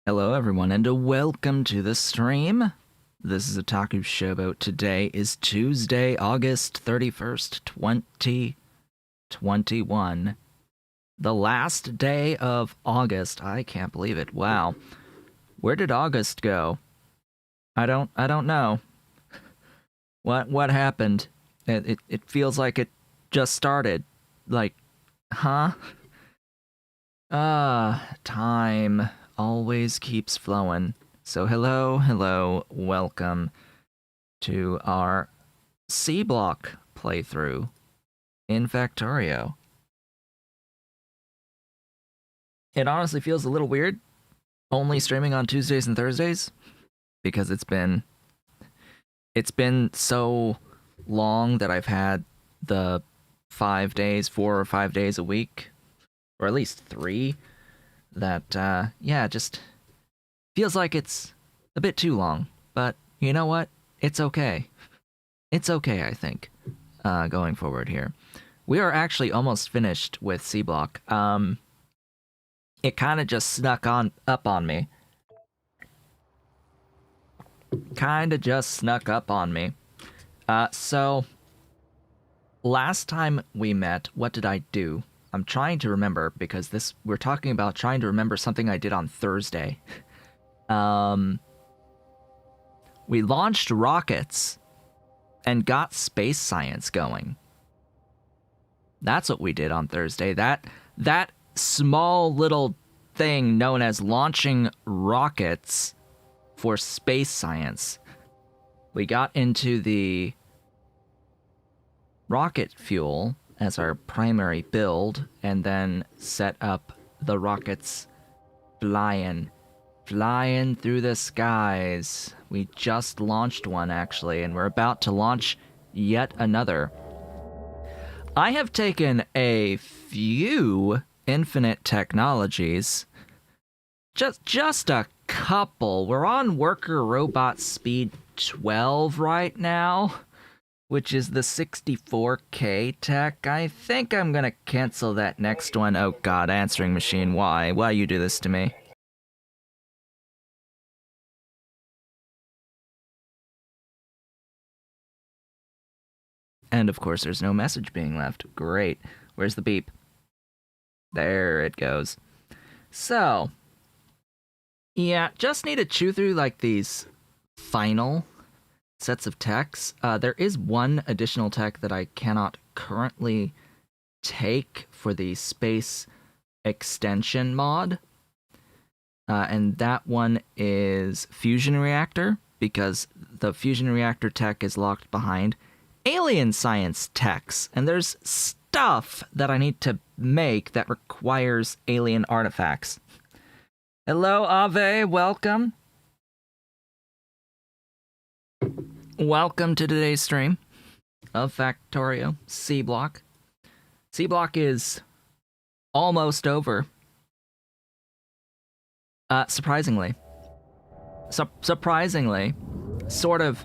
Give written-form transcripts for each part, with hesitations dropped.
Hello, everyone, and welcome to the stream. This is Otaku Showboat. Today is Tuesday, August 31st, 2021. The last day of August. I can't believe it. Wow. Where did August go? I don't know. What happened? It feels like it just started. Like, huh? Time always keeps flowing. So hello, welcome to our Sea Block playthrough in Factorio. It honestly feels a little weird only streaming on Tuesdays and Thursdays because it's been so long that I've had the 5 days, 4 or 5 days a week, or at least three, that yeah, just feels like it's a bit too long. But you know what? It's okay. It's okay, I think, going forward here. We are actually almost finished with Sea Block. It kind of just snuck up on me. Kind of just snuck up on me. So last time we met, what did I do? I'm trying to remember because we're talking about trying to remember something I did on Thursday. We launched rockets and got space science going. That's what we did on Thursday. That small little thing known as launching rockets for space science. We got into the rocket fuel as our primary build and then set up the rockets flying through the skies. We just launched one actually, and we're about to launch yet another. I have taken a few infinite technologies, just a couple. We're on worker robot speed 12 right now, which is the 64K tech. I think I'm gonna cancel that next one. Oh god, answering machine, why you do this to me? And of course there's no message being left. Great. Where's the beep? There it goes. So, yeah, just need to chew through like these final sets of techs. There is one additional tech that I cannot currently take for the space extension mod. And that one is fusion reactor, because the fusion reactor tech is locked behind alien science techs. And there's stuff that I need to make that requires alien artifacts. Hello, Ave, welcome. Welcome to today's stream of Factorio Sea Block. Sea Block is almost over. Surprisingly. Surprisingly, sort of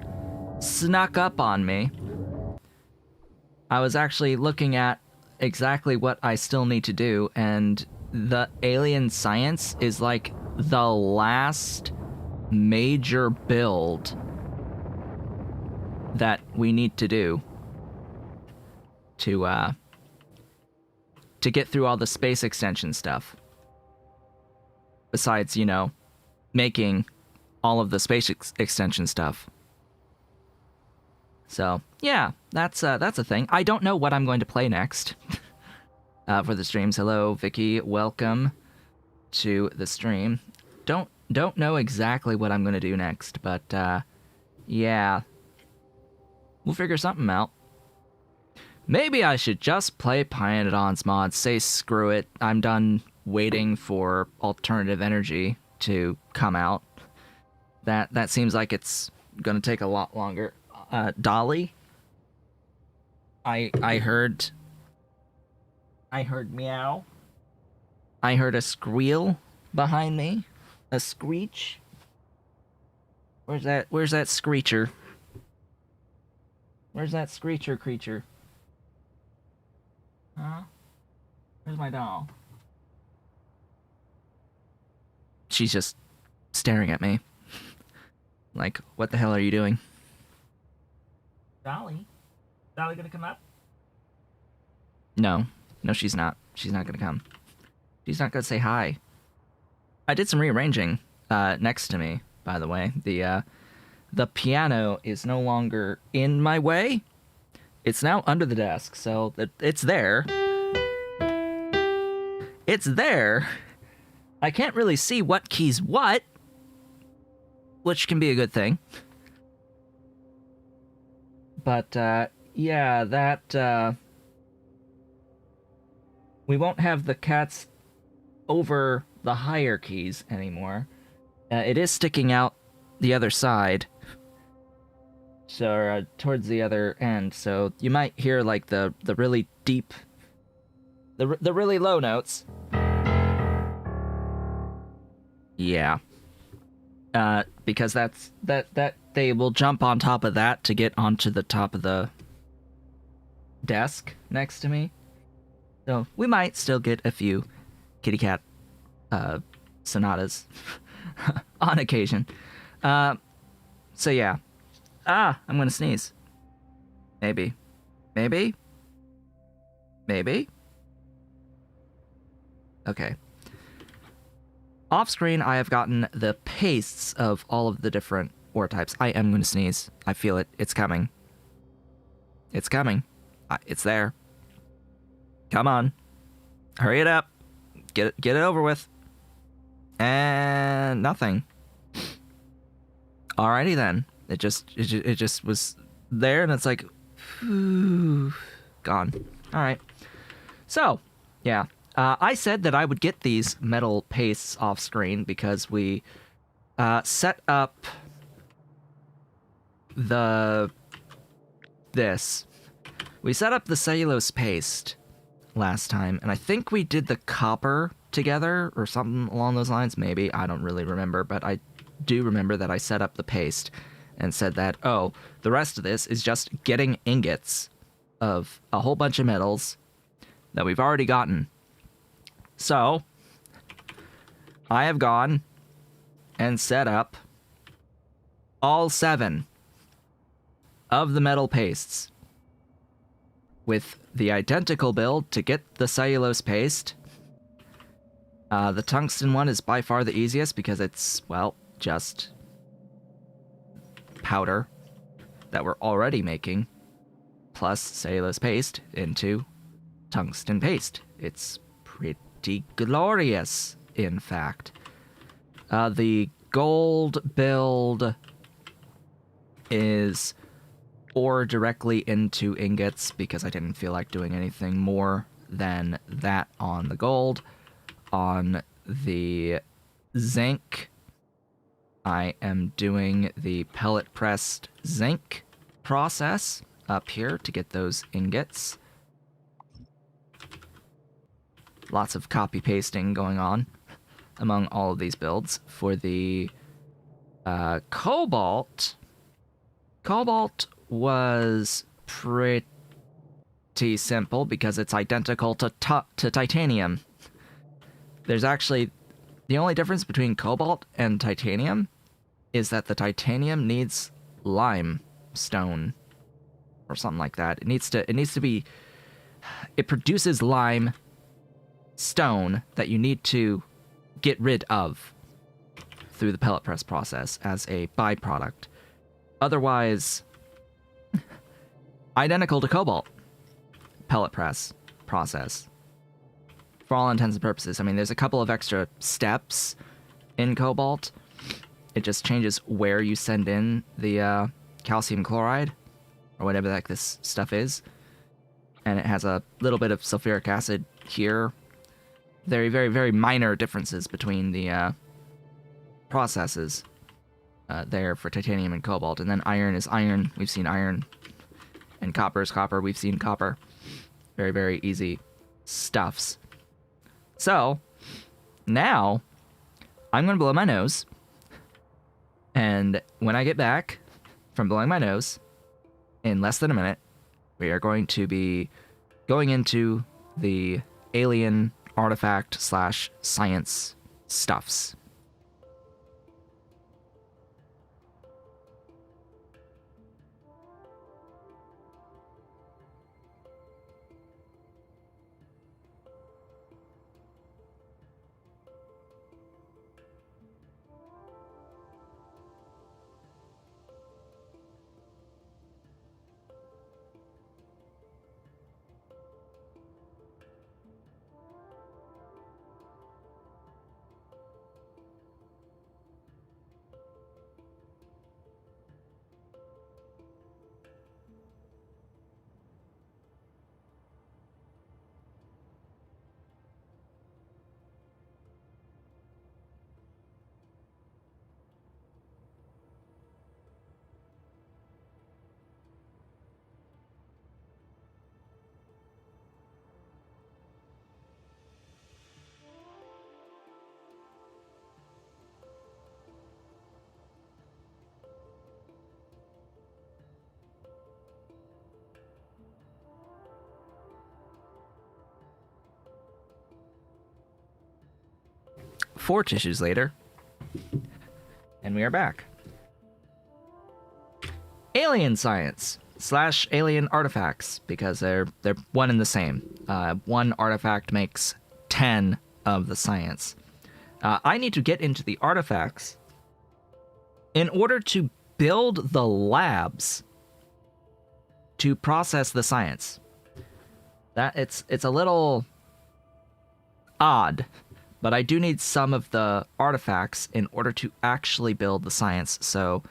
snuck up on me. I was actually looking at exactly what I still need to do, and the alien science is like the last major build that we need to do to get through all the space extension stuff. Besides, you know, making all of the space extension stuff. So, yeah, that's a thing. I don't know what I'm going to play next for the streams. Hello, Vicky. Welcome to the stream. Don't know exactly what I'm going to do next, but yeah. We'll figure something out. Maybe I should just play Pionodon's mod. Say screw it. I'm done waiting for alternative energy to come out. That seems like it's gonna take a lot longer. Dolly? I heard meow. I heard a squeal behind me. A screech. Where's that screecher? Where's that screecher creature? Huh? Where's my doll? She's just staring at me. Like, what the hell are you doing? Dolly? Dolly gonna come up? No. No, she's not. She's not gonna come. She's not gonna say hi. I did some rearranging next to me, by the way. The piano is no longer in my way. It's now under the desk, so it's there. It's there. I can't really see what key's what, which can be a good thing. But, yeah, that, we won't have the cats over the higher keys anymore. It is sticking out the other side. So, towards the other end, so you might hear, like, the really deep... The really low notes. Yeah. Because that they will jump on top of that to get onto the top of the desk next to me. So we might still get a few kitty cat sonatas on occasion. So yeah. I'm gonna sneeze. Maybe. Maybe? Maybe? Okay. Off screen, I have gotten the pastes of all of the different ore types. I am going to sneeze. I feel it. It's coming. It's coming. It's there. Come on. Hurry it up. Get it over with. And nothing. Alrighty then. It just was there, and it's like, gone. All right. So, yeah. I said that I would get these metal pastes off screen because we set up this. We set up the cellulose paste last time, and I think we did the copper together or something along those lines. Maybe. I don't really remember, but I do remember that I set up the paste and said that, oh, the rest of this is just getting ingots of a whole bunch of metals that we've already gotten. So, I have gone and set up all 7 of the metal pastes with the identical build to get the cellulose paste. The tungsten one is by far the easiest because it's, well, just powder that we're already making plus cellulose paste into tungsten paste. It's pretty glorious, in fact. The gold build is ore directly into ingots because I didn't feel like doing anything more than that on the gold. On the zinc, I am doing the pellet pressed zinc process up here to get those ingots. Lots of copy pasting going on among all of these builds. For the cobalt was pretty simple because it's identical to titanium. There's actually the only difference between cobalt and titanium is that the titanium needs limestone or something like that. It needs to be. It produces lime stone that you need to get rid of through the pellet press process as a byproduct. Otherwise, identical to cobalt pellet press process. For all intents and purposes. I mean, there's a couple of extra steps in cobalt. It just changes where you send in the calcium chloride, or whatever the heck this stuff is. And it has a little bit of sulfuric acid here. Very, very, very minor differences between the processes there for titanium and cobalt. And then iron is iron. We've seen iron. And copper is copper. We've seen copper. Very, very easy stuffs. So, now, I'm going to blow my nose. And when I get back from blowing my nose, in less than a minute, we are going to be going into the alien artifact / science stuffs. 4 tissues later. And we are back. Alien science / alien artifacts, because they're one and the same. One artifact makes 10 of the science. I need to get into the artifacts in order to build the labs to process the science. That it's a little odd, but I do need some of the artifacts in order to actually build the science. So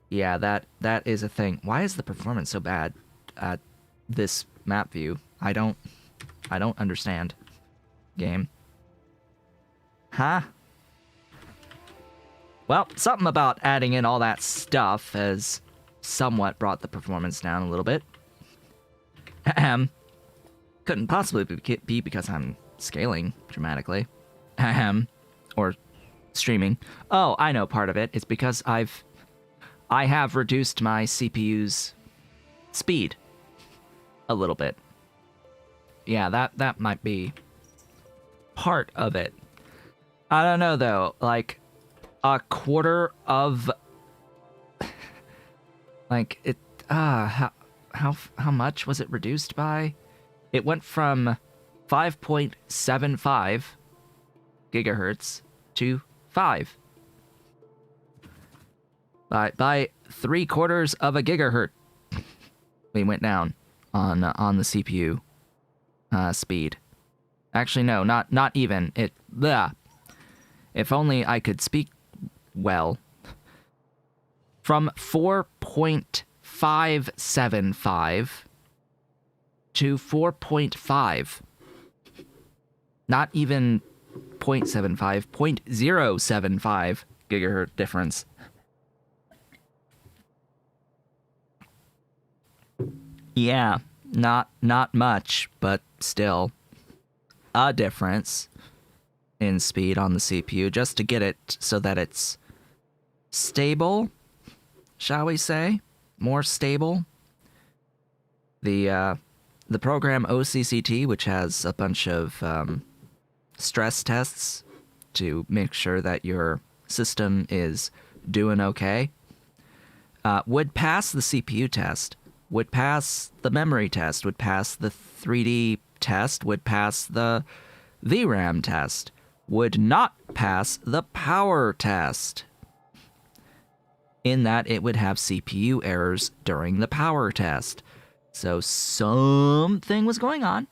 yeah, that is a thing. Why is the performance so bad at this map view? I don't understand. Game. Huh? Well, something about adding in all that stuff has somewhat brought the performance down a little bit. Ahem. Couldn't possibly be because I'm scaling dramatically. Ahem. Or streaming. Oh, I know part of it. It's because I have reduced my CPU's speed a little bit. Yeah, that might be part of it. I don't know though, like a quarter of like it how much was it reduced by? It went from 5.75 gigahertz to 5. By 3/4 of a gigahertz, we went down on the CPU speed. Actually, no, not even. If only I could speak well. From 4.575 to 4.5. Not even 0.75, 0.075 gigahertz difference. Yeah, not much, but still a difference in speed on the CPU just to get it so that it's stable, shall we say? More stable. The program OCCT, which has a bunch of stress tests to make sure that your system is doing okay, would pass the CPU test, would pass the memory test, would pass the 3D test, would pass the VRAM test, would not pass the power test, in that it would have CPU errors during the power test. So something was going on,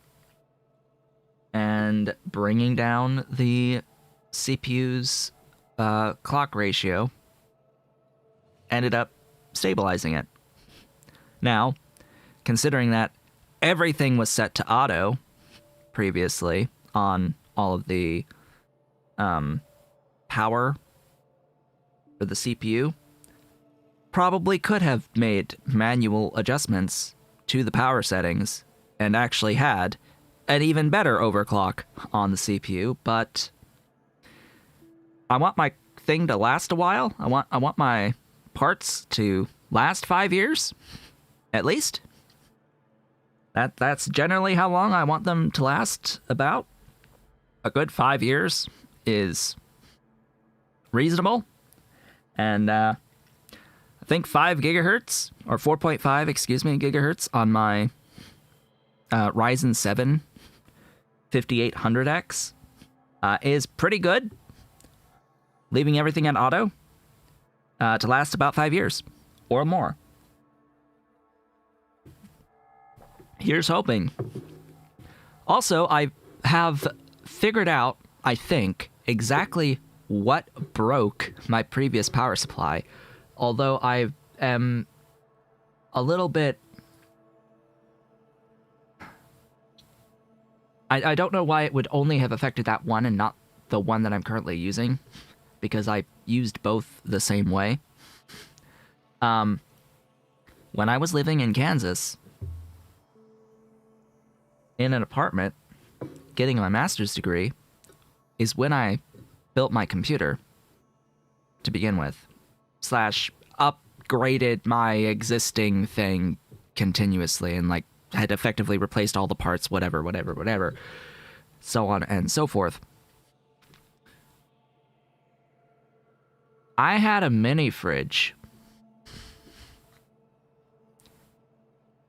and bringing down the CPU's clock ratio ended up stabilizing it. Now, considering that everything was set to auto previously on all of the power for the CPU, probably could have made manual adjustments to the power settings and actually had an even better overclock on the CPU, but I want my thing to last a while. I want my parts to last 5 years, at least. That's generally how long I want them to last. About a good 5 years is reasonable, and I think 5 gigahertz or 4.5, gigahertz on my Ryzen 7 5800X is pretty good, leaving everything at auto to last about 5 years or more. Here's hoping. Also, I have figured out, I think, exactly what broke my previous power supply, although I am a little bit... I don't know why it would only have affected that one and not the one that I'm currently using, because I used both the same way. When I was living in Kansas, in an apartment, getting my master's degree, is when I built my computer to begin with, / upgraded my existing thing continuously, and like had effectively replaced all the parts, whatever, so on and so forth. I had a mini fridge.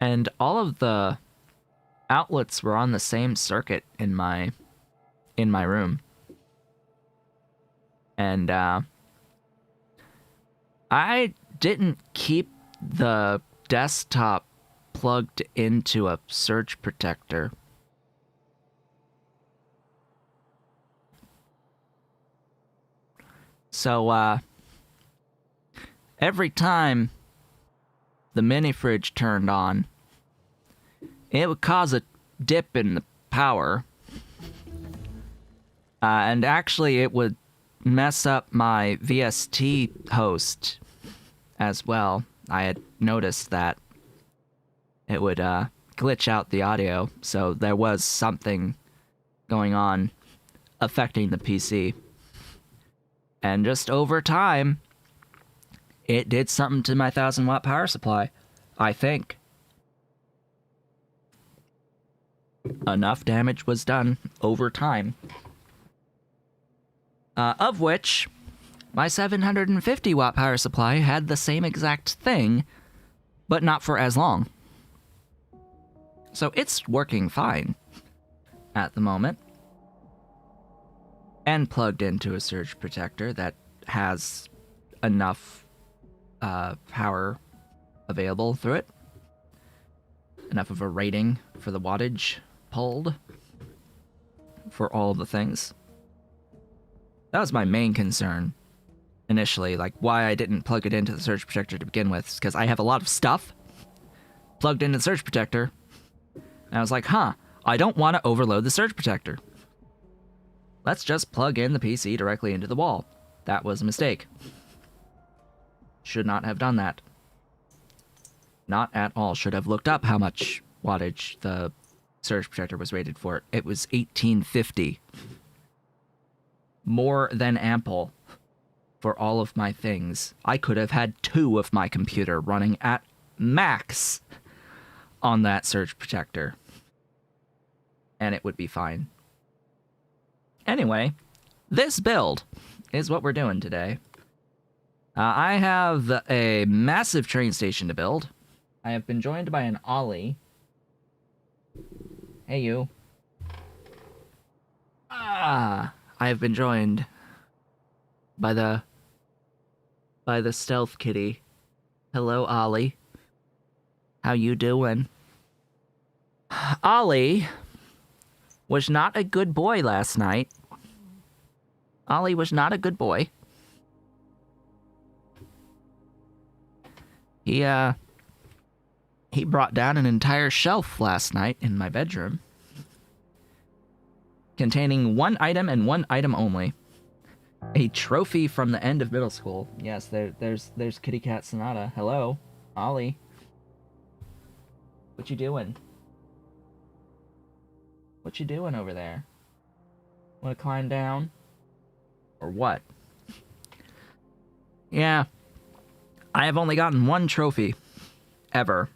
And all of the outlets were on the same circuit in my room. And I didn't keep the desktop plugged into a surge protector. So every time the mini fridge turned on, it would cause a dip in the power. And actually, it would mess up my VST host as well. I had noticed that it would glitch out the audio, so there was something going on affecting the PC. And just over time, it did something to my 1000-watt power supply, I think. Enough damage was done over time. Of which, my 750-watt power supply had the same exact thing, but not for as long. So it's working fine at the moment. And plugged into a surge protector that has enough power available through it. Enough of a rating for the wattage pulled for all the things. That was my main concern initially, like why I didn't plug it into the surge protector to begin with, because I have a lot of stuff plugged into the surge protector. And I was like, I don't want to overload the surge protector. Let's just plug in the PC directly into the wall. That was a mistake. Should not have done that. Not at all. Should have looked up how much wattage the surge protector was rated for. It was 1850. More than ample for all of my things. I could have had 2 of my computer running at max on that surge protector. And it would be fine. Anyway, this build is what we're doing today. I have a massive train station to build. I have been joined by an ollie. Hey, you. I have been joined by the stealth kitty. Hello, Ollie. How you doing? Ollie was not a good boy last night. Ollie was not a good boy. He brought down an entire shelf last night in my bedroom, containing 1 item and 1 item only. A trophy from the end of middle school. Yes, there's Kitty Cat Sonata. Hello, Ollie. What you doing? What you doing over there? Want to climb down? Or what? Yeah. I have only gotten 1 trophy. Ever.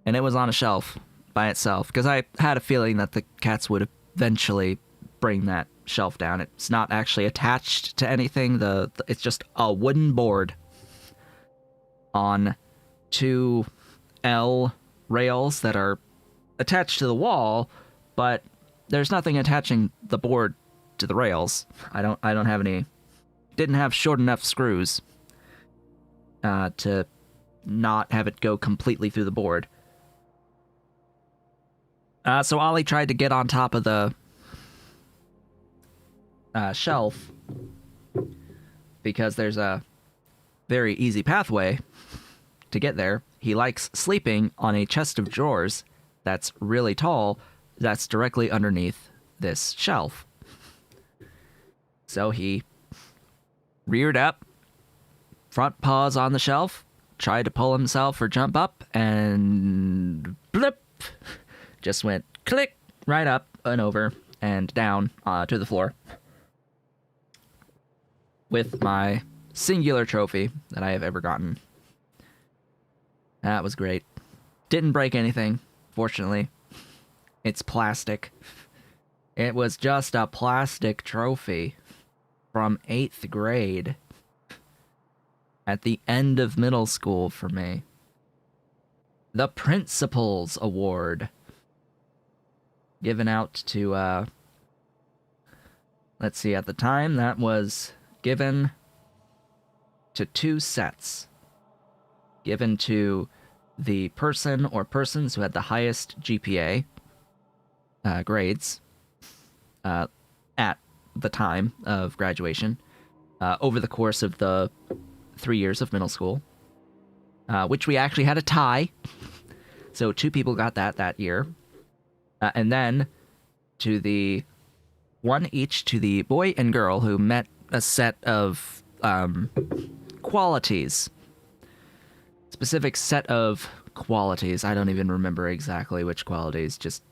And it was on a shelf by itself. Because I had a feeling that the cats would eventually bring that shelf down. It's not actually attached to anything. It's just a wooden board on 2 L rails that are attached to the wall, but there's nothing attaching the board to the rails. I don't have any. Didn't have short enough screws to not have it go completely through the board. So Ollie tried to get on top of the shelf because there's a very easy pathway to get there. He likes sleeping on a chest of drawers that's really tall, that's directly underneath this shelf. So he reared up, front paws on the shelf, tried to pull himself or jump up, and blip, just went click right up and over and down to the floor with my singular trophy that I have ever gotten. That was great. Didn't break anything, fortunately. It's plastic. It was just a plastic trophy from 8th grade. at the end of middle school for me. The Principals Award. Given out to, let's see, at the time, that was given to 2 sets. Given to the person or persons who had the highest GPA grades at the time of graduation over the course of the 3 years of middle school, which we actually had a tie. So 2 people got that year. And then to the one each to the boy and girl who met a set of qualities. Specific set of qualities. I don't even remember exactly which qualities. Just,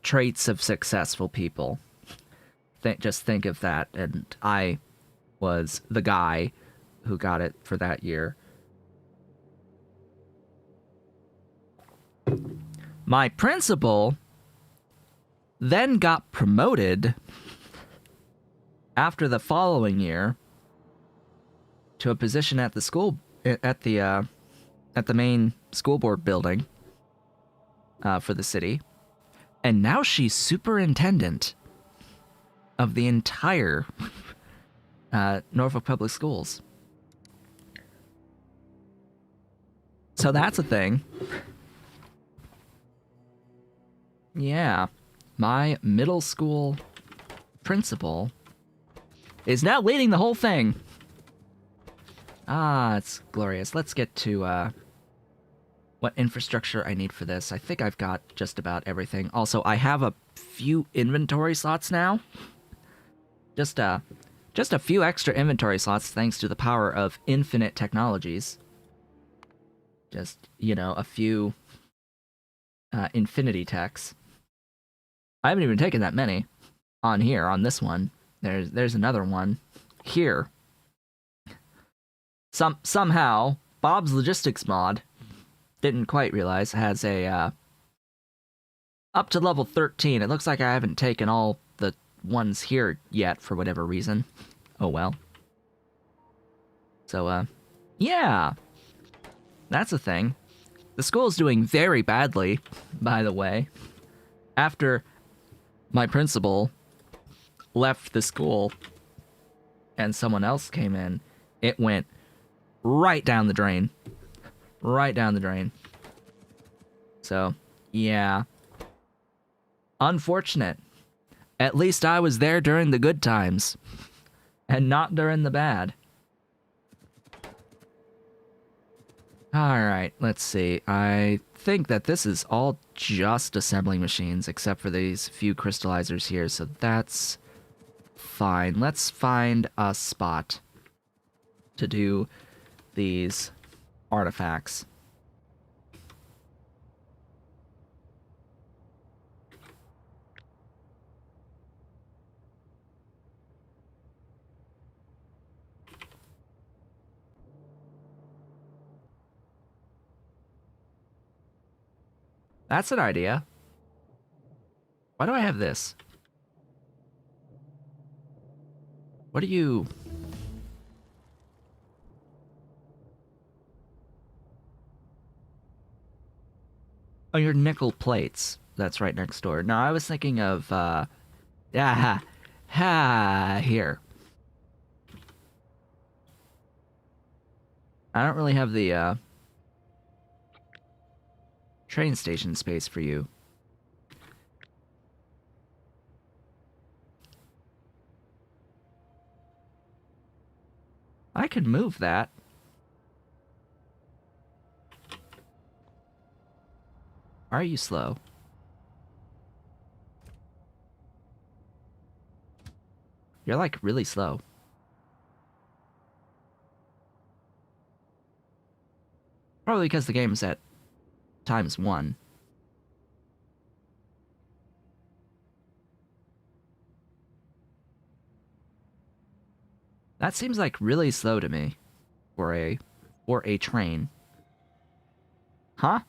traits of successful people. Just think of that. And I was the guy who got it for that year. My principal then got promoted after the following year to a position at the school at the main school board building for the city, and now she's superintendent of the entire Norfolk Public Schools. So that's a thing. Yeah, my middle school principal is now leading the whole thing. Ah, it's glorious. Let's get to what infrastructure I need for this. I think I've got just about everything. Also, I have a few inventory slots now. Just a few extra inventory slots thanks to the power of infinite technologies. Just, a few infinity techs. I haven't even taken that many on here, on this one. There's another one here. Somehow, Bob's Logistics mod, didn't quite realize, has a up to level 13. It looks like I haven't taken all the ones here yet for whatever reason. Oh well. So, yeah. That's a thing. The school's doing very badly, by the way. After my principal left the school and someone else came in, it went right down the drain. Right down the drain. So, yeah. Unfortunate. At least I was there during the good times. And not during the bad. Alright, let's see. I think that this is all just assembling machines, except for these few crystallizers here, so that's fine. Let's find a spot to do these artifacts. That's an idea. Why do I have this? What are you... Oh, your nickel plates. That's right next door. No, I was thinking of, here. I don't really have the, train station space for you. I could move that. Are you slow? You're like really slow. Probably because the game's at ×1. That seems like really slow to me for a train. Huh?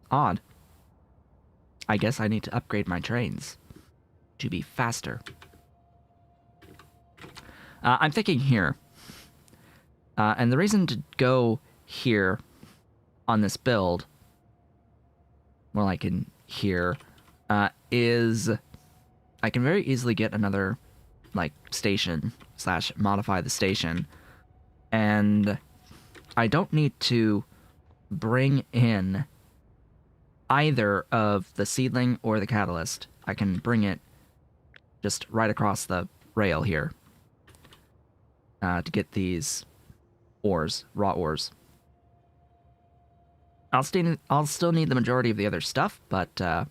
Odd. I guess I need to upgrade my trains to be faster. I'm thinking here. And the reason to go here on this build, more like in here, is I can very easily get another, like, station / modify the station. And I don't need to bring in either of the seedling or the catalyst. I can bring it just right across the rail here to get these ores, raw ores. I'll still need the majority of the other stuff, but yeah,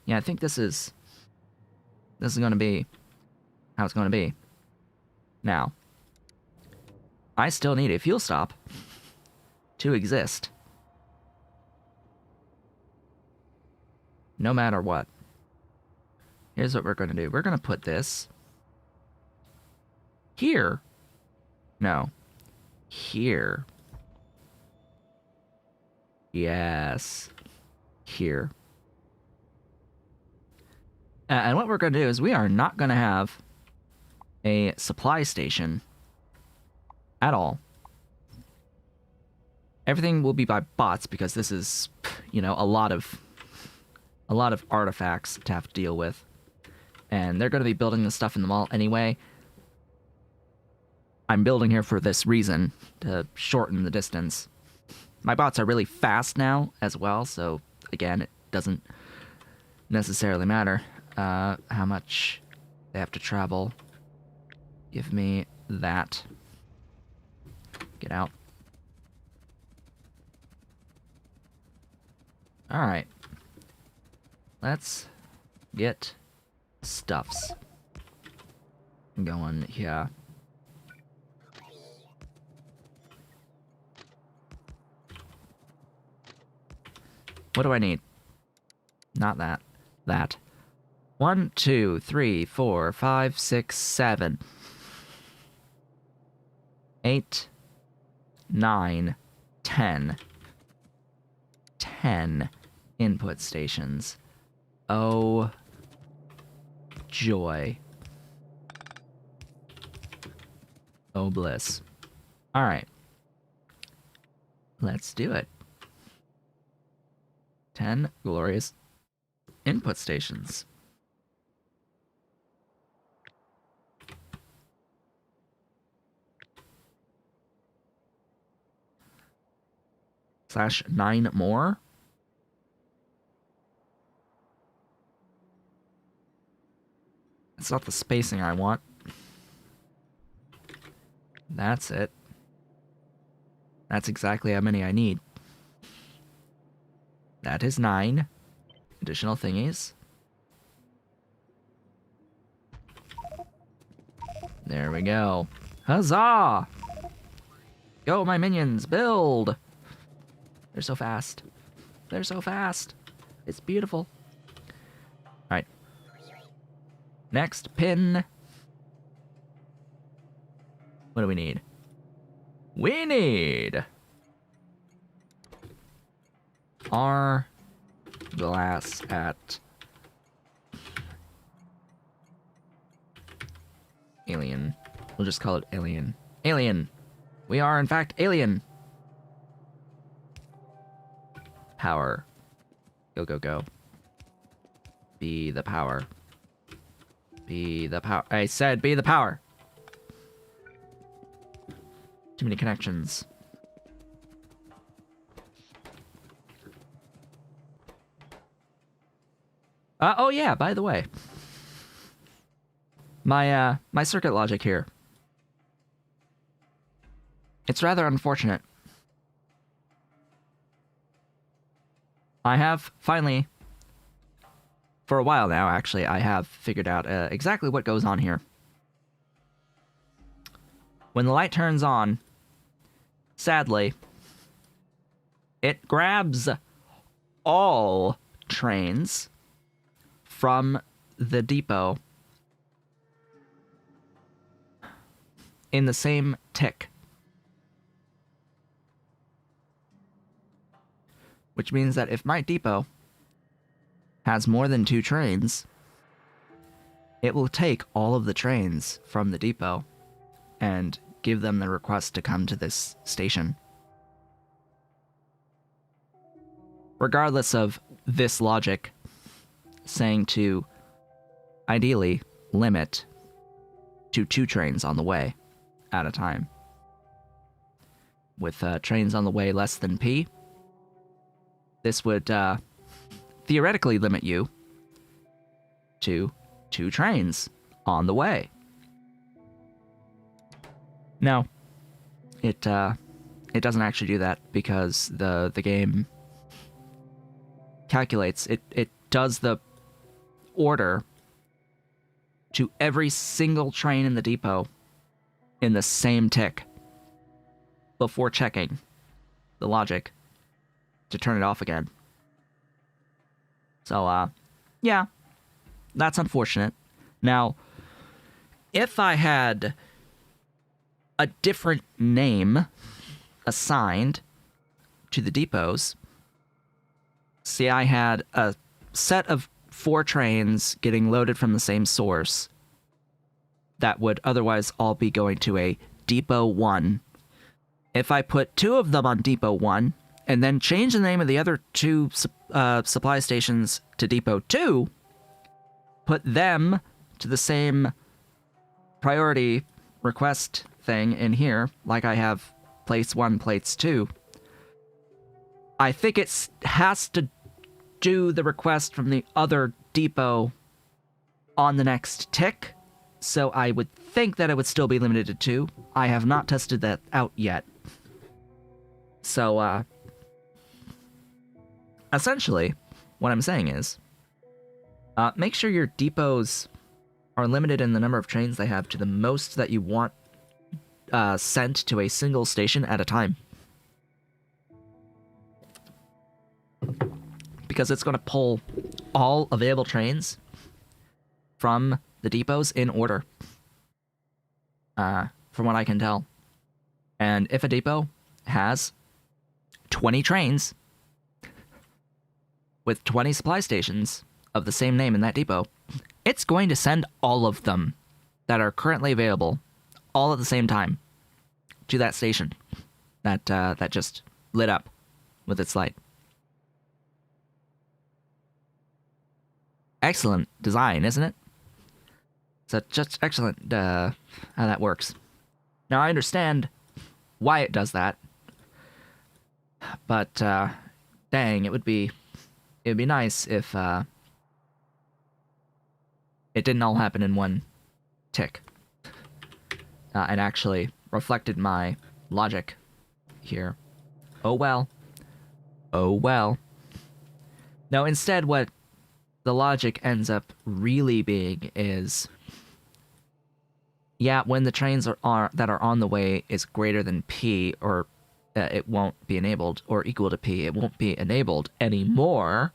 I think this is going to be how it's going to be. Now, I still need a fuel stop to exist. No matter what. Here's what we're going to do. We're going to put this here. No. Here. Yes. Here. And what we're going to do is we are not going to have a supply station at all. Everything will be by bots because this is, you know, a lot of artifacts to have to deal with. And they're going to be building this stuff in the mall anyway. I'm building here for this reason, to shorten the distance. My bots are really fast now as well, so again, it doesn't necessarily matter how much they have to travel. Give me that. Get out. Alright. Let's get stuffs going here. What do I need? Not that. That. 1, 2, 3, 4, 5, 6, 7. 8, 9, 10. 10 input stations. Oh, joy. Oh, bliss. Alright. Let's do it. 10 glorious input stations. / 9 more. It's not the spacing I want. That's it. That's exactly how many I need. That is 9 additional thingies. There we go. Huzzah! Go, my minions, build! They're so fast. They're so fast. It's beautiful. Alright. Next, pin. What do we need? We need our glass at alien. We'll just call it alien. Alien! We are, in fact, alien! Power. Go, go, go. Be the power. Be the power. I said be the power! Too many connections. Oh yeah, by the way. My circuit logic here. It's rather unfortunate. I have finally, for a while now actually, I have figured out exactly what goes on here. When the light turns on, sadly, it grabs all trains from the depot in the same tick. Which means that if my depot has more than 2 trains, it will take all of the trains from the depot and give them the request to come to this station. Regardless of this logic saying to ideally limit to 2 trains on the way at a time. With trains on the way less than P, this would theoretically limit you to 2 trains on the way. No, it doesn't actually do that because the game calculates it does the order to every single train in the depot in the same tick before checking the logic to turn it off again. So, yeah, that's unfortunate. Now, if I had a different name assigned to the depots, see, I had a set of 4 trains getting loaded from the same source that would otherwise all be going to a Depot 1. If I put 2 of them on Depot 1, and then change the name of the other 2 supply stations to Depot 2, put them to the same priority request thing in here, like I have place 1, place 2, I think it has to do the request from the other depot on the next tick, so I would think that it would still be limited to 2. I have not tested that out yet. So, essentially, what I'm saying is, make sure your depots are limited in the number of trains they have to the most that you want sent to a single station at a time. Because it's going to pull all available trains from the depots in order, from what I can tell. And if a depot has 20 trains with 20 supply stations of the same name in that depot, it's going to send all of them that are currently available all at the same time to that station that just lit up with its light. Excellent design, isn't it? So just excellent how that works. Now I understand why it does that, but dang, it'd be nice if it didn't all happen in one tick and actually reflected my logic here. Oh well. Oh well. No, instead what the logic ends up really being is, yeah, when the trains that are on the way is greater than P, or it won't be enabled, or equal to P, it won't be enabled anymore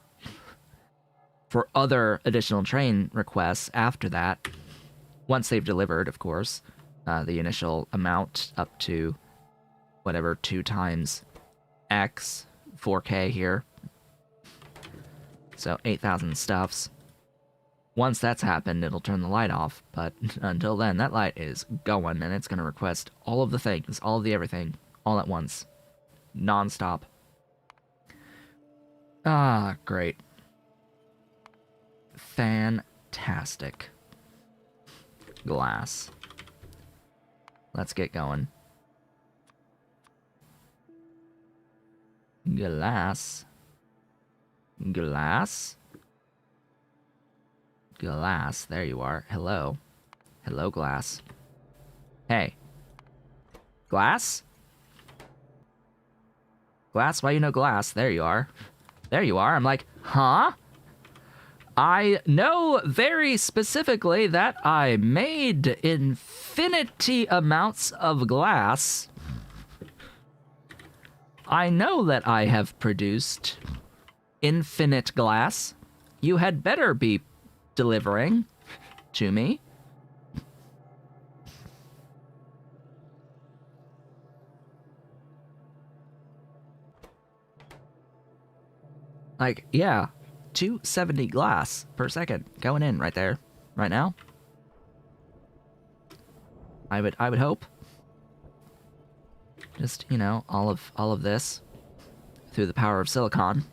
for other additional train requests after that, once they've delivered, of course, the initial amount up to whatever 2 times X, 4K here. So 8,000 stuffs. Once that's happened, it'll turn the light off, but until then, that light is going, and it's going to request all of the things, all of the everything, all at once. Non-stop. Ah, great. Fantastic. Glass. Let's get going. Glass. Glass? Glass, there you are. Hello. Hello, Glass. Hey. Glass? Glass, why you no glass? There you are. There you are. I'm like, huh? I know very specifically that I made infinity amounts of glass. I know that I have produced infinite glass. You had better be delivering to me. Like, yeah, 270 glass per second going in right there, right now. I would hope. Just, you know, all of this through the power of silicon.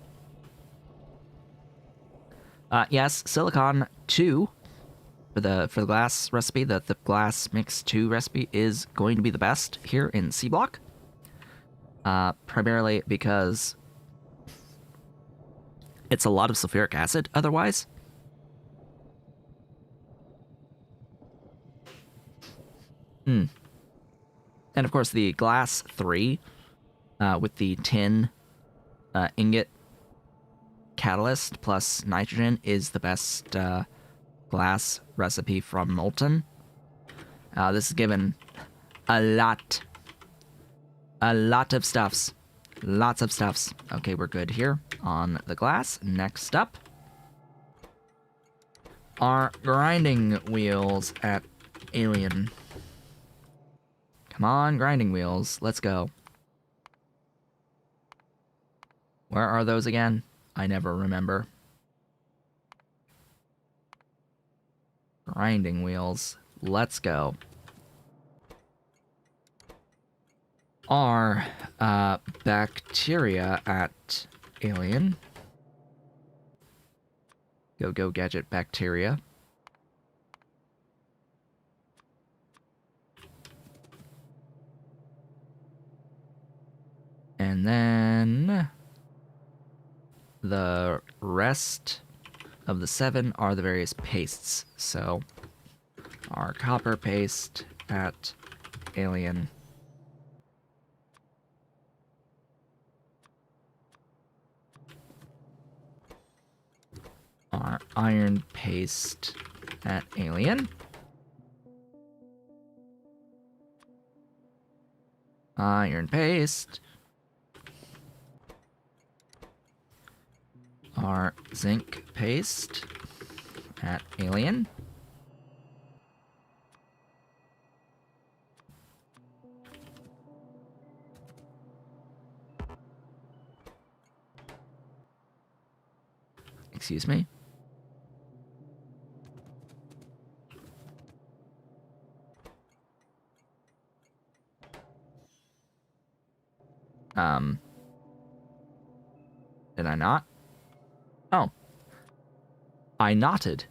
Yes, silicon 2 for the glass recipe. The glass mix 2 recipe is going to be the best here in Sea Block. Primarily because it's a lot of sulfuric acid otherwise. And of course the glass 3 with the tin ingot catalyst plus nitrogen is the best glass recipe from Molten. This is given a lot of stuffs. Lots of stuffs. Okay, we're good here on the glass. Next up are grinding wheels at Alien. Come on, grinding wheels. Let's go. Where are those again? I never remember. Grinding wheels. Let's go. Are bacteria at Alien. Go gadget bacteria. And then the rest of the 7 are the various pastes. So our copper paste at Alien. Our iron paste at Alien. Iron paste. Our zinc paste at Alien. Excuse me. Did I not? Oh. I knotted.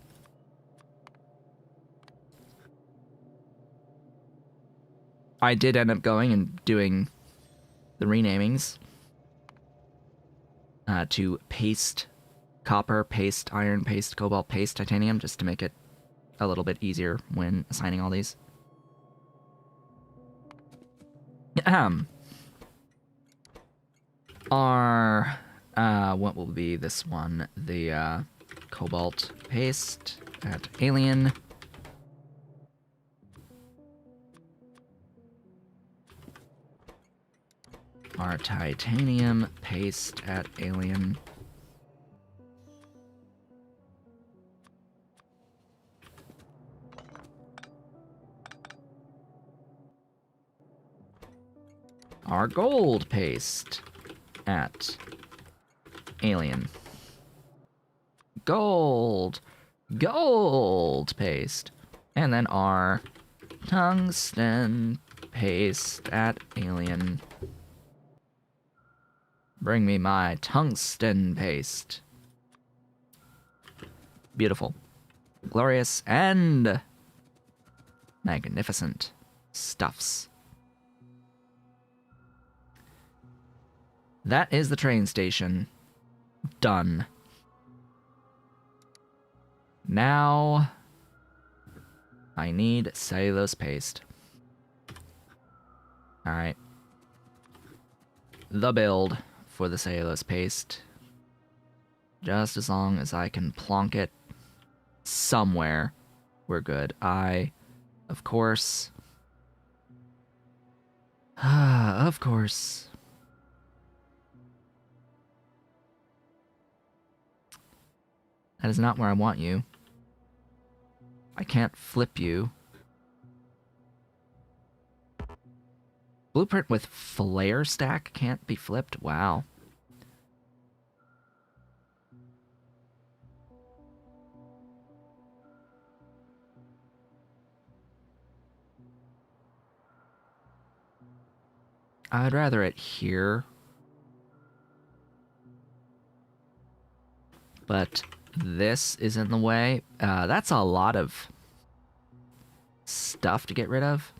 I did end up going and doing the renamings to paste, copper, paste, iron, paste, cobalt, paste, titanium, just to make it a little bit easier when assigning all these. Our, what will be this one? The, cobalt paste at Alien. Our titanium paste at Alien. Our gold paste at Alien. Gold paste. And then our tungsten paste at Alien. Bring me my tungsten paste. Beautiful, glorious, and magnificent stuffs. That is the train station. Done. Now, I need cellulose paste. Alright. The build for the cellulose paste. Just as long as I can plonk it somewhere, we're good. Of course... of course... That is not where I want you. I can't flip you. Blueprint with flare stack can't be flipped? Wow. I'd rather it here. But this is in the way. That's a lot of stuff to get rid of.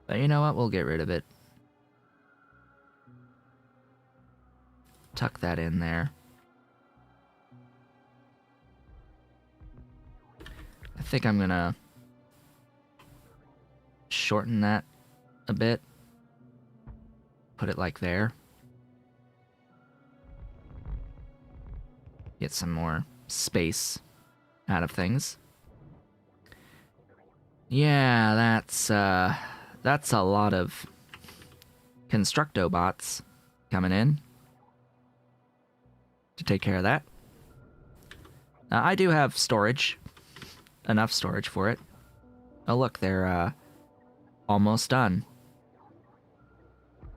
But you know what? We'll get rid of it. Tuck that in there. I think I'm gonna shorten that a bit. Put it like there. Get some more space out of things. Yeah, that's a lot of Constructo bots coming in to take care of that. I do have storage. Enough storage for it. Oh look, they're almost done.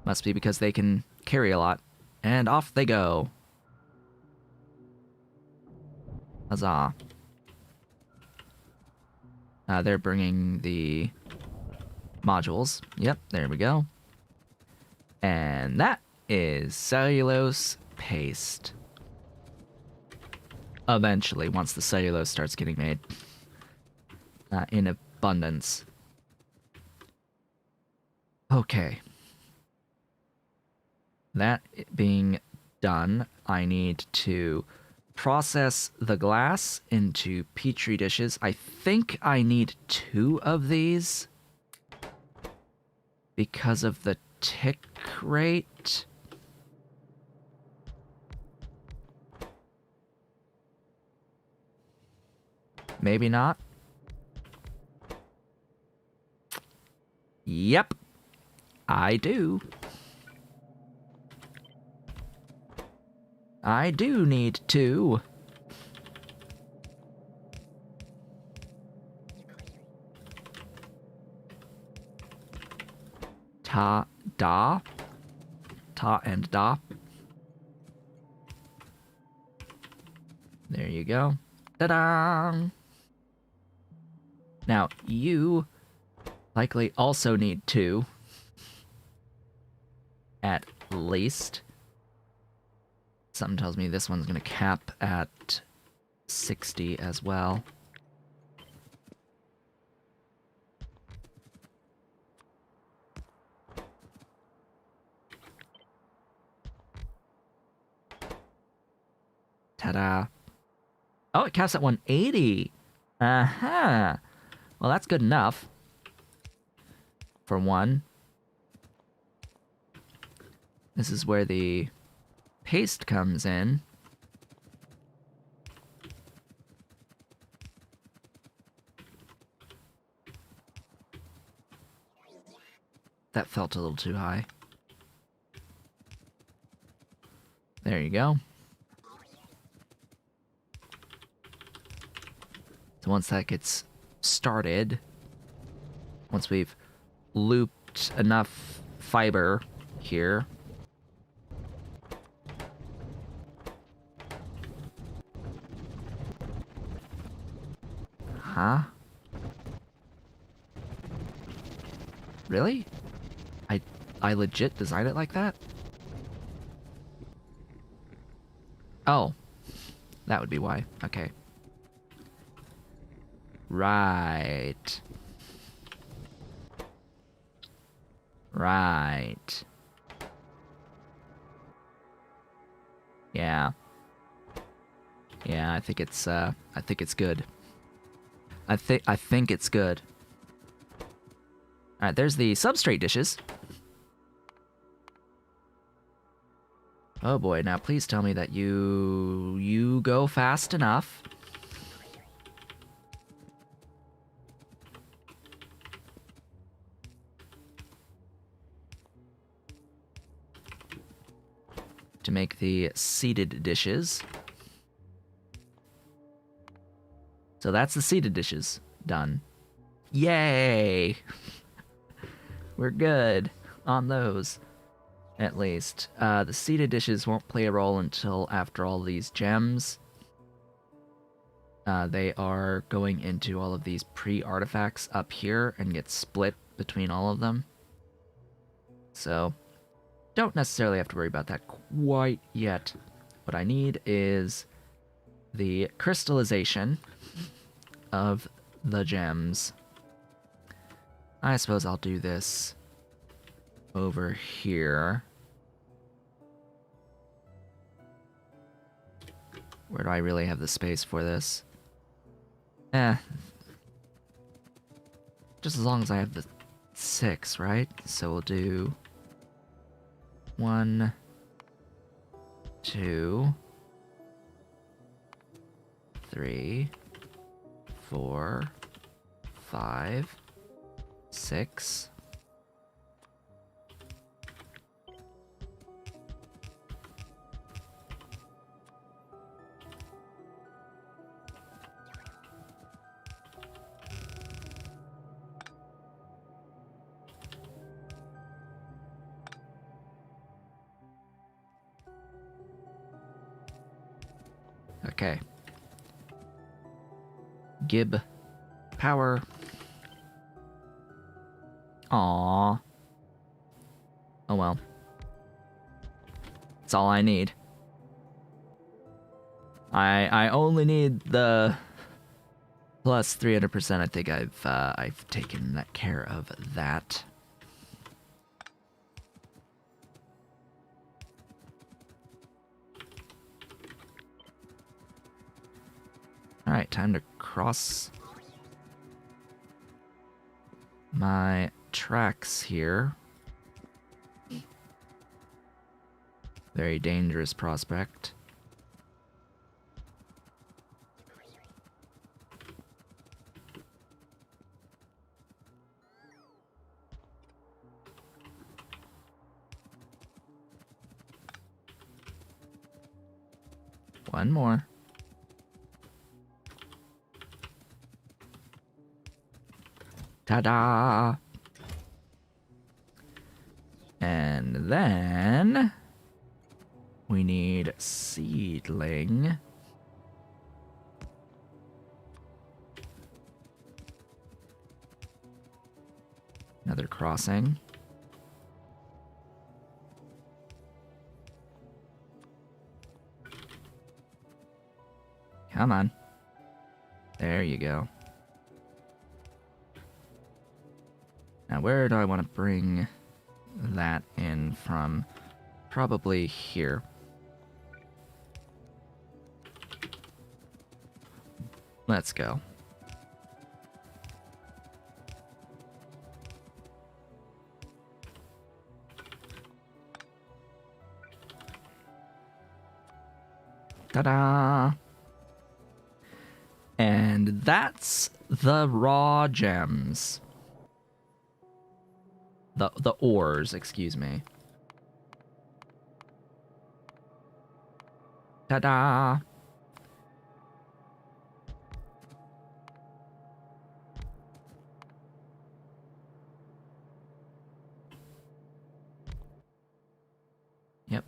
Must be because they can carry a lot. And off they go. Huzzah. They're bringing the modules. Yep, there we go. And that is cellulose paste. Eventually, once the cellulose starts getting made. In abundance. Okay. That being done, I need to process the glass into petri dishes. I think I need 2 of these because of the tick rate. Maybe not. Yep, I do. I do need 2. Ta and da. There you go. Ta-da! Now, you likely also need 2. At least. Something tells me this one's gonna cap at 60 as well. Ta-da. Oh, it caps at 180. Uh-huh. Well, that's good enough. For one. This is where the paste comes in. That felt a little too high. There you go. So once that gets started, once we've looped enough fiber here, huh? Really? I legit designed it like that? Oh. That would be why. Okay. Right. Right. Yeah. Yeah, I think it's good. I think it's good. Alright, there's the substrate dishes. Oh boy, now please tell me that you go fast enough. To make the seated dishes. So that's the seated dishes done. Yay! We're good on those, at least. The seated dishes won't play a role until after all these gems. They are going into all of these pre-artifacts up here and get split between all of them. So, don't necessarily have to worry about that quite yet. What I need is the crystallization of the gems. I suppose I'll do this over here. Where do I really have the space for this? Just as long as I have the 6, right? So we'll do 1, 2, 3, 4, 5, 6. Okay. Gib. Power. Aww. Oh well. That's all I need. I only need the plus 300%. I think I've taken that care of that. Alright, time to cross my tracks here. Very dangerous prospect. One more. Ta-da! And then we need seedling. Another crossing. Come on. There you go. Now, where do I want to bring that in from? Probably here. Let's go. Ta-da! And that's the raw gems. The ores, excuse me. Ta-da! Yep.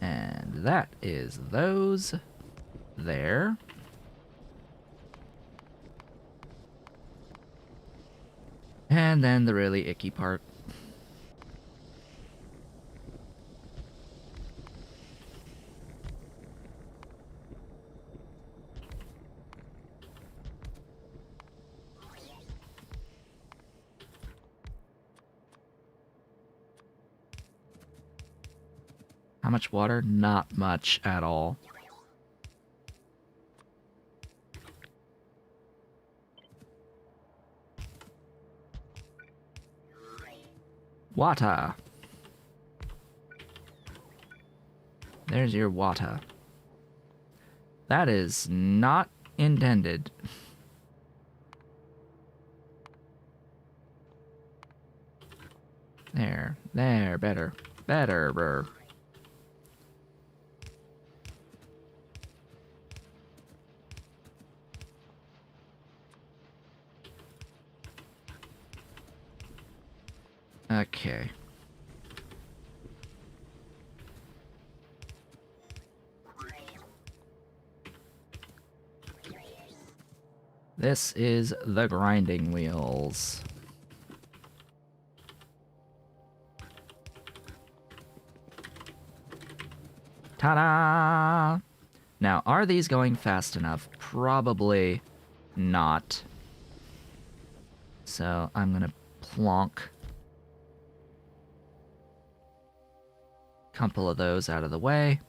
And that is those there. And then the really icky part. How much water? Not much at all. Water. There's your water. That is not intended. There, better, better. Okay. This is the grinding wheels. Ta-da! Now, are these going fast enough? Probably not. So, I'm gonna plonk a couple of those out of the way.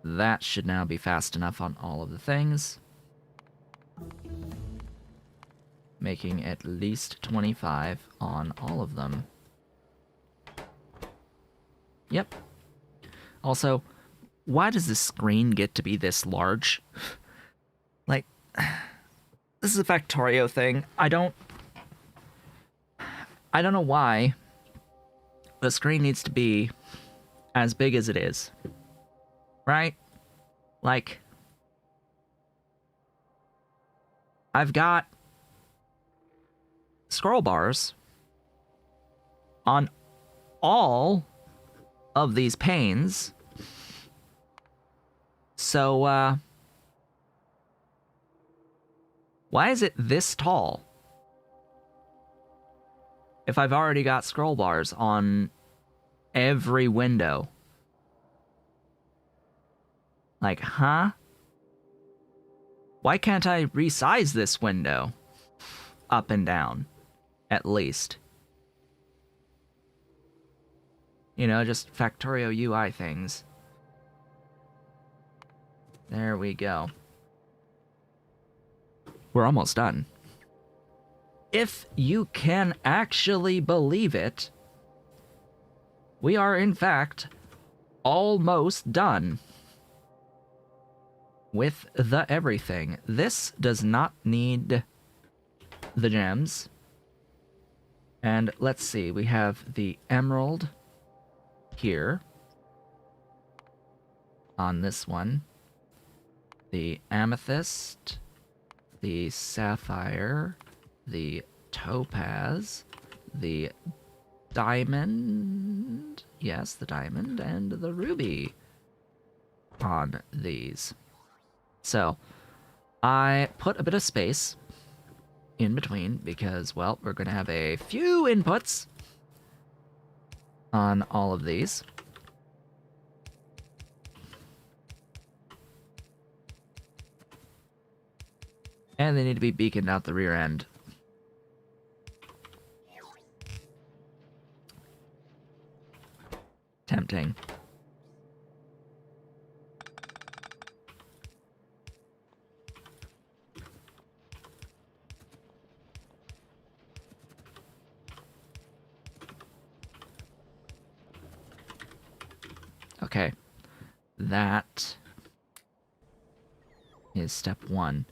That should now be fast enough on all of the things. Making at least 25 on all of them. Yep. Also, why does this screen get to be this large? Like, this is a Factorio thing. I don't know why the screen needs to be as big as it is. Right? Like, I've got scroll bars on all of these panes. So, why is it this tall? If I've already got scroll bars on every window. Like, huh? Why can't I resize this window? Up and down, at least. You know, just Factorio UI things. There we go. We're almost done. If you can actually believe it, we are in fact almost done with the everything. This does not need the gems. And let's see, we have the emerald here on this one. The amethyst, the sapphire, the topaz, the diamond, yes, the diamond, and the ruby on these. So, I put a bit of space in between because, well, we're going to have a few inputs on all of these. And they need to be beaconed out the rear end. Tempting. Okay. That is step 1.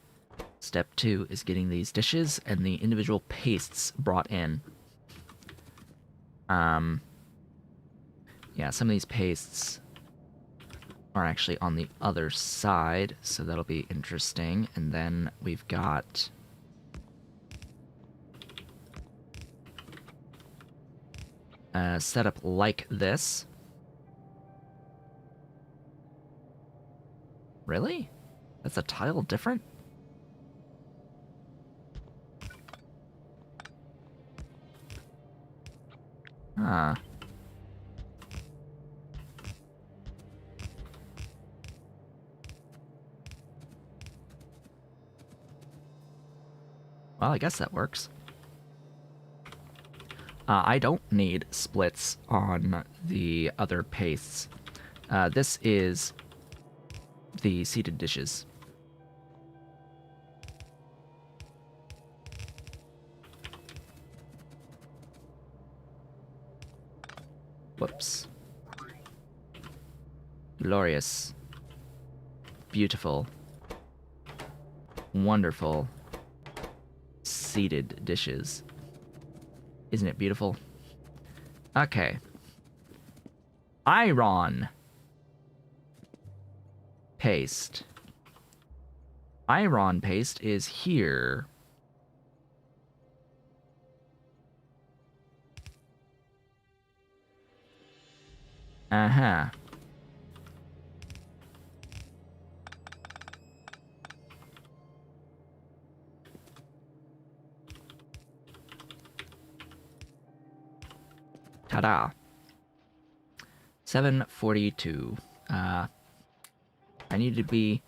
Step 2 is getting these dishes and the individual pastes brought in. Yeah, some of these pastes are actually on the other side, so that'll be interesting. And then we've got a setup like this. Really? That's a tile different? Huh. Well, I guess that works. I don't need splits on the other pastes. This is the seated dishes. Whoops. Glorious. Beautiful. Wonderful. Seated dishes. Isn't it beautiful? Okay. Iron. Paste. Iron paste is here. Uh-huh. Ta-da. 742. I need to be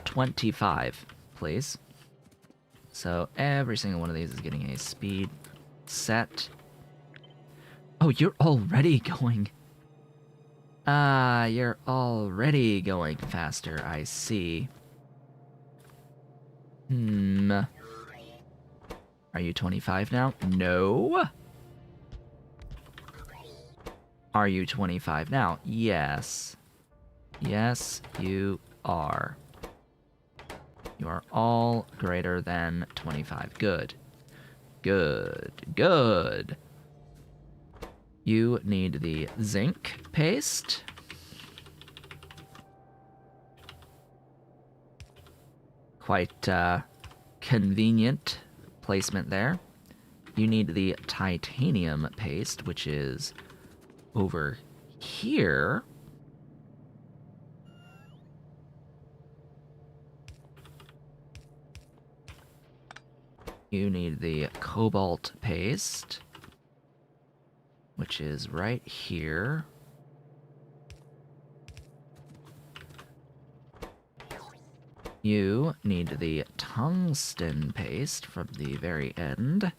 25, please. So every single one of these is getting a speed set. Oh, you're already going. You're already going faster, I see. Are you 25 now? No. Are you 25 now? Yes. Yes, you are. You are all greater than 25. Good. Good. Good. You need the zinc paste. Quite convenient placement there. You need the titanium paste, which is over here. You need the cobalt paste, which is right here. You need the tungsten paste from the very end.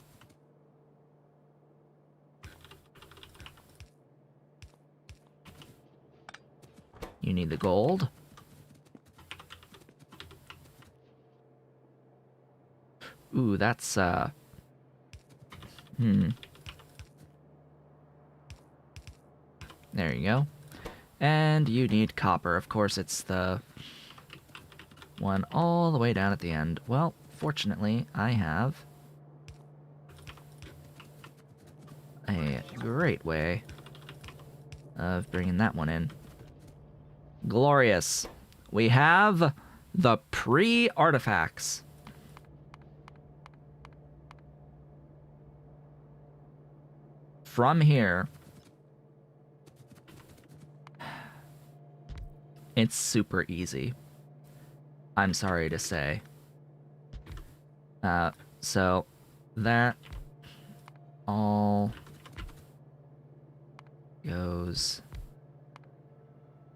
You need the gold. Ooh, that's, There you go. And you need copper. Of course, it's the one all the way down at the end. Well, fortunately, I have a great way of bringing that one in. Glorious. We have the pre-artifacts. From here, it's super easy. I'm sorry to say. So that all goes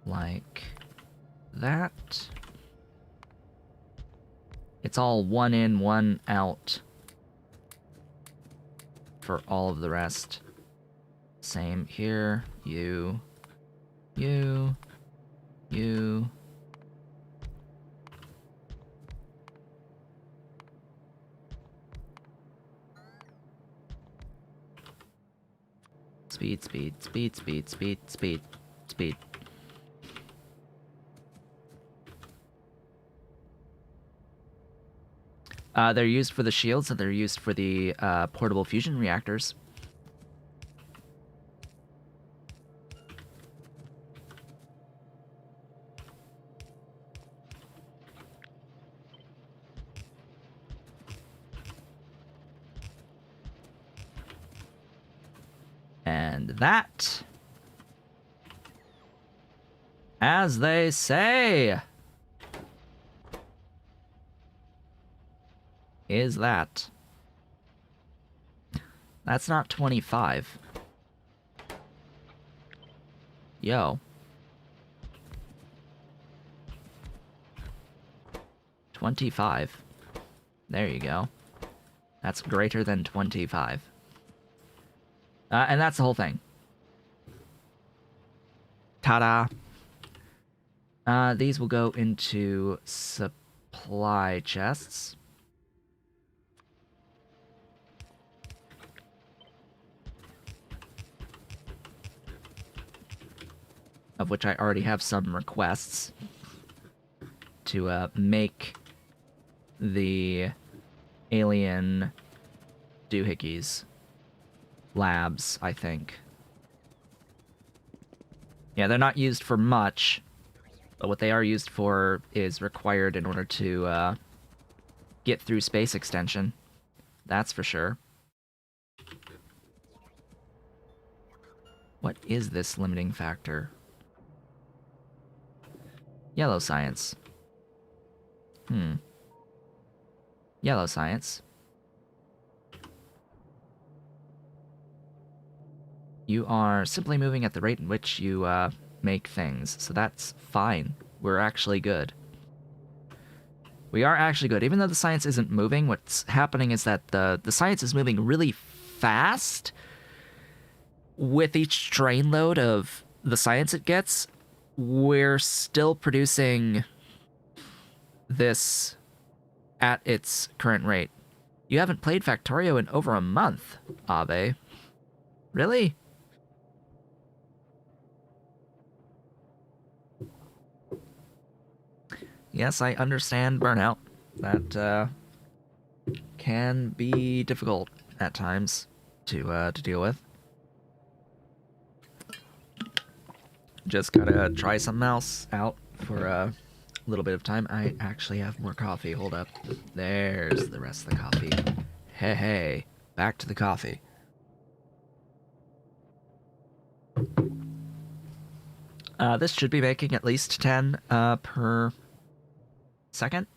like that. It's all one in, one out for all of the rest. Same here. You. Speed, speed, speed, speed, speed, speed, speed. They're used for the shields, and they're used for the portable fusion reactors. And that, as they say, is that. That's not 25. Yo. 25. There you go. That's greater than 25. And that's the whole thing. Ta-da! These will go into supply chests. Of which I already have some requests to make the alien doohickeys labs, I think. Yeah, they're not used for much, but what they are used for is required in order to get through space extension. That's for sure. What is this limiting factor? Yellow science. Yellow science. You are simply moving at the rate in which you make things, so that's fine. We're actually good. We are actually good. Even though the science isn't moving, what's happening is that the science is moving really fast with each strain load of the science it gets. We're still producing this at its current rate. You haven't played Factorio in over a month, Ave. Really? Yes, I understand burnout. That can be difficult at times to deal with. Just gotta try something else out for a little bit of time. I actually have more coffee. Hold up. There's the rest of the coffee. Hey, back to the coffee. This should be making at least 10 per second.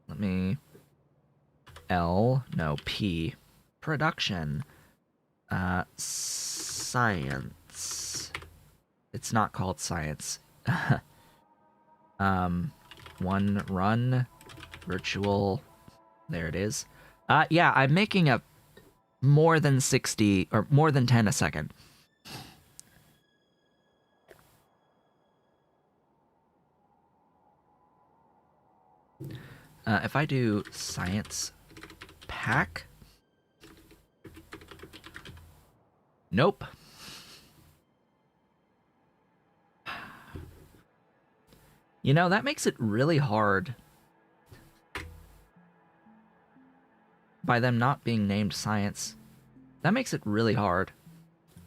Let me... P. Production. Science. It's not called science. One run. Virtual. There it is. Yeah, I'm making a more than 60, or more than 10 a second. If I do science pack... Nope. You know, that makes it really hard. By them not being named science. That makes it really hard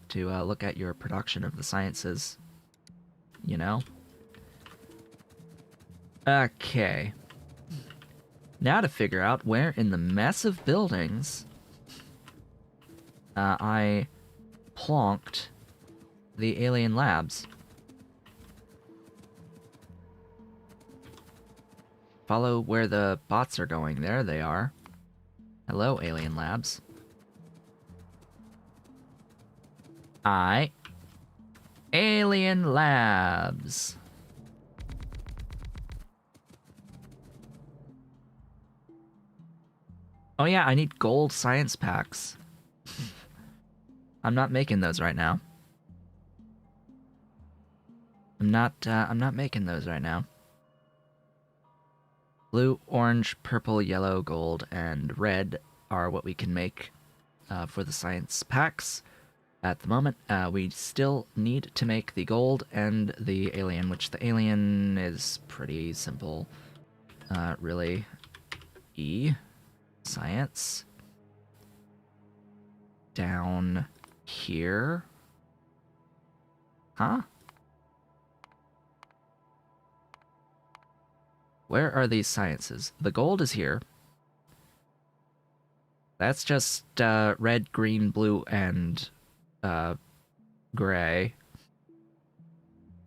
to look at your production of the sciences. You know? Okay. Now to figure out where in the mess of buildings I plonked the alien labs. Follow where the bots are going. There they are. Hello, alien labs. Alien labs. Oh yeah, I need gold science packs. I'm not making those right now. I'm not making those right now. Blue, orange, purple, yellow, gold, and red are what we can make for the science packs. At the moment, we still need to make the gold and the alien, which the alien is pretty simple. Really. Science. Down here. Huh? Where are these sciences? The gold is here. That's just red, green, blue, and gray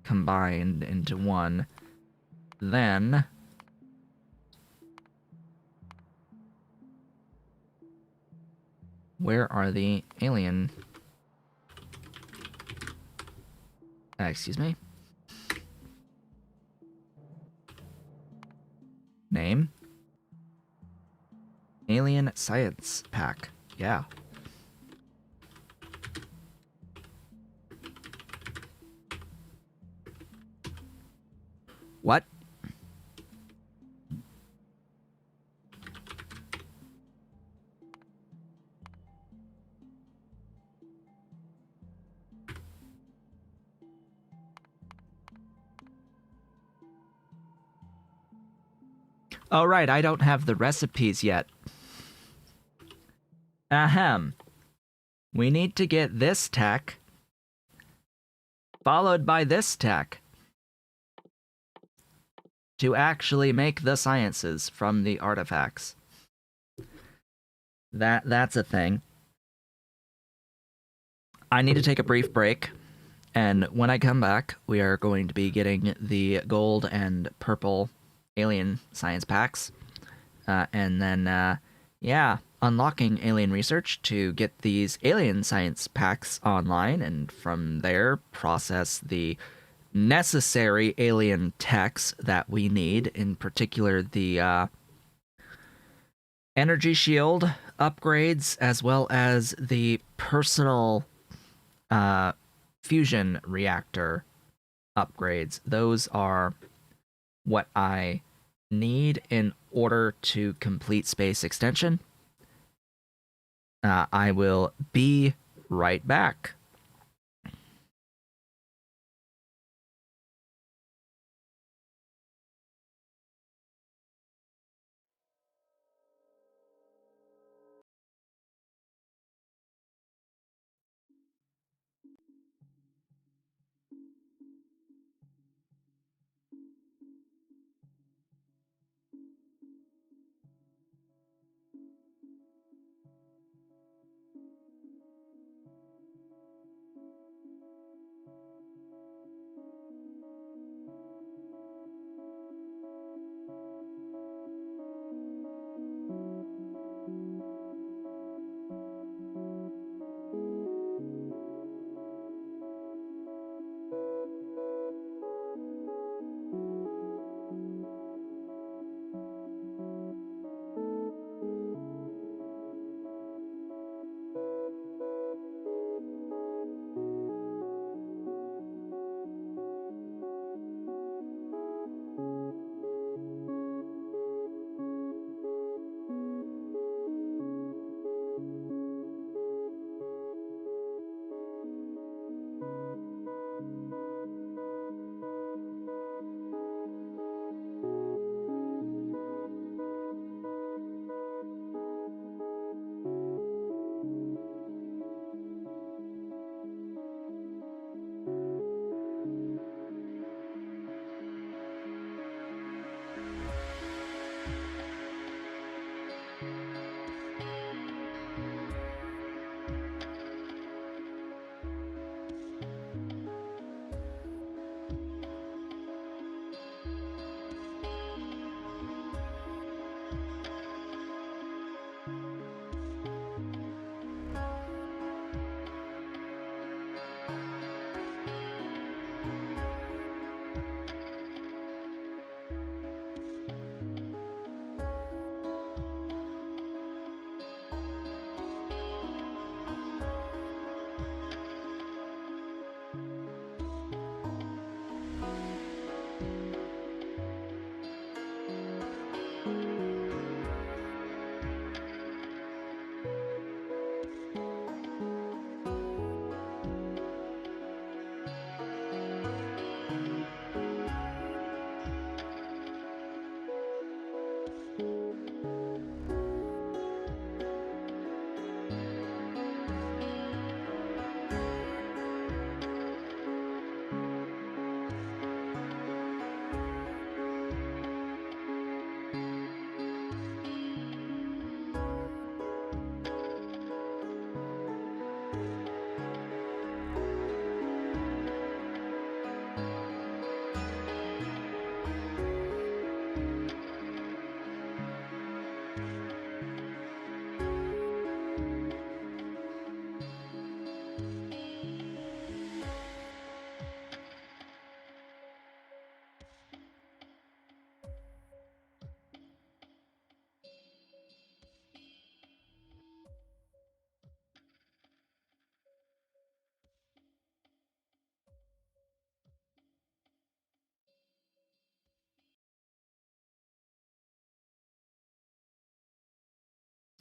combined into one. Then where are the alien? Excuse me. Name? Alien Science Pack. Yeah. What? Oh, right, I don't have the recipes yet. Ahem. We need to get this tech, followed by this tech, to actually make the sciences from the artifacts. That's a thing. I need to take a brief break. And when I come back, we are going to be getting the gold and purple alien science packs. And then, yeah, unlocking alien research to get these alien science packs online, and from there, process the necessary alien techs that we need, in particular the energy shield upgrades, as well as the personal uh, fusion reactor upgrades. Those are what I need in order to complete Space Extension. I will be right back.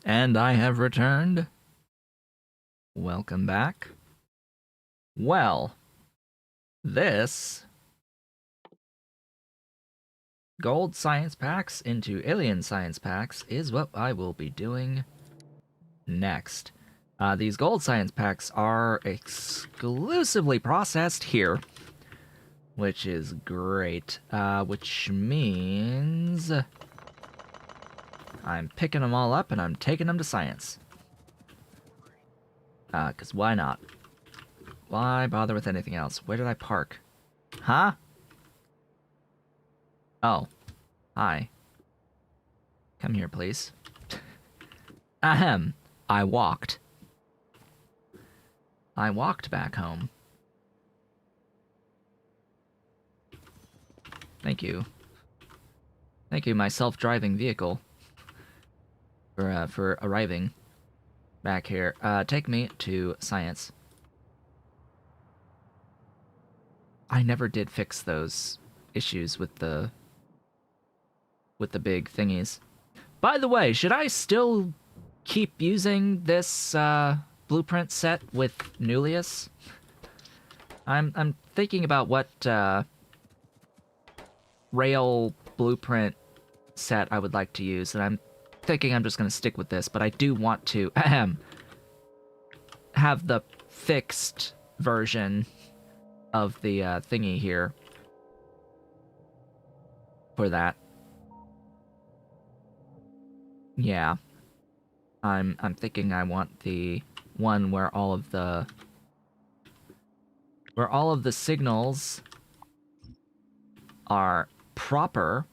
And I have returned. Welcome back. Well, this gold science packs into alien science packs is what I will be doing next. These gold science packs are exclusively processed here, which is great. Which means I'm picking them all up and I'm taking them to science. Because why not? Why bother with anything else? Where did I park? Huh? Oh. Hi. Come here, please. Ahem. I walked. I walked back home. Thank you. Thank you, my self-driving vehicle, for arriving back here. Take me to science. I never did fix those issues with the big thingies. By the way, should I still keep using this blueprint set with Nullius? I'm thinking about what rail blueprint set I would like to use, and I'm thinking I'm just going to stick with this, but I do want to have the fixed version of the thingy here for that. Yeah. I'm thinking I want the one where all of the signals are proper.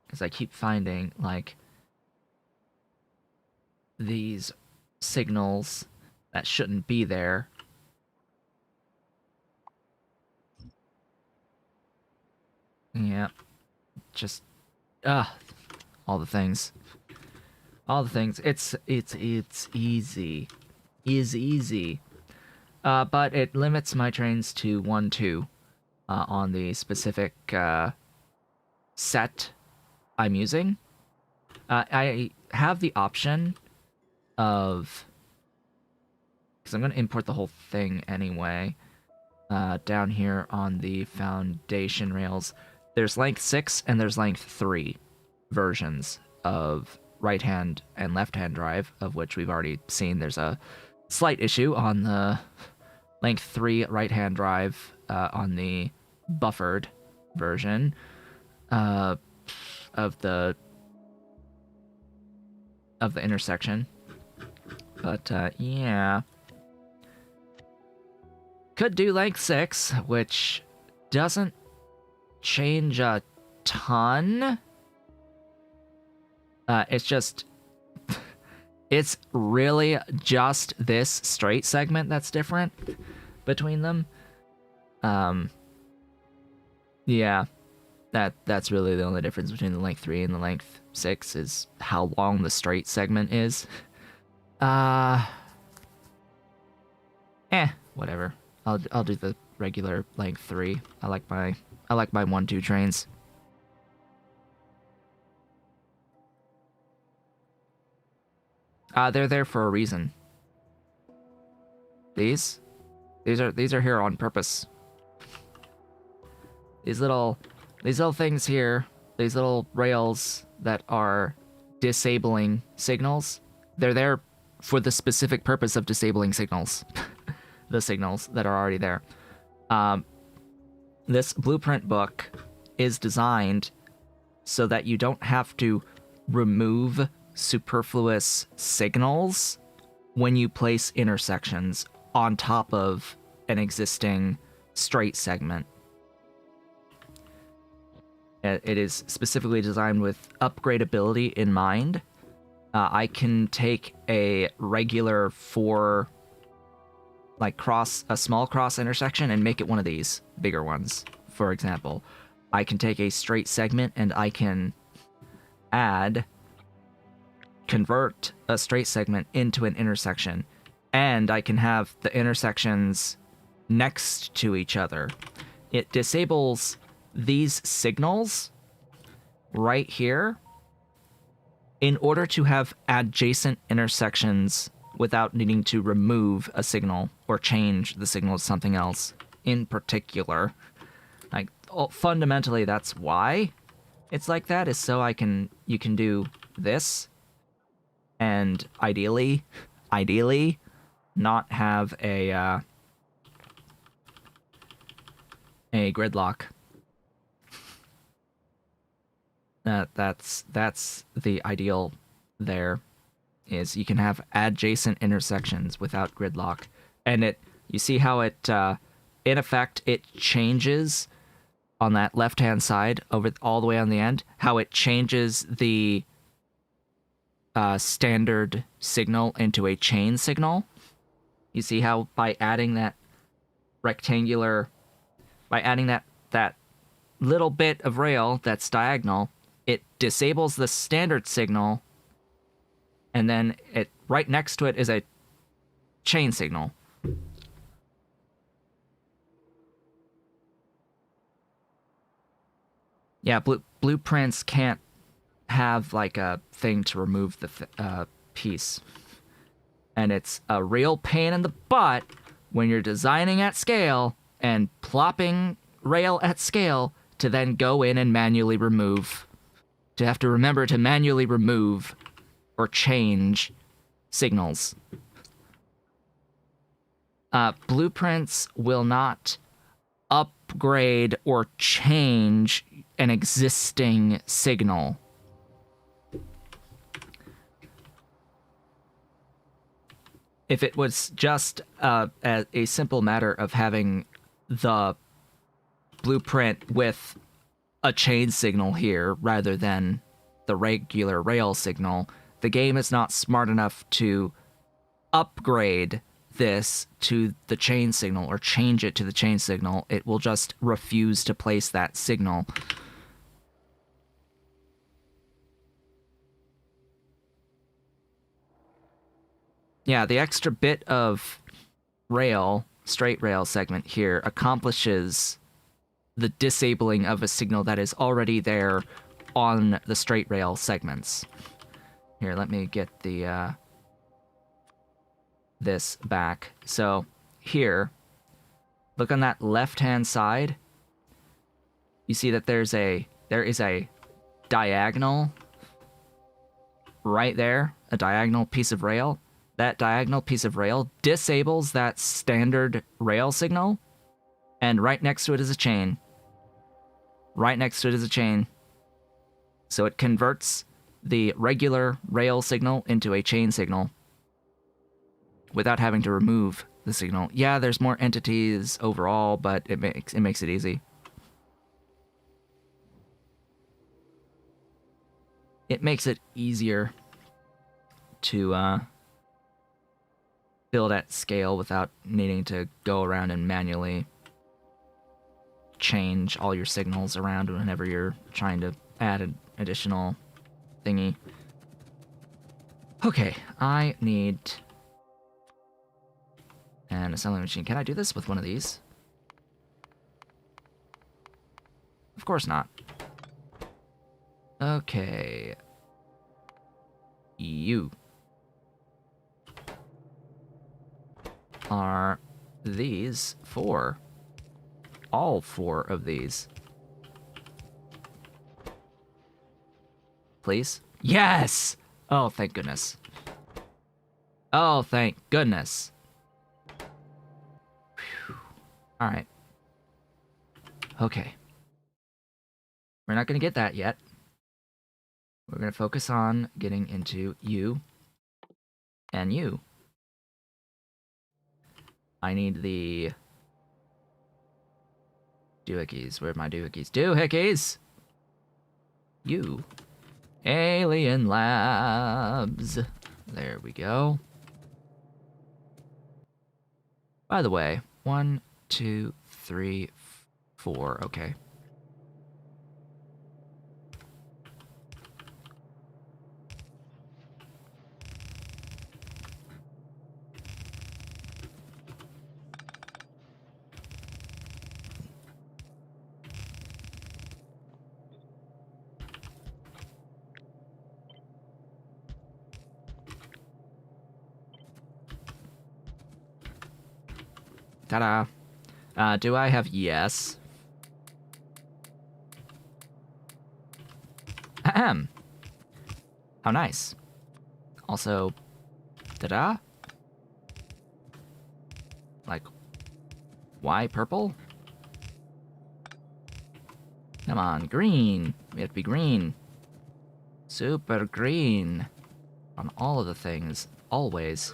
Because I keep finding, like, these signals that shouldn't be there. Yeah. Just, all the things. All the things. It's easy. Easy. But it limits my trains to 1-2 on the specific set I'm using. I have the option of, because I'm going to import the whole thing anyway, down here on the foundation rails. There's length 6 and there's length 3 versions of right-hand and left-hand drive, of which we've already seen there's a slight issue on the length 3 right-hand drive on the buffered version of the intersection. But yeah, could do length 6, which doesn't change a ton. It's just, it's really just this straight segment that's different between them. Yeah, that's really the only difference between the length 3 and the length 6 is how long the straight segment is. Whatever. I'll do the regular length 3. I like my 1-2 trains. They're there for a reason. These are here on purpose. These little things here, these little rails that are disabling signals, they're there for the specific purpose of disabling signals. The signals that are already there. This blueprint book is designed so that you don't have to remove superfluous signals when you place intersections on top of an existing straight segment. It is specifically designed with upgradability in mind. I can take a regular a small cross intersection and make it one of these bigger ones, for example. I can take a straight segment and I can convert a straight segment into an intersection, and I can have the intersections next to each other. It disables these signals right here in order to have adjacent intersections without needing to remove a signal or change the signal to something else in particular. Like, fundamentally, that's why it's like that, is so you can do this and ideally not have a gridlock. That's the ideal there. is you can have adjacent intersections without gridlock. And you see how it, in effect, it changes on that left-hand side over all the way on the end, how it changes the standard signal into a chain signal. You see how by adding that rectangular, by adding that little bit of rail that's diagonal, it disables the standard signal, and then right next to it is a chain signal. Yeah, blueprints can't have like a thing to remove the piece. And it's a real pain in the butt when you're designing at scale and plopping rail at scale to then go in and manually remove. To have to remember to manually remove or change signals. Blueprints will not upgrade or change an existing signal. If it was just a simple matter of having the blueprint with a chain signal here rather than the regular rail signal, the game is not smart enough to upgrade this to the chain signal or change it to the chain signal. It will just refuse to place that signal. Yeah, the extra bit of rail, straight rail segment here, accomplishes the disabling of a signal that is already there on the straight rail segments. Here, let me get the this back. So here, look on that left-hand side. You see that there is a diagonal right there, a diagonal piece of rail. That diagonal piece of rail disables that standard rail signal, and right next to it is a chain. Right next to it is a chain. So it converts the regular rail signal into a chain signal without having to remove the signal. Yeah, there's more entities overall, but it makes it easy. It makes it easier to build at scale without needing to go around and manually change all your signals around whenever you're trying to add an additional thingy. Okay, I need an assembly machine. Can I do this with one of these? Of course not. Okay. You. Are these 4? All 4 of these. Please? Yes! Oh, thank goodness. Oh, thank goodness. Alright. Okay. We're not going to get that yet. We're going to focus on getting into you and you. I need the doohickeys. Where are my doohickeys? Doohickeys! You. Alien Labs. There we go. By the way, 1, 2, 3, 4. Okay. Ta-da. Do I have yes? Ahem. How nice. Also, ta-da? Like, why purple? Come on, green. We have to be green. Super green. on all of the things, always.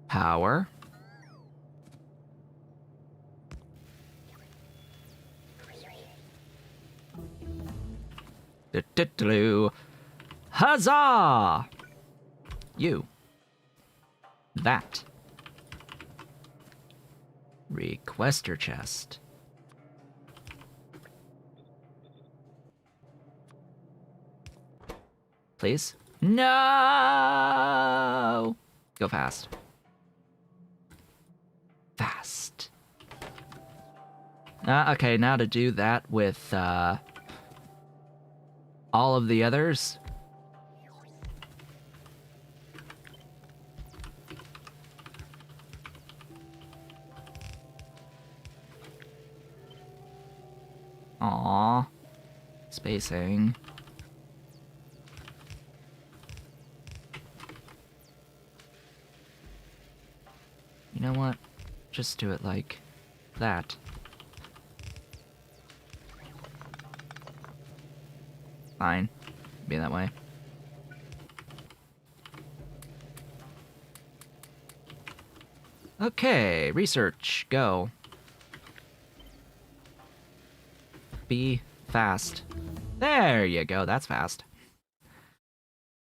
Power. Huzzah! You. That. Requester chest. Please? No! Go fast. Fast. Okay, now to do that with, all of the others. Aww. Spacing. You know what? Just do it like that. Fine. Be that way. Okay, research, go. Be fast. There you go, that's fast.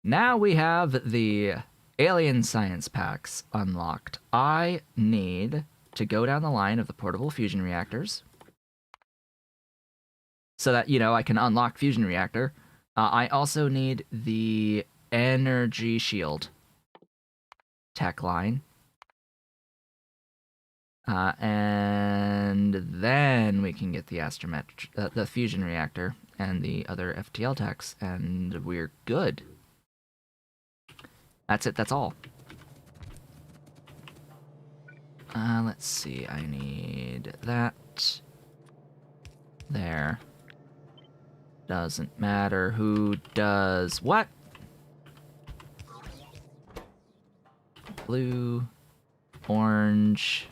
Now we have the alien science packs unlocked. I need to go down the line of the portable fusion reactors so that, you know, I can unlock fusion reactor. I also need the energy shield tech line. And then we can get the the fusion reactor and the other FTL techs, and we're good. That's it, that's all. Let's see, I need that. There. Doesn't matter who does what. Blue, orange,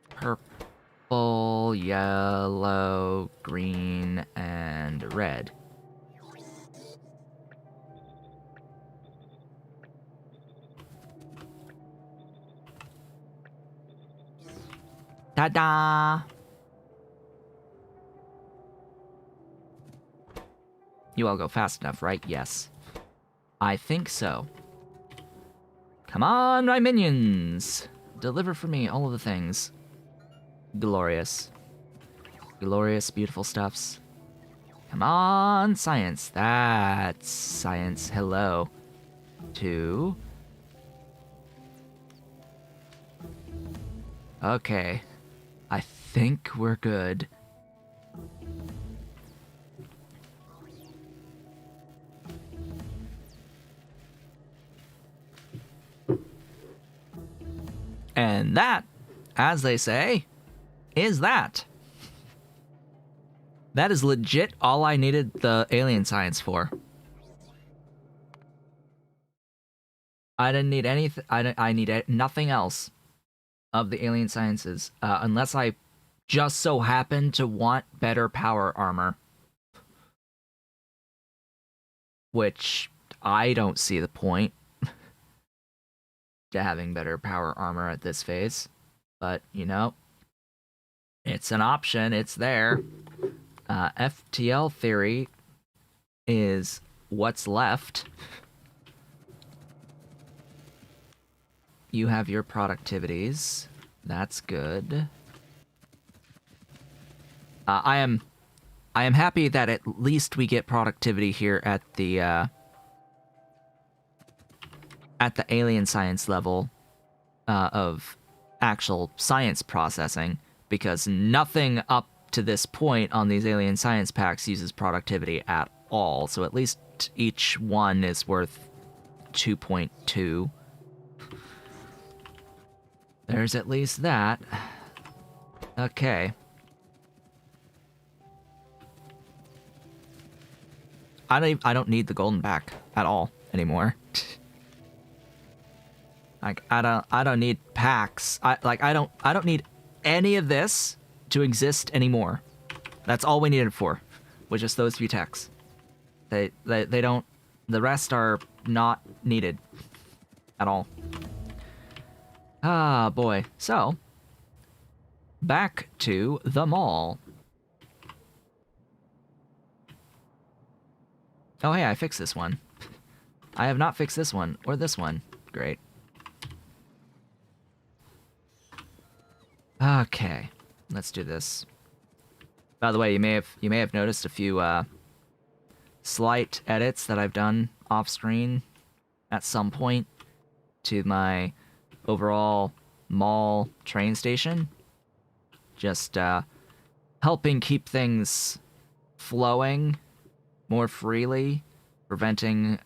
purple, yellow, green, and red. Ta-da! You all go fast enough, right? Yes. I think so. Come on, my minions! Deliver for me all of the things. Glorious. Glorious, beautiful stuffs. Come on, science. That's science. Hello. 2. Okay. I think we're good. And that, as they say, is that. That is legit all I needed the alien science for. I didn't need anything. I need nothing else of the alien sciences, unless I just so happen to want better power armor. Which I don't see the point to having better power armor at this phase. But, you know, it's an option. It's there. FTL theory is what's left. You have your productivities. That's good. I am happy that at least we get productivity here at the alien science level of actual science processing, because nothing up to this point on these alien science packs uses productivity at all. So at least each one is worth 2.2. There's at least that. Okay. I don't need the golden pack at all anymore. Like I don't need packs. I don't need any of this to exist anymore. That's all we needed for, was just those few techs. They don't The rest are not needed at all. Ah, boy. So, back to the mall. Oh, hey, I fixed this one. I have not fixed this one, or this one. Great. Okay, let's do this. By the way, you may have noticed a few slight edits that I've done off screen at some point to my overall mall train station. Just helping keep things flowing more freely, preventing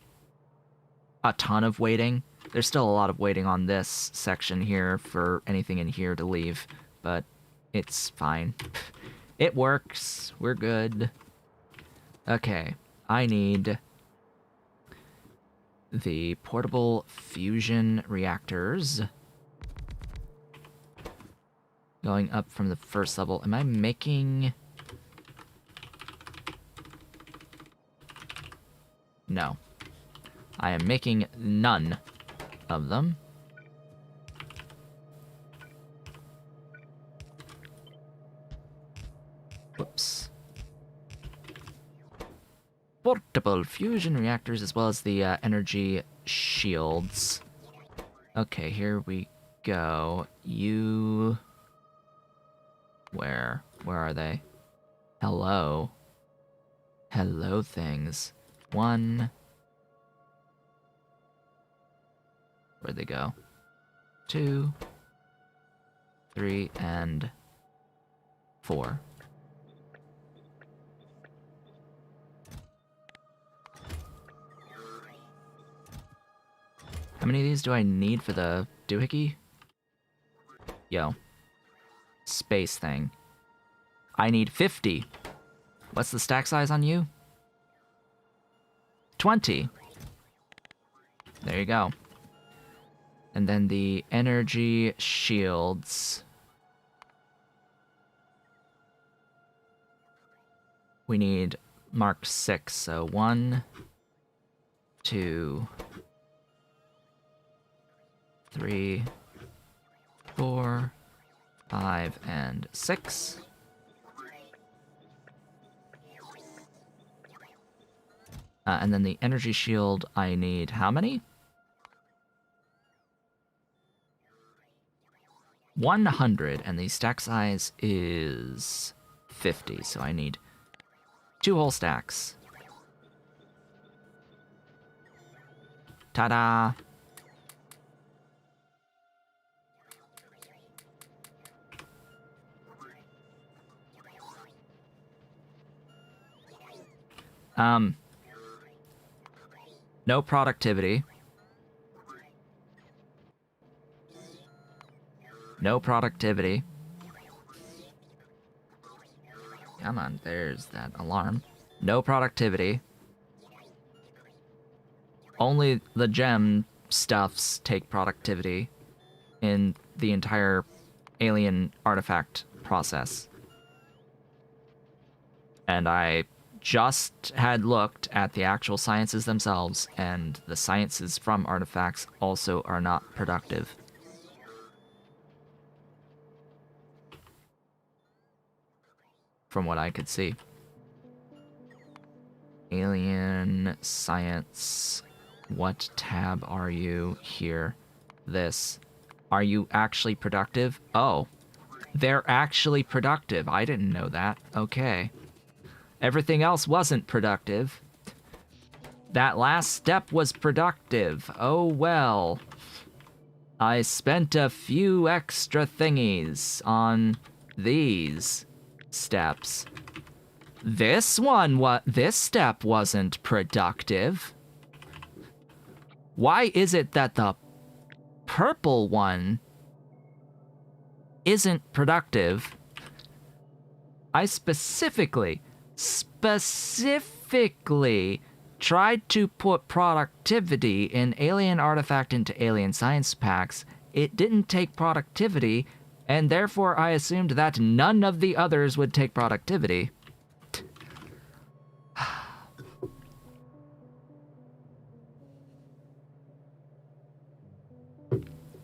a ton of waiting. There's still a lot of waiting on this section here for anything in here to leave, but it's fine. It works. We're good. Okay, I need the portable fusion reactors. Going up from the first level. Am I making... No. I am making none of them. Whoops. Portable fusion reactors as well as the energy shields. Okay, here we go. You... Where are they? Hello. Hello, things. One. Where'd they go? 2, 3, and 4. How many of these do I need for the doohickey? Yo. Space thing. I need 50. What's the stack size on you? 20. There you go. And then the energy shields. We need Mark 6, so 1, 2, 3, 4, 5, and 6. And then the energy shield, I need how many? 100, and the stack size is 50, so I need 2 whole stacks. Ta-da! No productivity. No productivity. Come on, there's that alarm. No productivity. Only the gem stuffs take productivity in the entire alien artifact process. And I just had looked at the actual sciences themselves, and the sciences from artifacts also are not productive. From what I could see. Alien science. What tab are you here? This. Are you actually productive? Oh. They're actually productive. I didn't know that. Okay. Everything else wasn't productive. That last step was productive. Oh well. I spent a few extra thingies on these steps. This step wasn't productive. Why is it that the purple one isn't productive? I specifically tried to put productivity in Alien Artifact into Alien Science Packs. It didn't take productivity, and therefore I assumed that none of the others would take productivity.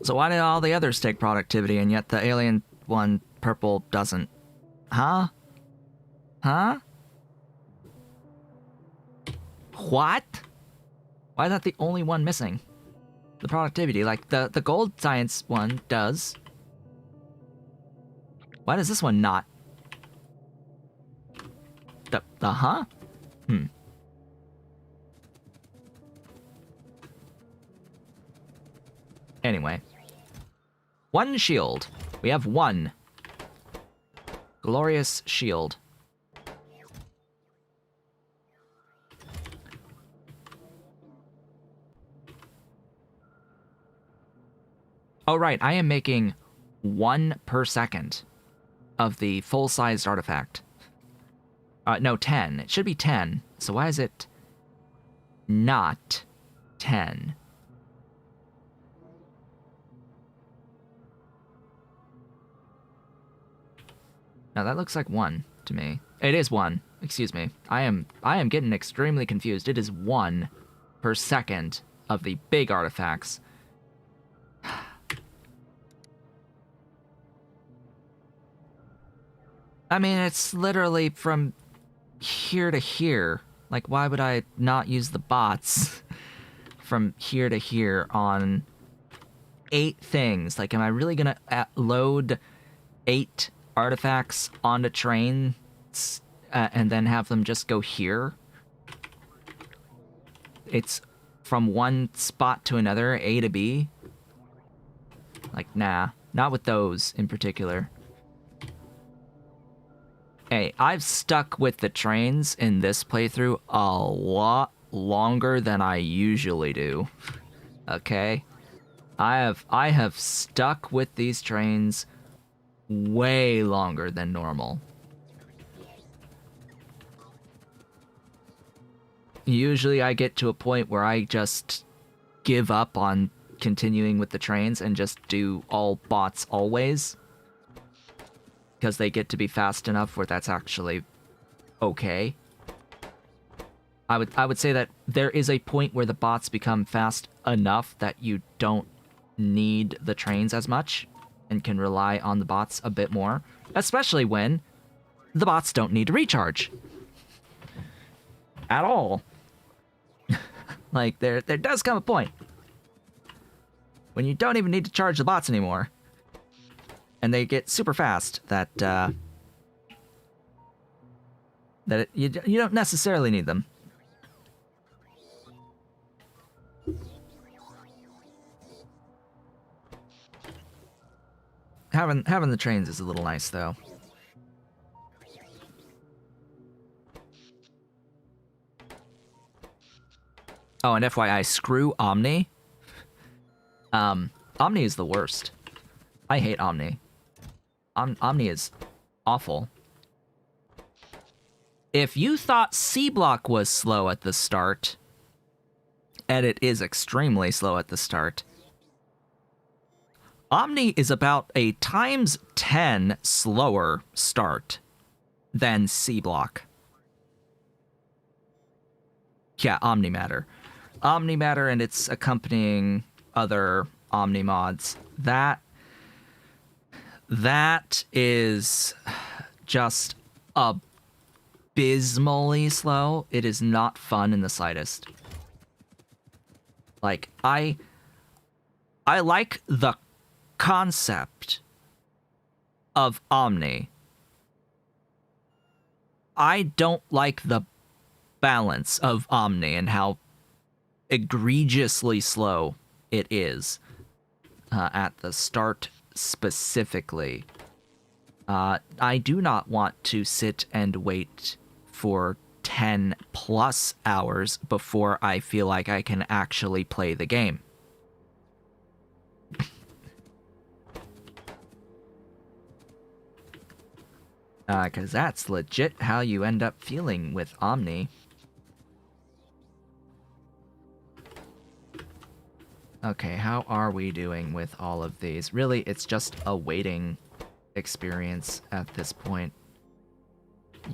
So why did all the others take productivity and yet the alien one, purple, doesn't? Huh? Huh? What? Why is that the only one missing? The productivity, like the gold science one does. Why does this one not? The huh? Hmm. Anyway. One shield. We have one. Glorious shield. Oh, right. I am making 1 per second of the full-sized artifact. No, 10. It should be 10. So why is it not 10? No, that looks like 1 to me. It is 1. Excuse me. I am getting extremely confused. It is 1 per second of the big artifacts. I mean, it's literally from here to here. Like, why would I not use the bots from here to here on 8 things? Like, am I really gonna load 8 artifacts onto trains and then have them just go here? It's from one spot to another, A to B. Like, nah. Not with those in particular. Hey, I've stuck with the trains in this playthrough a lot longer than I usually do. Okay? I have stuck with these trains way longer than normal. Usually I get to a point where I just give up on continuing with the trains and just do all bots always. Because they get to be fast enough where that's actually okay. I would say that there is a point where the bots become fast enough that you don't need the trains as much and can rely on the bots a bit more, especially when the bots don't need to recharge at all. Like, there does come a point when you don't even need to charge the bots anymore. And they get super fast that you don't necessarily need them. Having the trains is a little nice though. Oh, and FYI, screw Omni. Omni is the worst. I hate Omni. Omni is awful. If you thought Sea Block was slow at the start, and it is extremely slow at the start, Omni is about a times 10 slower start than Sea Block. Yeah, Omnimatter. Omnimatter and its accompanying other Omni mods. That is just abysmally slow. It is not fun in the slightest. Like, I like the concept of Omni. I don't like the balance of Omni and how egregiously slow it is at the start specifically. I do not want to sit and wait for 10 plus hours before I feel like I can actually play the game. Because that's legit how you end up feeling with Omni. Okay, how are we doing with all of these? Really, it's just a waiting experience at this point.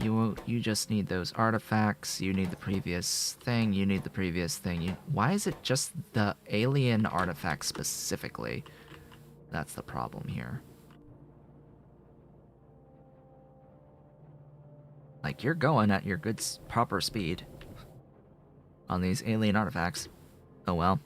You just need those artifacts, you need the previous thing, you need the previous thing. Why is it just the alien artifact specifically? That's the problem here. Like, you're going at your good, proper speed on these alien artifacts. Oh well.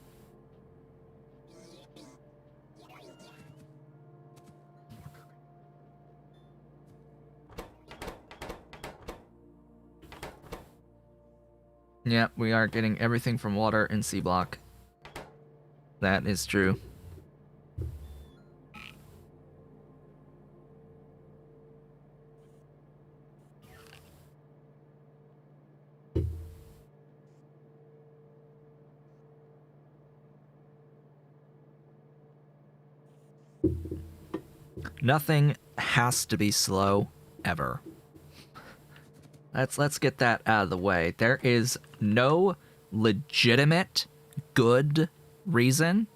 Yep, we are getting everything from water in Sea Block. That is true. Nothing has to be slow, ever. Let's get that out of the way. There is no legitimate, good reason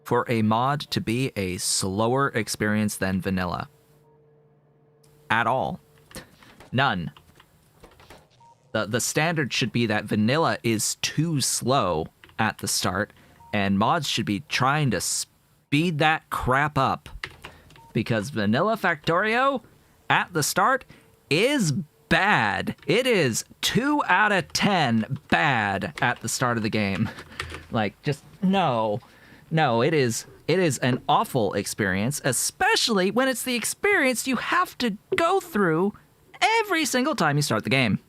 for a mod to be a slower experience than vanilla. At all. None. The standard should be that vanilla is too slow at the start, and mods should be trying to speed that crap up. Because vanilla Factorio, at the start, is bad. It is 2 out of 10 bad at the start of the game. Like, just, no. No, it is an awful experience, especially when it's the experience you have to go through every single time you start the game.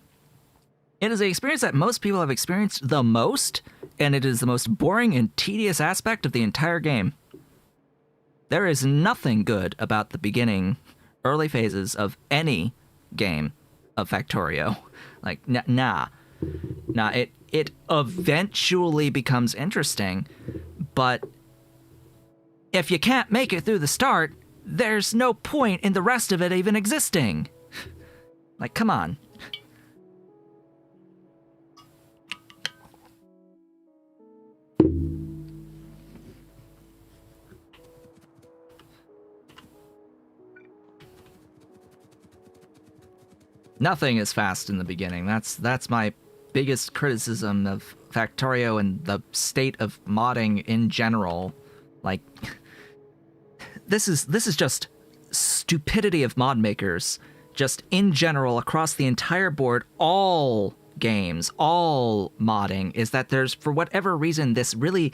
It is the experience that most people have experienced the most, and it is the most boring and tedious aspect of the entire game. There is nothing good about the beginning, early phases of any game of Factorio. Like, nah. It eventually becomes interesting, but if you can't make it through the start, there's no point in the rest of it even existing. Like, come on. Nothing is fast in the beginning. That's my biggest criticism of Factorio and the state of modding in general. Like, this is just stupidity of mod makers, just in general across the entire board. All games, all modding, is that there's, for whatever reason, this really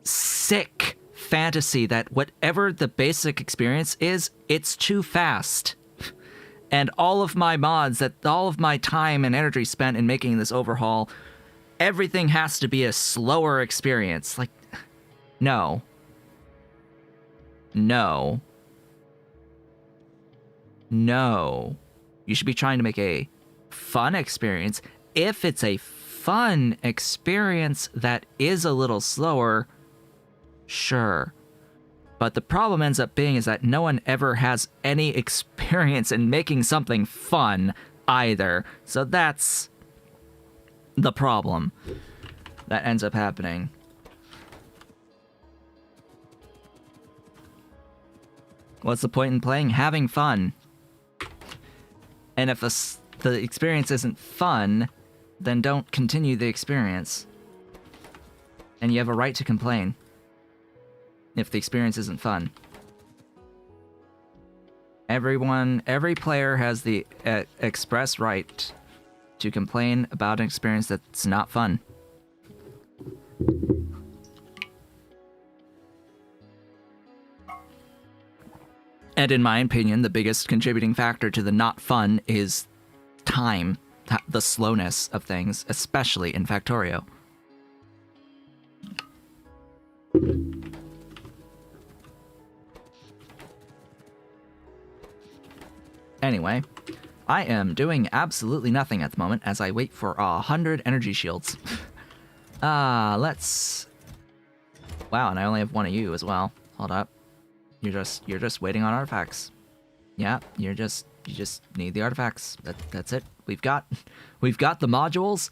sick fantasy that whatever the basic experience is, it's too fast. And all of my mods, that all of my time and energy spent in making this overhaul, everything has to be a slower experience. Like, no. No. No. You should be trying to make a fun experience. If it's a fun experience that is a little slower, sure. But the problem ends up being is that no one ever has any experience in making something fun either. So that's the problem that ends up happening. What's the point in playing? Having fun. And if the experience isn't fun, then don't continue the experience. And you have a right to complain if the experience isn't fun. Every player has the express right to complain about an experience that's not fun. And in my opinion, the biggest contributing factor to the not fun is time, the slowness of things, especially in Factorio. Anyway, I am doing absolutely nothing at the moment as I wait for 100 energy shields. Let's... Wow, and I only have one of you as well. Hold up. You're just waiting on artifacts. Yeah, you just need the artifacts. That's it. We've got the modules.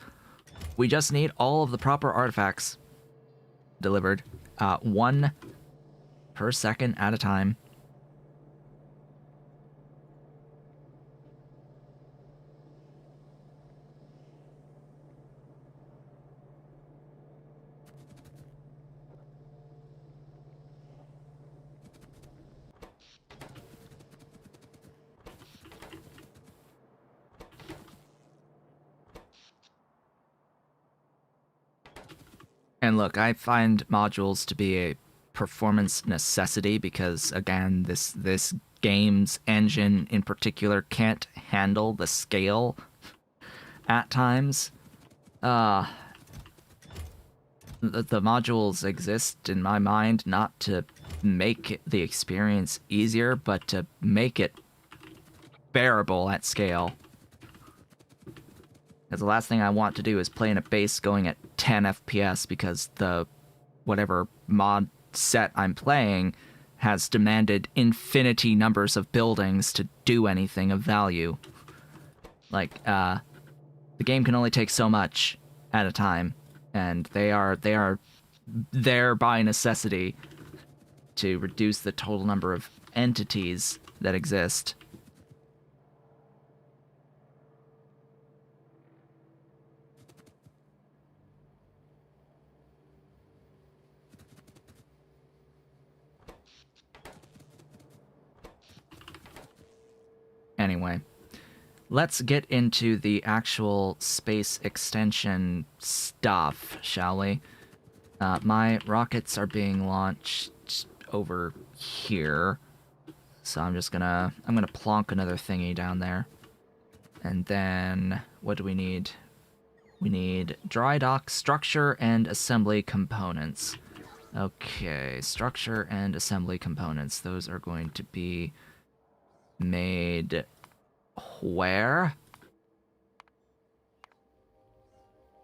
We just need all of the proper artifacts delivered. 1 per second at a time. And look, I find modules to be a performance necessity because again, this game's engine in particular can't handle the scale at times. Uh the modules exist in my mind not to make the experience easier, but to make it bearable at scale. Because the last thing I want to do is play in a base going at 10 FPS because the whatever mod set I'm playing has demanded infinity numbers of buildings to do anything of value. Like, the game can only take so much at a time, and they are there by necessity to reduce the total number of entities that exist. Anyway, let's get into the actual space extension stuff, shall we? My rockets are being launched over here, so I'm gonna plonk another thingy down there. And then, what do we need? We need dry dock, structure, and assembly components. Okay, structure and assembly components. Those are going to be made where?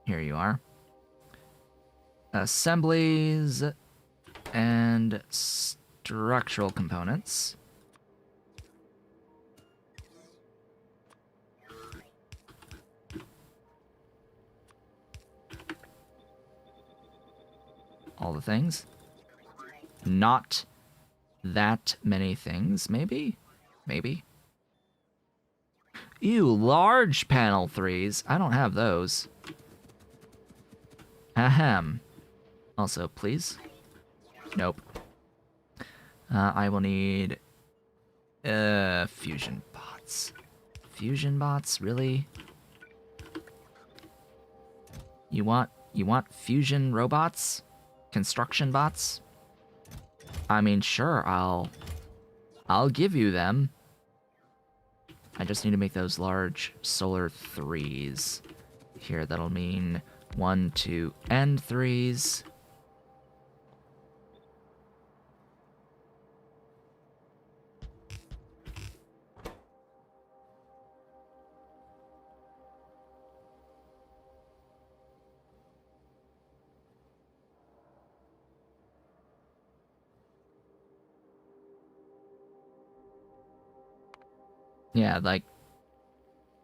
Here you are. Assemblies and structural components. All the things. Not that many things, maybe? Maybe. Ew, large panel 3s. I don't have those. Ahem. Also, please. Nope. I will need... fusion bots. Fusion bots? Really? You want fusion robots? Construction bots? I mean, sure, I'll give you them. I just need to make those large solar 3s. Here, that'll mean 1, 2, and 3s. Yeah, like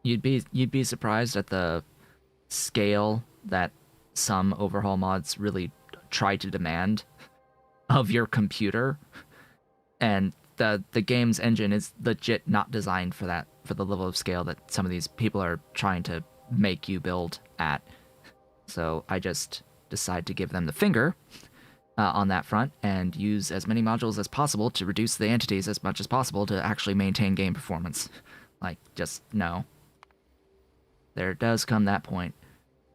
you'd be surprised at the scale that some overhaul mods really try to demand of your computer, and the game's engine is legit not designed for that, for the level of scale that some of these people are trying to make you build at. So I just decide to give them the finger on that front and use as many modules as possible to reduce the entities as much as possible to actually maintain game performance. Like, just no. There does come that point.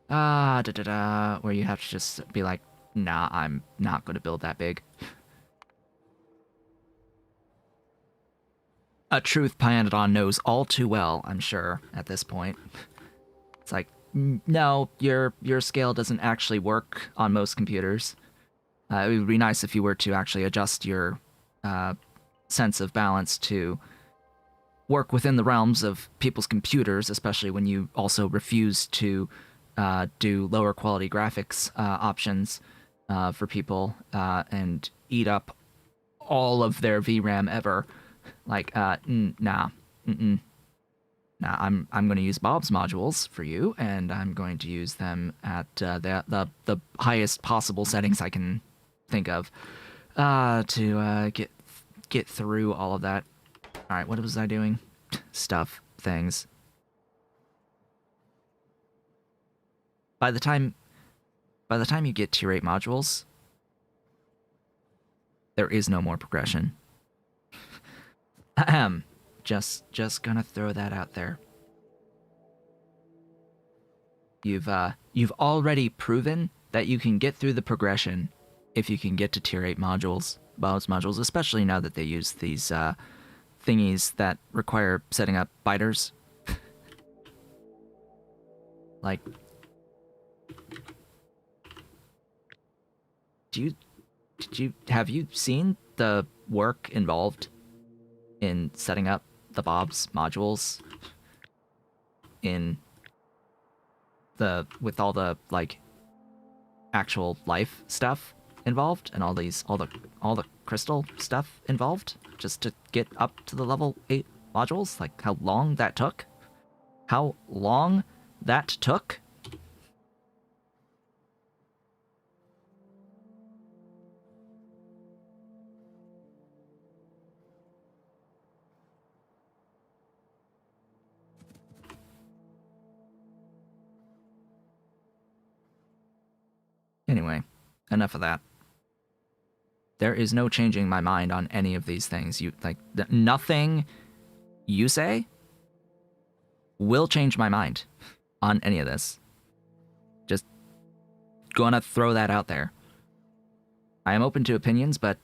Where you have to just be like, nah, I'm not going to build that big. A truth Pyanodon knows all too well, I'm sure, at this point. It's like, no, your scale doesn't actually work on most computers. It would be nice if you were to actually adjust your sense of balance to work within the realms of people's computers, especially when you also refuse to do lower quality graphics options for people and eat up all of their VRAM ever. Like, nah, nah. I'm going to use Bob's modules for you, and I'm going to use them at the highest possible settings I can think of to get through all of that. All right, what was I doing? Stuff, things. By the time you get tier 8 modules, there is no more progression. Ahem. Just gonna throw that out there. You've already proven that you can get through the progression if you can get to tier 8 modules, bonus modules, especially now that they use these thingies that require setting up biters. Like, have you seen the work involved in setting up the Bob's modules in with all the like actual life stuff involved and all the crystal stuff involved just to get up to the level 8 modules? Like how long that took? How long that took? Anyway, enough of that. There is no changing my mind on any of these things. Nothing you say will change my mind on any of this. Just gonna throw that out there. I am open to opinions, but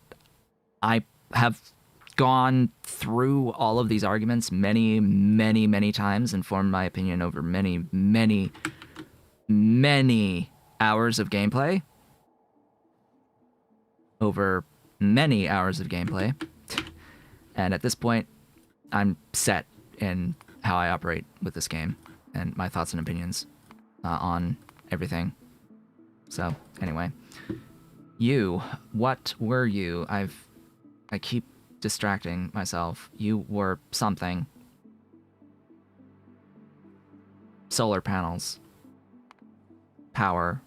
I have gone through all of these arguments many, many, many times and formed my opinion over many, many, many hours of gameplay. Over many hours of gameplay. And at this point, I'm set in how I operate with this game and my thoughts and opinions on everything. So, anyway. You, what were you? I keep distracting myself. You were something. Solar panels. Power.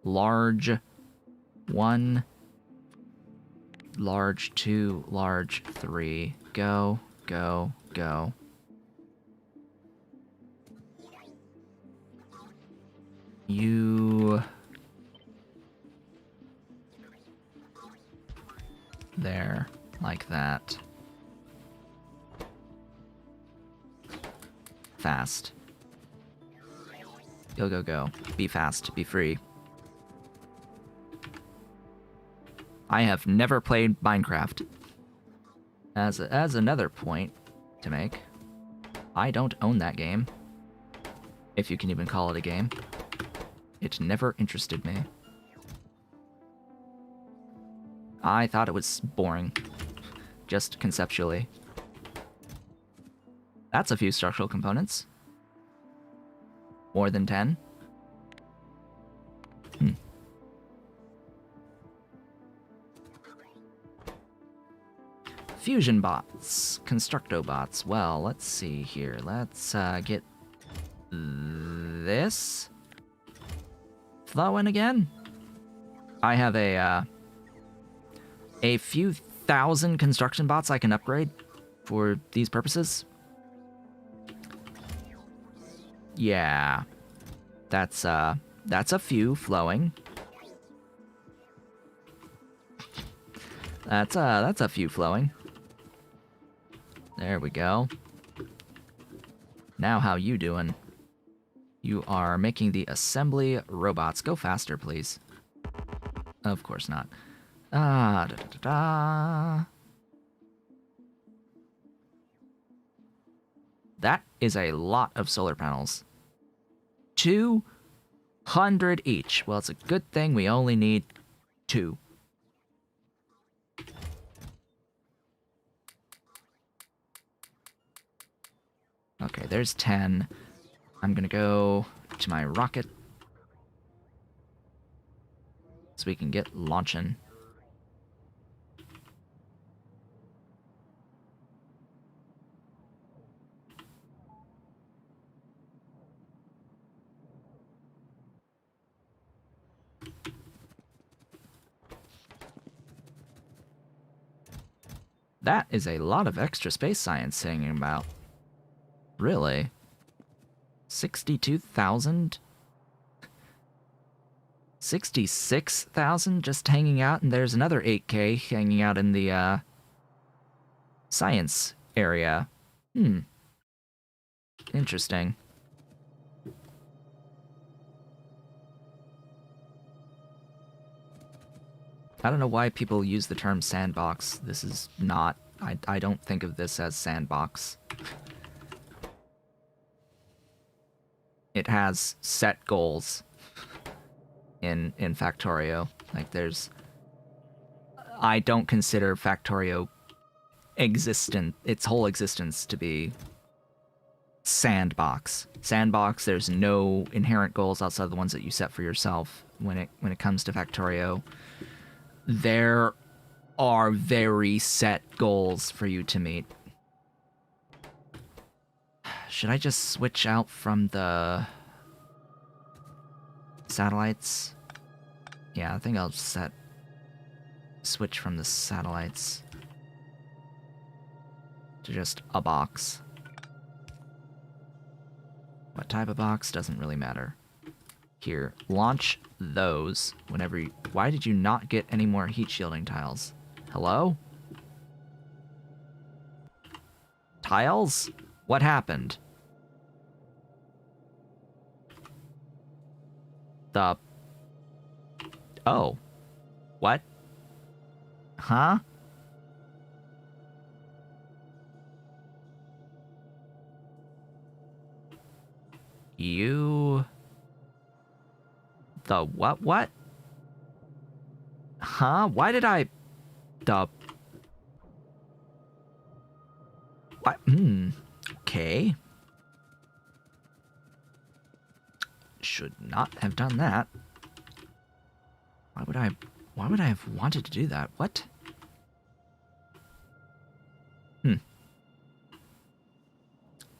Large 1. Large 2. Large 3. Go, go, go. You... There, like that. Fast. Go, go, go. Be fast, be free. I have never played Minecraft. As another point to make, I don't own that game. If you can even call it a game. It never interested me. I thought it was boring. Just conceptually. That's a few structural components. More than 10. Fusion bots. Constructo bots. Well, let's see here. Let's get this flowing again. I have a few thousand construction bots I can upgrade for these purposes. Yeah. That's a few flowing. That's a few flowing. There we go. Now how you doing? You are making the assembly robots. Go faster, please. Of course not. Da, da, da, da. That is a lot of solar panels. 200 each. Well, it's a good thing we only need 2. Okay, there's 10. I'm gonna go to my rocket so we can get launching. That is a lot of extra space science hanging about. Really? 62,000? 66,000 just hanging out, and there's another 8K hanging out in the science area. Interesting. I don't know why people use the term sandbox. This is not... I don't think of this as sandbox. It has set goals in Factorio. Like, there's... I don't consider Factorio its whole existence to be sandbox. Sandbox, there's no inherent goals outside of the ones that you set for yourself. When it comes to Factorio, there are very set goals for you to meet. Should I just switch out from the satellites? Yeah, I think I'll switch from the satellites to just a box. What type of box doesn't really matter. Here, launch those whenever you... Why did you not get any more heat shielding tiles? Hello? Tiles? What happened? Oh. What? Huh? You... The what? Huh? Why did I... What? Okay. Should not have done that. Why would I have wanted to do that? What?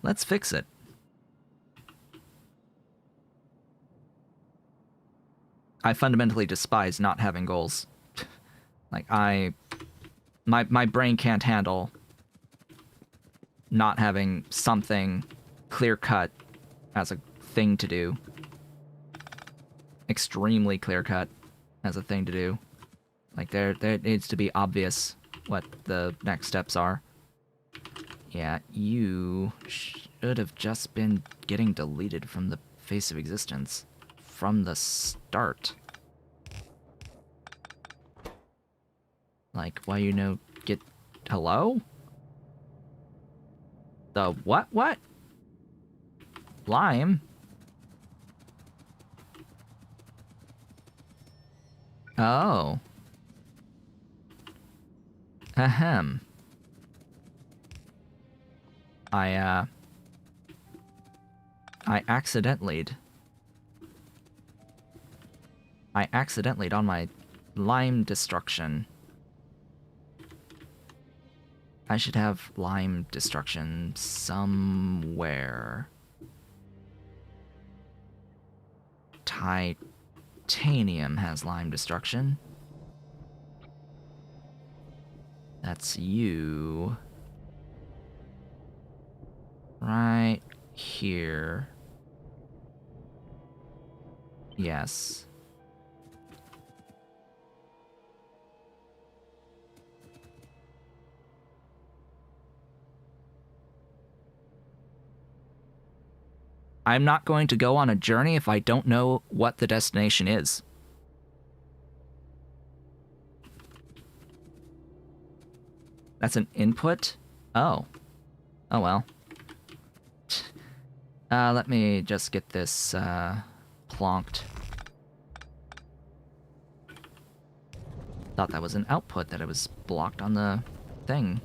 Let's fix it. I fundamentally despise not having goals. Like, my brain can't handle not having something clear-cut as a thing to do. Extremely clear-cut as a thing to do. Like, there needs to be obvious what the next steps are. Yeah, you should have just been getting deleted from the face of existence from the start. Like, why get... Hello? The what? Lime? Oh. Ahem. I accidentally on my lime destruction. I should have lime destruction somewhere. Titanium has lime destruction. That's you. Right here. Yes. I'm not going to go on a journey if I don't know what the destination is. That's an input? Oh. Oh well. Let me just get this, plonked. Thought that was an output, that it was blocked on the thing.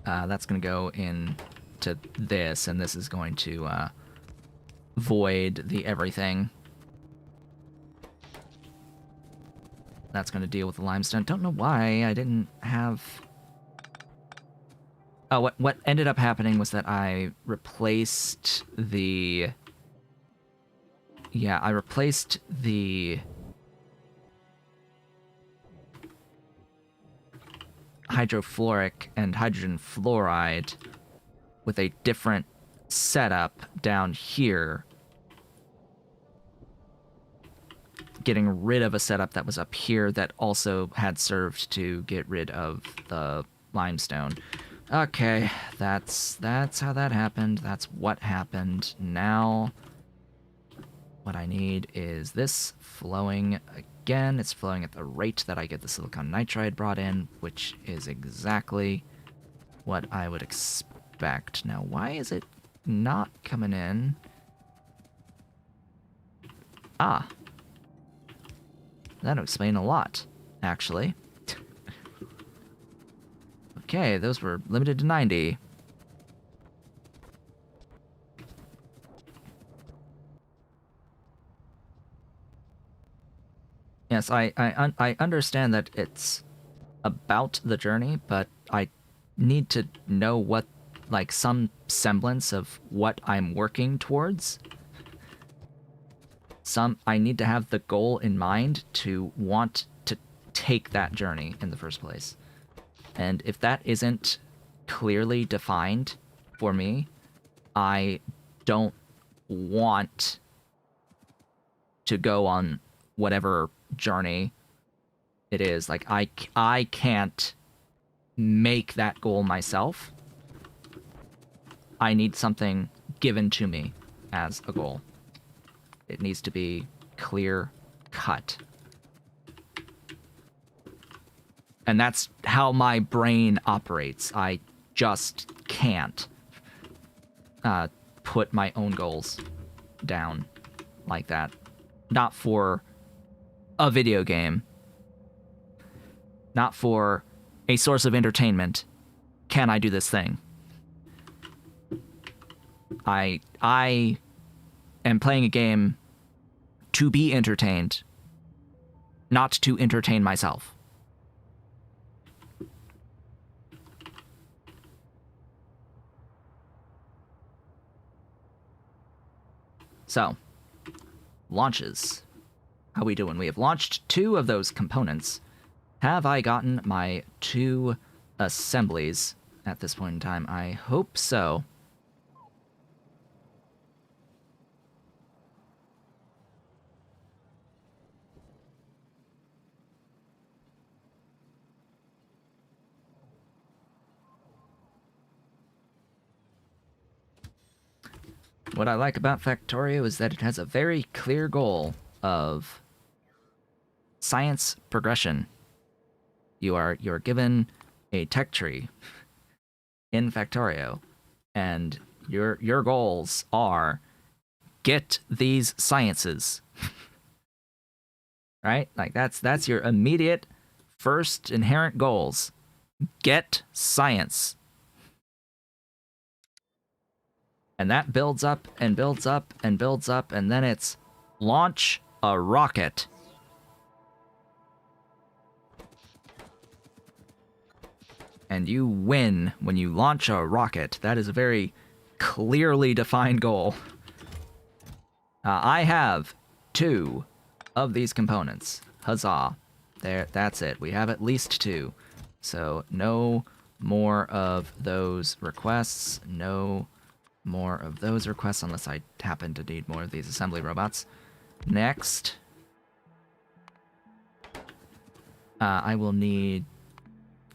That's gonna go into this, and this is going to, void the everything. That's gonna deal with the limestone. Don't know why I didn't have... Oh, what ended up happening was that I replaced the... Yeah, I replaced the... hydrofluoric and hydrogen fluoride with a different setup down here, getting rid of a setup that was up here that also had served to get rid of the limestone. Okay, that's how that happened. That's what happened. Now What I need is this flowing again. It's flowing at the rate that I get the silicon nitride brought in, which is exactly what I would expect. Now, why is it not coming in? Ah. That'll explain a lot, actually. Okay, those were limited to 90. Yes, I understand that it's about the journey, but I need to know what, like, some semblance of what I'm working towards. I need to have the goal in mind to want to take that journey in the first place. And if that isn't clearly defined for me, I don't want to go on whatever journey it is. Like, I can't make that goal myself. I need something given to me as a goal. It needs to be clear cut. And that's how my brain operates. I just can't put my own goals down like that. Not for a video game. Not for a source of entertainment. Can I do this thing? I am playing a game to be entertained, not to entertain myself. So, launches. How we doing? We have launched 2 of those components. Have I gotten my 2 assemblies at this point in time? I hope so. What I like about Factorio is that it has a very clear goal of science progression. You're given a tech tree in Factorio, and your goals are get these sciences. Right? Like that's your immediate first inherent goals. Get science. And that builds up and builds up and builds up, and then it's launch a rocket. And you win when you launch a rocket. That is a very clearly defined goal. I have 2 of these components. Huzzah. There, that's it. We have at least 2. So no more of those requests. No more of those requests unless I happen to need more of these assembly robots. Next. I will need...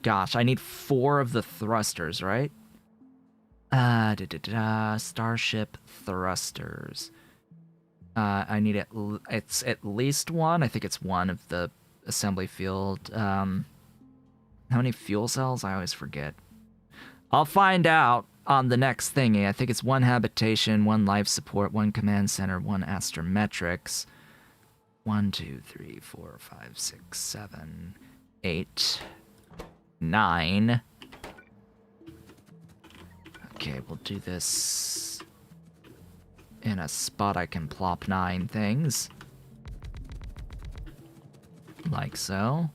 Gosh, I need 4 of the thrusters, right? Starship thrusters. I need it's at least 1. I think it's 1 of the assembly field. How many fuel cells? I always forget. I'll find out on the next thingy. I think it's 1 habitation, 1 life support, 1 command center, 1 astrometrics. 1, 2, 3, 4, 5, 6, 7, 8, 9. Okay, we'll do this in a spot I can plop 9 things. Like so.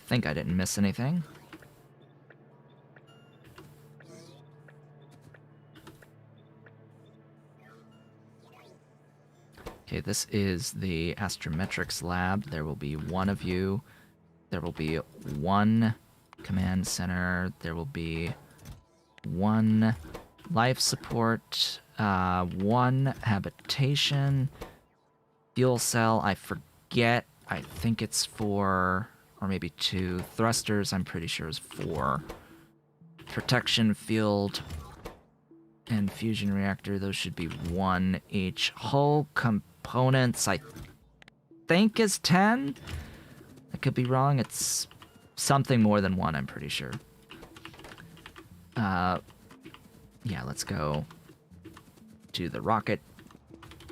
Think I didn't miss anything. Okay, this is the astrometrics lab. There will be 1 of you. There will be 1 command center. There will be 1 life support. 1 habitation. Fuel cell, I forget. I think it's 4, or maybe 2. Thrusters, I'm pretty sure is 4. Protection field and fusion reactor, those should be 1 each. Hull components, I think is 10. I could be wrong. It's something more than 1, I'm pretty sure. Yeah, let's go to the rocket.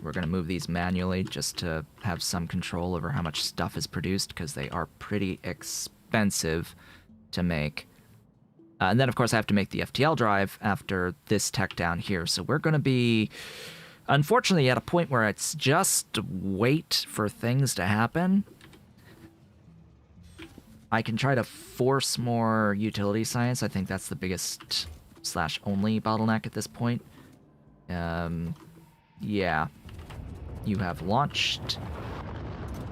We're going to move these manually just to have some control over how much stuff is produced, because they are pretty expensive to make. And then, of course, I have to make the FTL drive after this tech down here. So we're going to be, unfortunately, at a point where it's just wait for things to happen. I can try to force more utility science. I think that's the biggest / only bottleneck at this point. Yeah. You have launched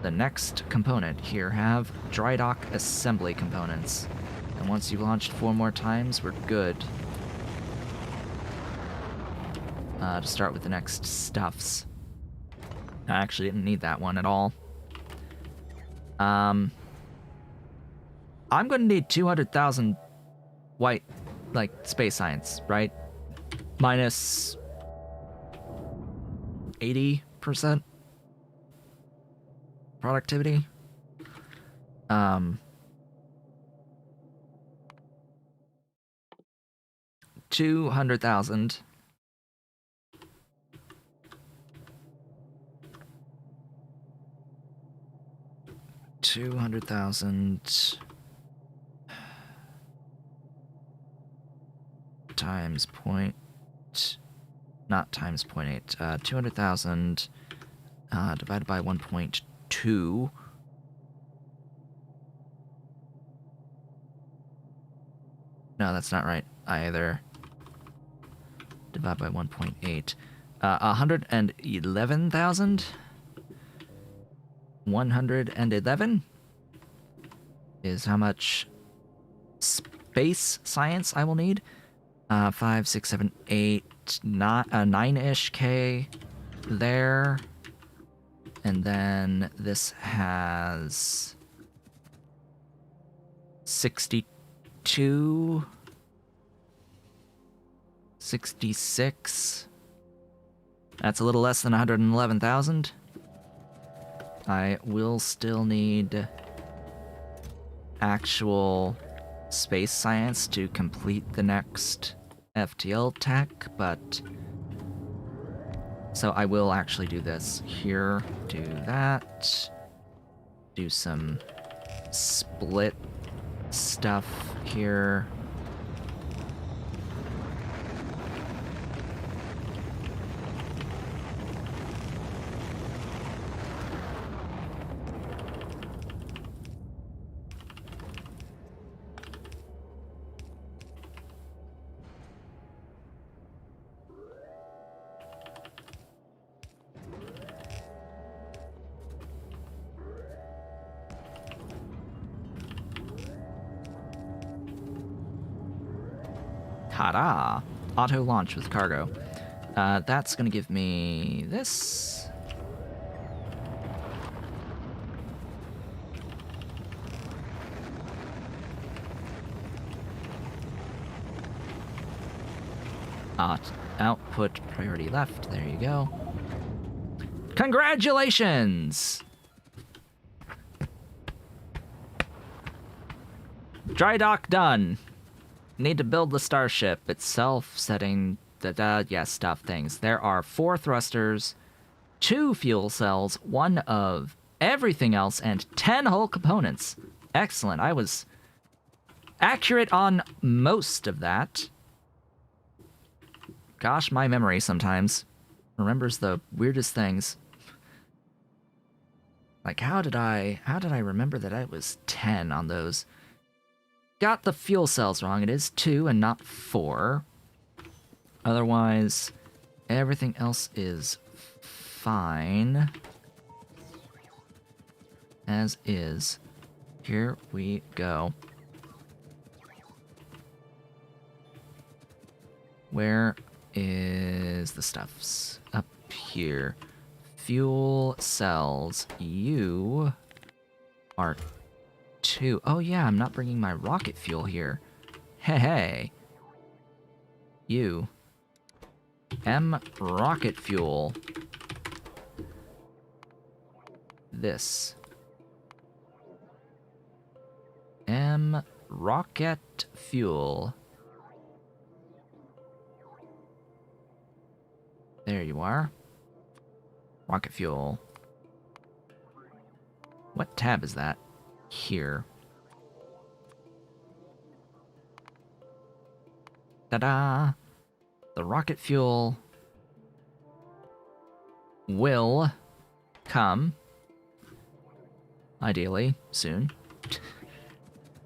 the next component. Here, have dry dock assembly components. And once you've launched 4 more times, we're good. To start with the next stuffs. I actually didn't need that one at all. I'm going to need 200,000 white, like, space science, right? Minus 80% productivity. 200,000. Times point, not times 0.8, 200,000 divided by 1.2. No, that's not right either. Divided by 1.8. 111,000? 111 is how much space science I will need. 5, 6, 7, 8, 9-ish K there. And then this has 62, 66. That's a little less than 111,000. I will still need actual space science to complete the next FTL tech, but so I will actually do this here, do that, do some split stuff here. Ta-da! Auto launch with cargo. That's gonna give me this. Output priority left. There you go. Congratulations! Dry dock done. Need to build the starship itself, setting the stuff things. There are 4 thrusters, 2 fuel cells, 1 of everything else, and 10 hull components. Excellent. I was accurate on most of that. Gosh, my memory sometimes remembers the weirdest things. Like, how did I remember that I was 10 on those? Got the fuel cells wrong. It is 2 and not 4. Otherwise, everything else is fine. As is. Here we go. Where is the the stuffs up here. Fuel cells. You are 2. Oh yeah, I'm not bringing my rocket fuel here. Hey, hey. You. M rocket fuel. This. M rocket fuel. There you are. Rocket fuel. What tab is that? Here. Ta-da! The rocket fuel will come, ideally, soon.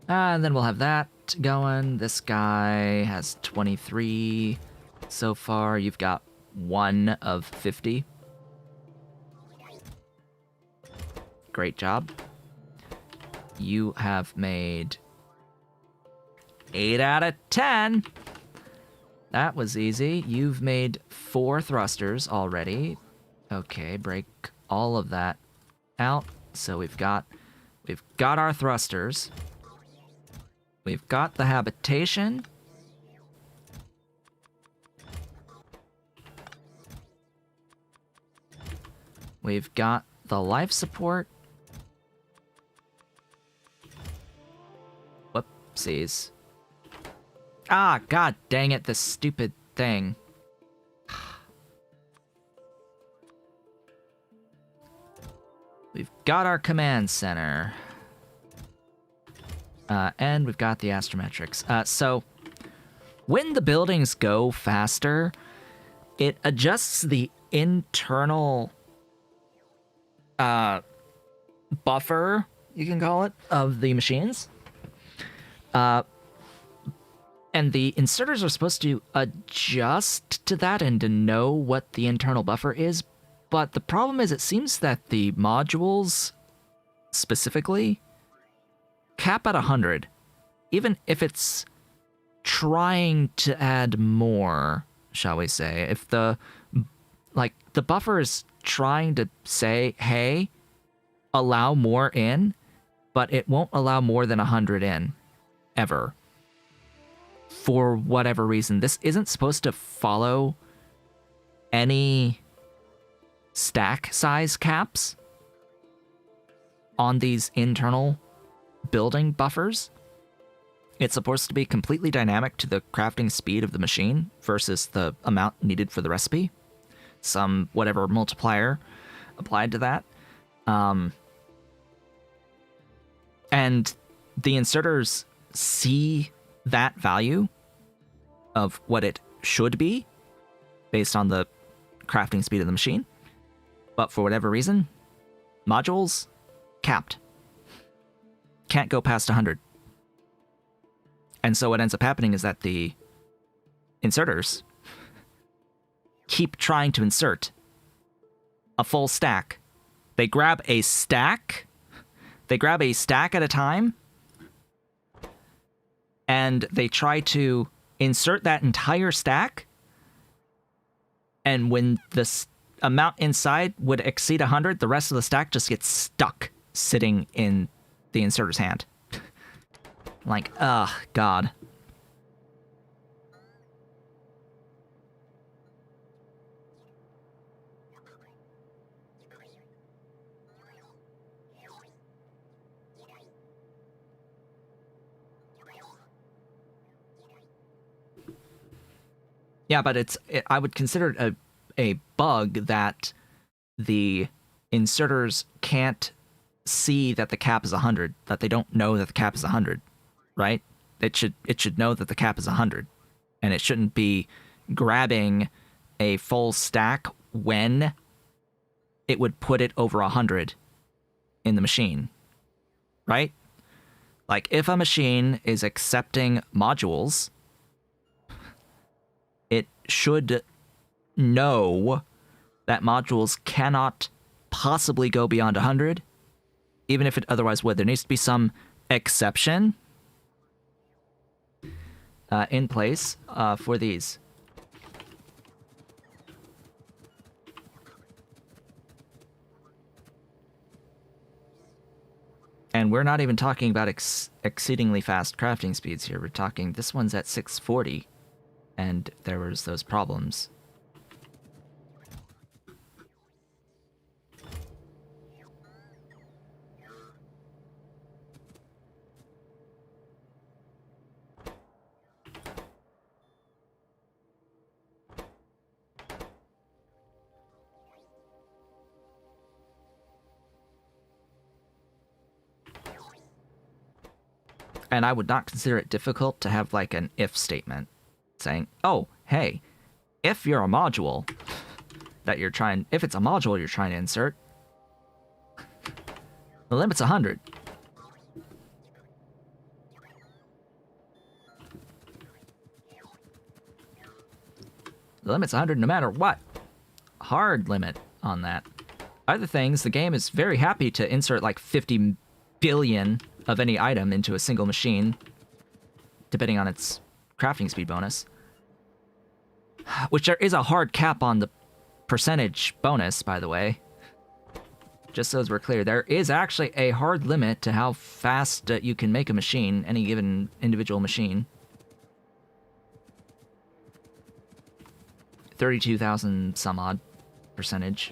And then we'll have that going. This guy has 23 so far. You've got 1 of 50. Great job. You have made 8 out of 10. That was easy. You've made 4 thrusters already. Okay, break all of that out. So we've got our thrusters. We've got the habitation. We've got the life support. Whoopsies. Ah, god dang it, this stupid thing. We've got our command center. And we've got the astrometrics. So, when the buildings go faster, it adjusts the internal buffer, you can call it, of the machines. And the inserters are supposed to adjust to that and to know what the internal buffer is. But the problem is, it seems that the modules, specifically, cap at 100. Even if it's trying to add more, shall we say. If the buffer is trying to say, hey, allow more in, but it won't allow more than 100 in, ever. For whatever reason. This isn't supposed to follow any stack size caps on these internal building buffers. It's supposed to be completely dynamic to the crafting speed of the machine versus the amount needed for the recipe. Some whatever multiplier applied to that. And the inserters see that value of what it should be based on the crafting speed of the machine. But for whatever reason, modules capped. Can't go past 100. And so what ends up happening is that the inserters keep trying to insert a full stack. They grab a stack at a time, and they try to insert that entire stack, and when the amount inside would exceed 100, the rest of the stack just gets stuck sitting in the inserter's hand. Like, ugh, God. Yeah, but I would consider it a bug that the inserters can't see that the cap is 100, that they don't know that the cap is 100, right? It should know that the cap is 100, and it shouldn't be grabbing a full stack when it would put it over 100 in the machine, right? Like, if a machine is accepting modules, it should know that modules cannot possibly go beyond 100, even if it otherwise would. There needs to be some exception in place for these. And we're not even talking about exceedingly fast crafting speeds here. We're talking, this one's at 640, and there was those problems. And I would not consider it difficult to have like an if statement saying, oh, hey, if you're a module that you're trying, if it's a module you're trying to insert, the limit's 100. The limit's 100 no matter what. Hard limit on that. Other things, the game is very happy to insert like 50 billion of any item into a single machine, depending on its crafting speed bonus. Which there is a hard cap on the percentage bonus, by the way. Just so as we're clear, there is actually a hard limit to how fast you can make a machine, any given individual machine. 32,000 some odd percentage.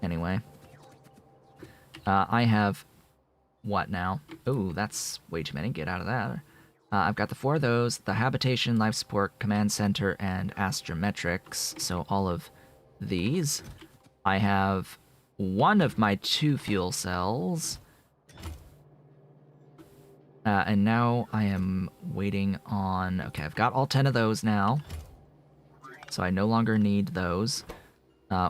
Anyway. I have what now? Oh, that's way too many. Get out of that. I've got the 4 of those, the habitation, life support, command center, and astrometrics. So all of these. I have 1 of my 2 fuel cells. And now I am waiting on... Okay, I've got all 10 of those now. So I no longer need those.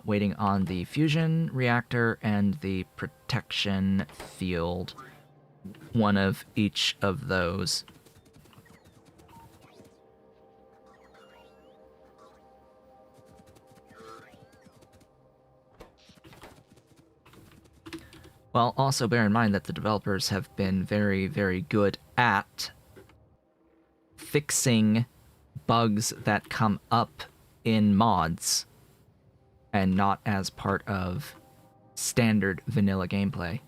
Waiting on the fusion reactor and the protection field. 1 of each of those. Well, also bear in mind that the developers have been very, very good at fixing bugs that come up in mods and not as part of standard vanilla gameplay,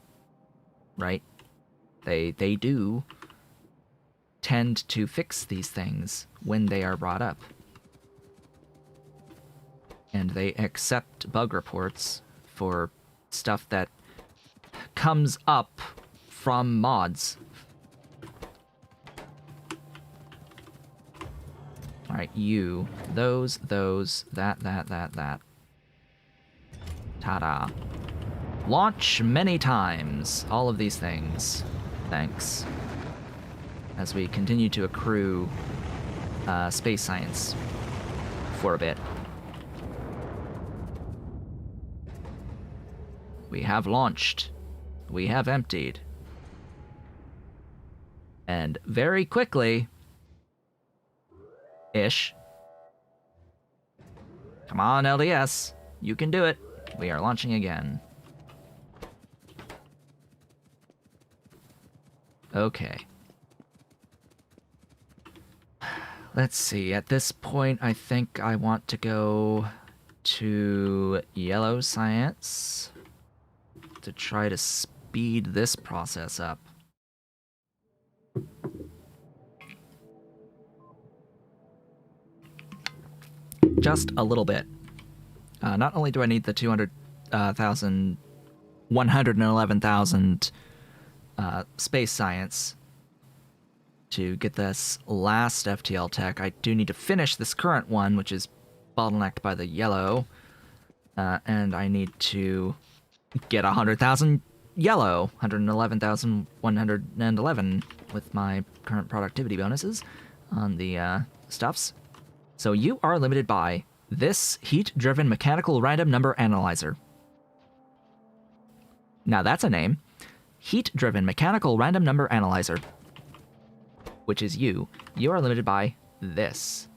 right? They do tend to fix these things when they are brought up. And they accept bug reports for stuff that comes up from mods. Alright, you. Those, that. Ta-da. Launch many times. All of these things. Thanks. As we continue to accrue space science for a bit. We have launched. We have emptied. And very quickly... ish. Come on, LDS. You can do it. We are launching again. Okay. Let's see. At this point, I think I want to go to yellow science to try to speed this process up. Just a little bit. Not only do I need the 200,000, 111,000 space science to get this last FTL tech, I do need to finish this current one, which is bottlenecked by the yellow, and I need to get 100,000 yellow, 111,111 with my current productivity bonuses on the stuffs. So you are limited by this heat-driven mechanical random number analyzer. Now that's a name. Heat-driven mechanical random number analyzer. Which is you. You are limited by this.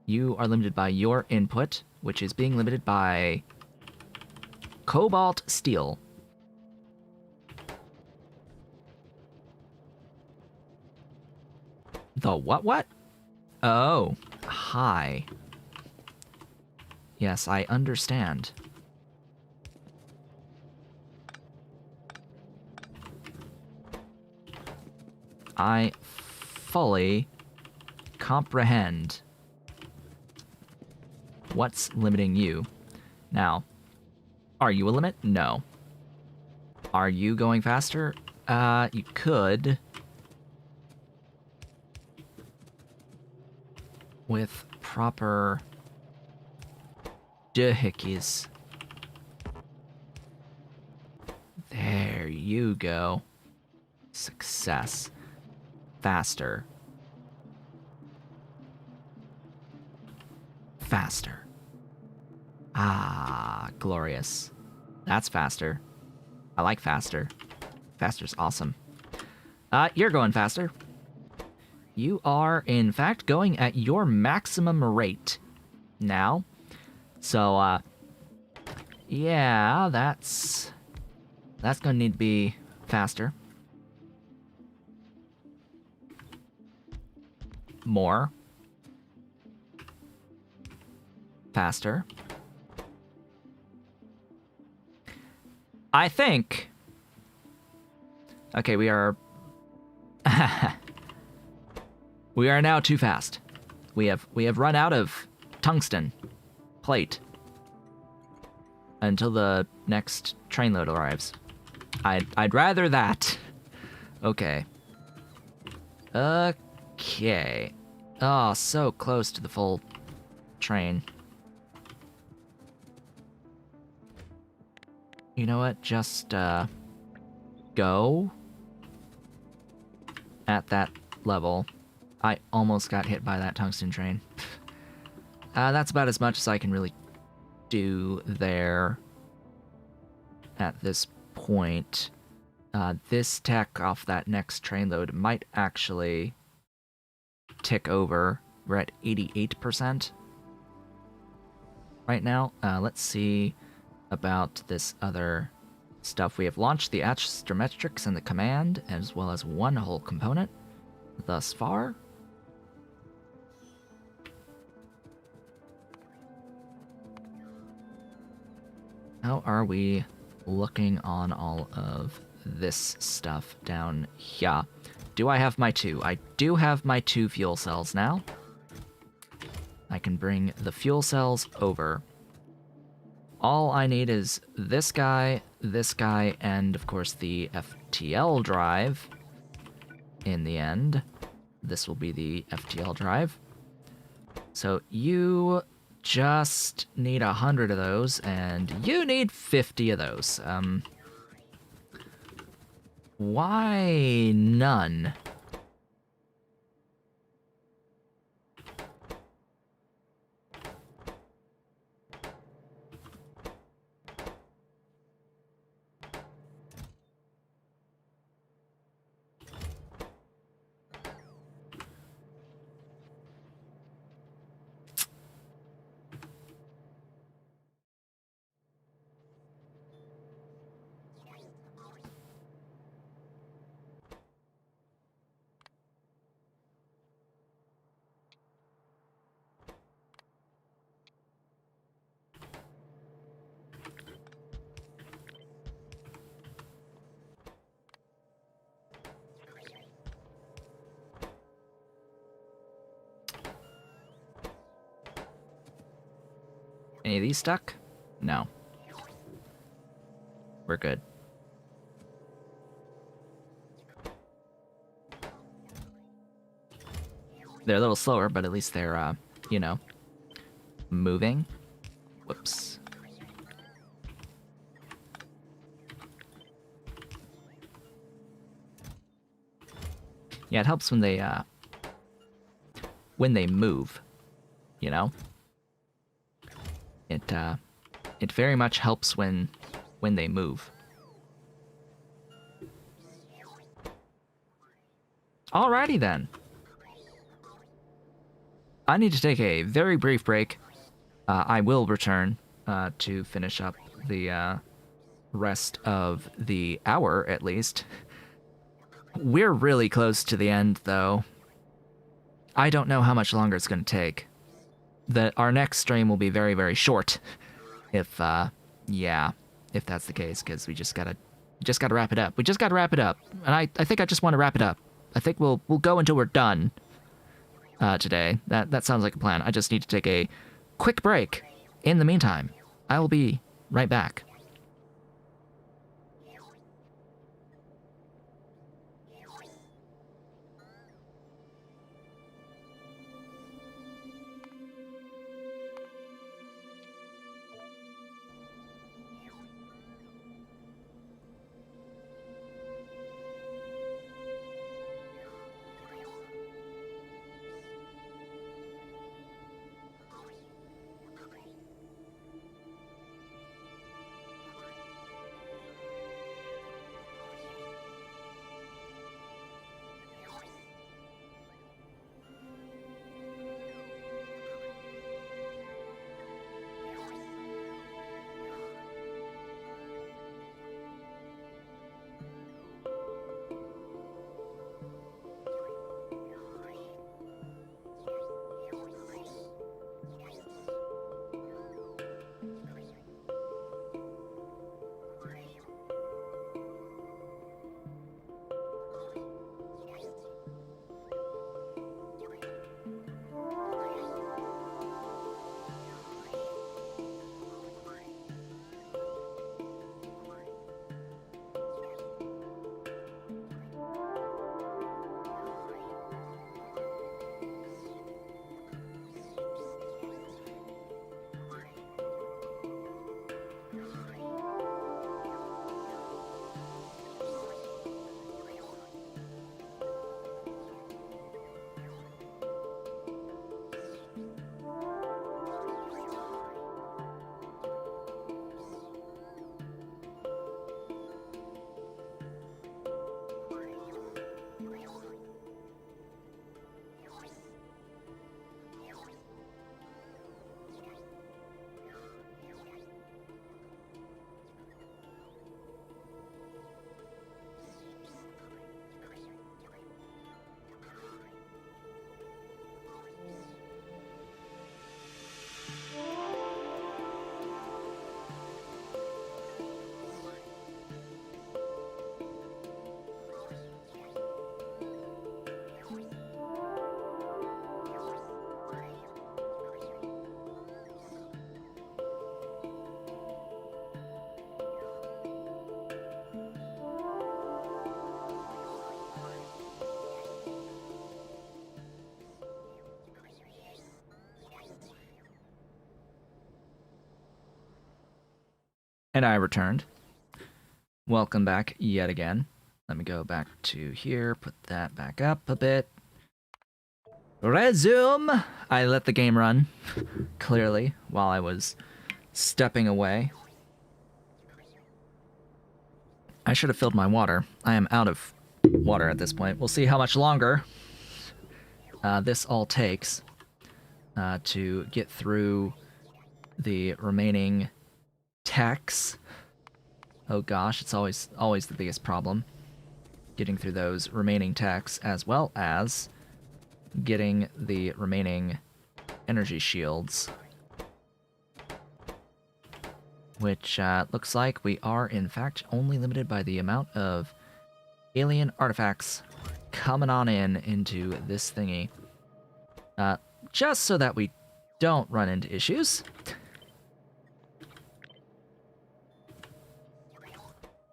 You are limited by your input, which is being limited by cobalt steel. The what? Oh, hi. Yes, I understand. I fully comprehend what's limiting you. Now, are you a limit? No. Are you going faster? You could. With proper doohickeys. There you go. Success. Faster. Faster. Ah, glorious. That's faster. I like faster. Faster's awesome. You're going faster. You are, in fact, going at your maximum rate now. So, yeah, that's gonna need to be faster. More. Faster. I think... Okay, we are... we are now too fast. We have run out of tungsten plate until the next train load arrives. I'd rather that. Okay. Okay. Oh, so close to the full train. You know what? Just go at that level. I almost got hit by that tungsten train. That's about as much as I can really do there at this point. This tech off that next train load might actually tick over. We're at 88% right now. Let's see about this other stuff. We have launched the astrometrics and the command, as well as one whole component thus far. How are we looking on all of this stuff down here? Do I have my 2? I do have my 2 fuel cells now. I can bring the fuel cells over. All I need is this guy, and of course the FTL drive. In the end, this will be the FTL drive. So you just need 100 of those, and you need 50 of those. Why none? Any of these stuck? No. We're good. They're a little slower, but at least they're, you know, moving. Whoops. Yeah, it helps when they move, you know? It very much helps when they move. Alrighty then. I need to take a very brief break. I will return to finish up the rest of the hour, at least. We're really close to the end, though. I don't know how much longer it's going to take. Our next stream will be very, very short. If if that's the case, because we just gotta wrap it up. We just gotta wrap it up. And I think I just want to wrap it up. I think we'll go until we're done today. That sounds like a plan. I just need to take a quick break. In the meantime, I will be right back. And I returned. Welcome back yet again. Let me go back to here, put that back up a bit. Resume! I let the game run, clearly, while I was stepping away. I should have filled my water. I am out of water at this point. We'll see how much longer this all takes to get through the remaining techs. Oh gosh, it's always the biggest problem. Getting through those remaining techs, as well as getting the remaining energy shields. Which looks like we are, in fact, only limited by the amount of alien artifacts coming on into this thingy. Just so that we don't run into issues.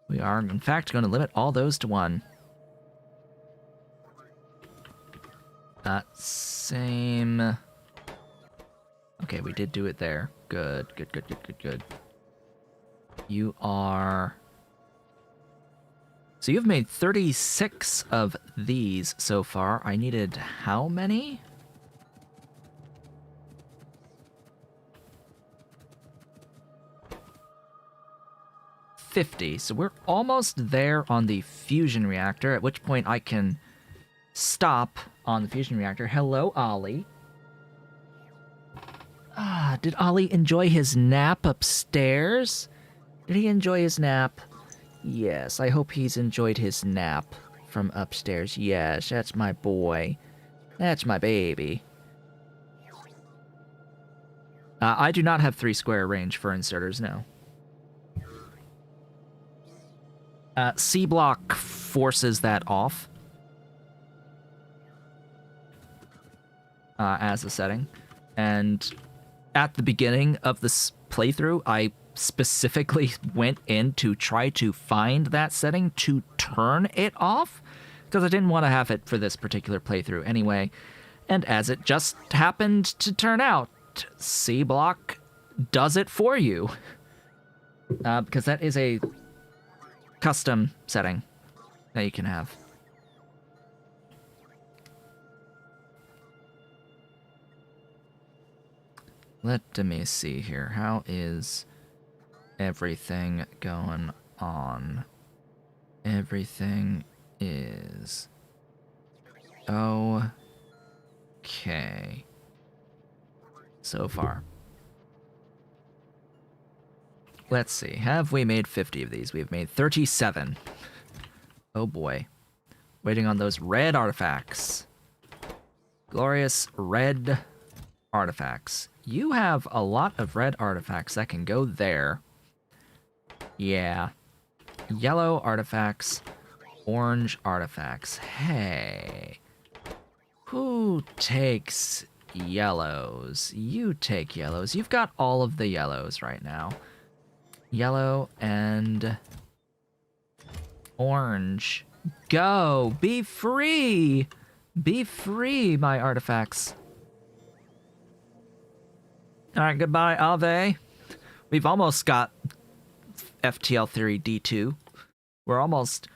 We are, in fact, going to limit all those to 1. Same... Okay, we did do it there. Good. You are... So you've made 36 of these so far. I needed how many? $50. So we're almost there on the fusion reactor, at which point I can stop on the fusion reactor. Hello, Ollie. Did Ollie enjoy his nap upstairs? Did he enjoy his nap? Yes, I hope he's enjoyed his nap from upstairs. Yes, that's my boy. That's my baby. I do not have 3 square range for inserters, no. Sea Block forces that off. as a setting. And at the beginning of this playthrough, I specifically went in to try to find that setting to turn it off, because I didn't want to have it for this particular playthrough anyway. And as it just happened to turn out, Sea Block does it for you. Because that is a custom setting that you can have. Let me see here. How is everything going on? Everything is okay so far. Let's see. Have we made 50 of these? We've made 37. Oh boy. Waiting on those red artifacts. Glorious red artifacts. You have a lot of red artifacts that can go there. Yeah. Yellow artifacts. Orange artifacts. Hey. Who takes yellows? You take yellows. You've got all of the yellows right now. Yellow and orange. Go! Be free! Be free, my artifacts. Alright, goodbye, Ave. We've almost got FTL Theory D2. We're almost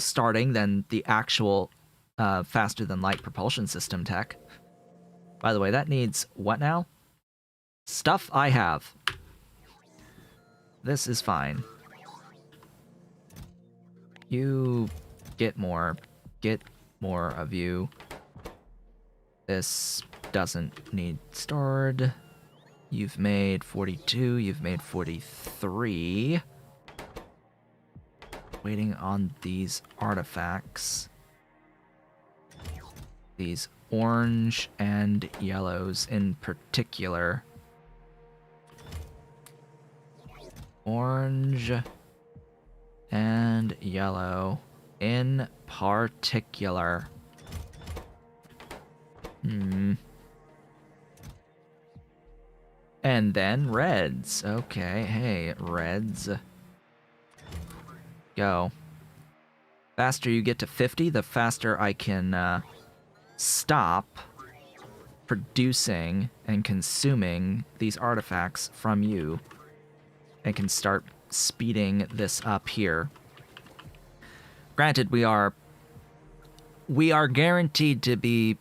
starting then the actual faster than light propulsion system tech. By the way, that needs what now? Stuff I have. This is fine. You get more of you. This doesn't need stored. You've made 42, you've made 43. Waiting on these artifacts. These orange and yellows in particular. Orange and yellow in particular. And then reds. Okay, hey, reds. Go. Faster you get to 50, the faster I can stop producing and consuming these artifacts from you. And can start speeding this up here. Granted, we are guaranteed to be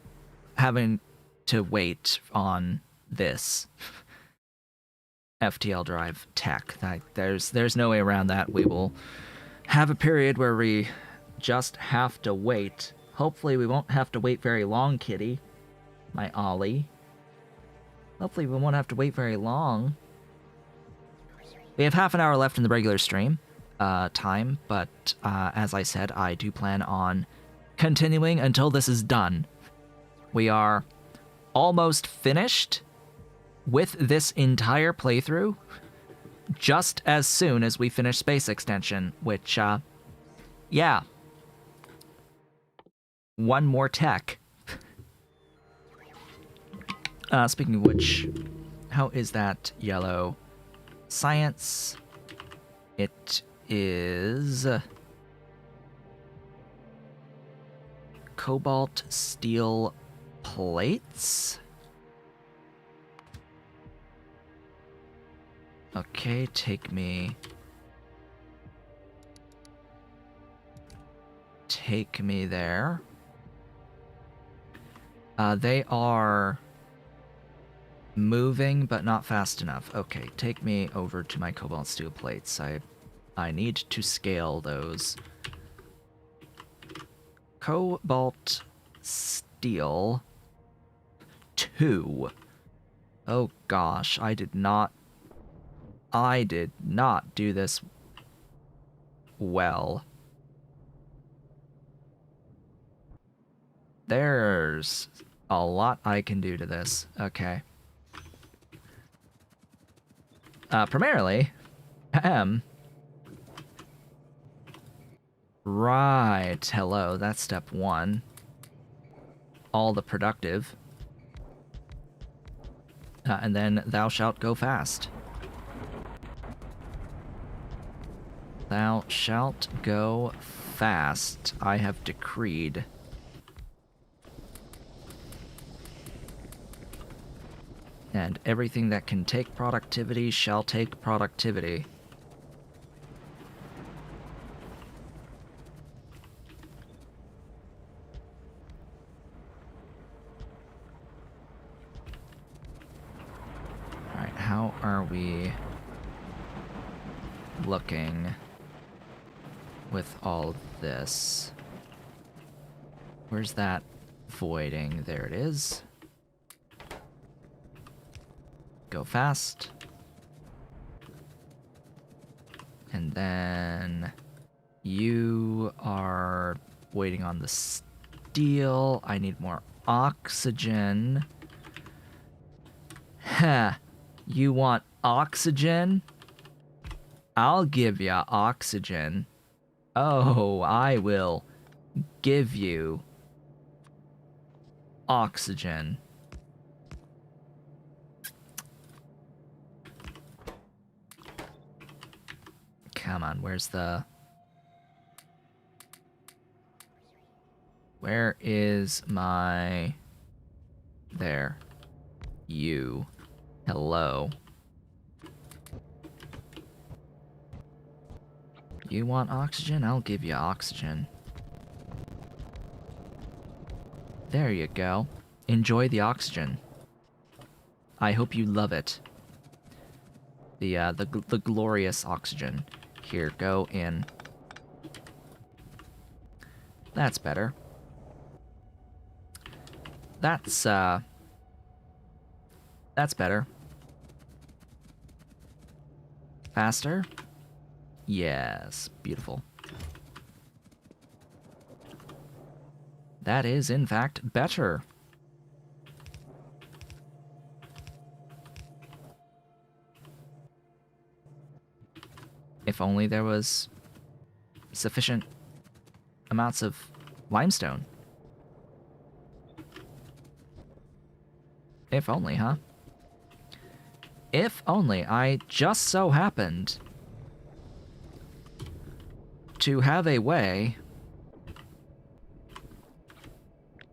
having to wait on this FTL drive tech. There's no way around that. We will have a period where we just have to wait. Hopefully we won't have to wait very long, kitty. My Ollie. Hopefully we won't have to wait very long. We have half an hour left in the regular stream time, but as I said, I do plan on continuing until this is done. We are almost finished with this entire playthrough just as soon as we finish Space Extension, which, yeah. One more tech. Speaking of which, how is that yellow? Science. It is cobalt steel plates. Okay, take me there. They are moving, but not fast enough. Okay, take me over to my cobalt steel plates. I need to scale those. Cobalt steel 2. Oh gosh, I did not do this well. There's a lot I can do to this. Okay. Primarily, right, hello, that's step 1. All the productive. And then thou shalt go fast. Thou shalt go fast, I have decreed. And everything that can take productivity shall take productivity. Alright, how are we looking with all this? Where's that voiding? There it is. Go fast. And then you are waiting on the steel. I need more oxygen. Heh. You want oxygen? I'll give ya oxygen. Oh, I will give you oxygen. Come on, where's the... Where is my... There. You. Hello. You want oxygen? I'll give you oxygen. There you go. Enjoy the oxygen. I hope you love it. The glorious oxygen. Here, go in. That's better. That's better. Faster? Yes, beautiful. That is, in fact, better. If only there was sufficient amounts of limestone. If only, huh? If only I just so happened to have a way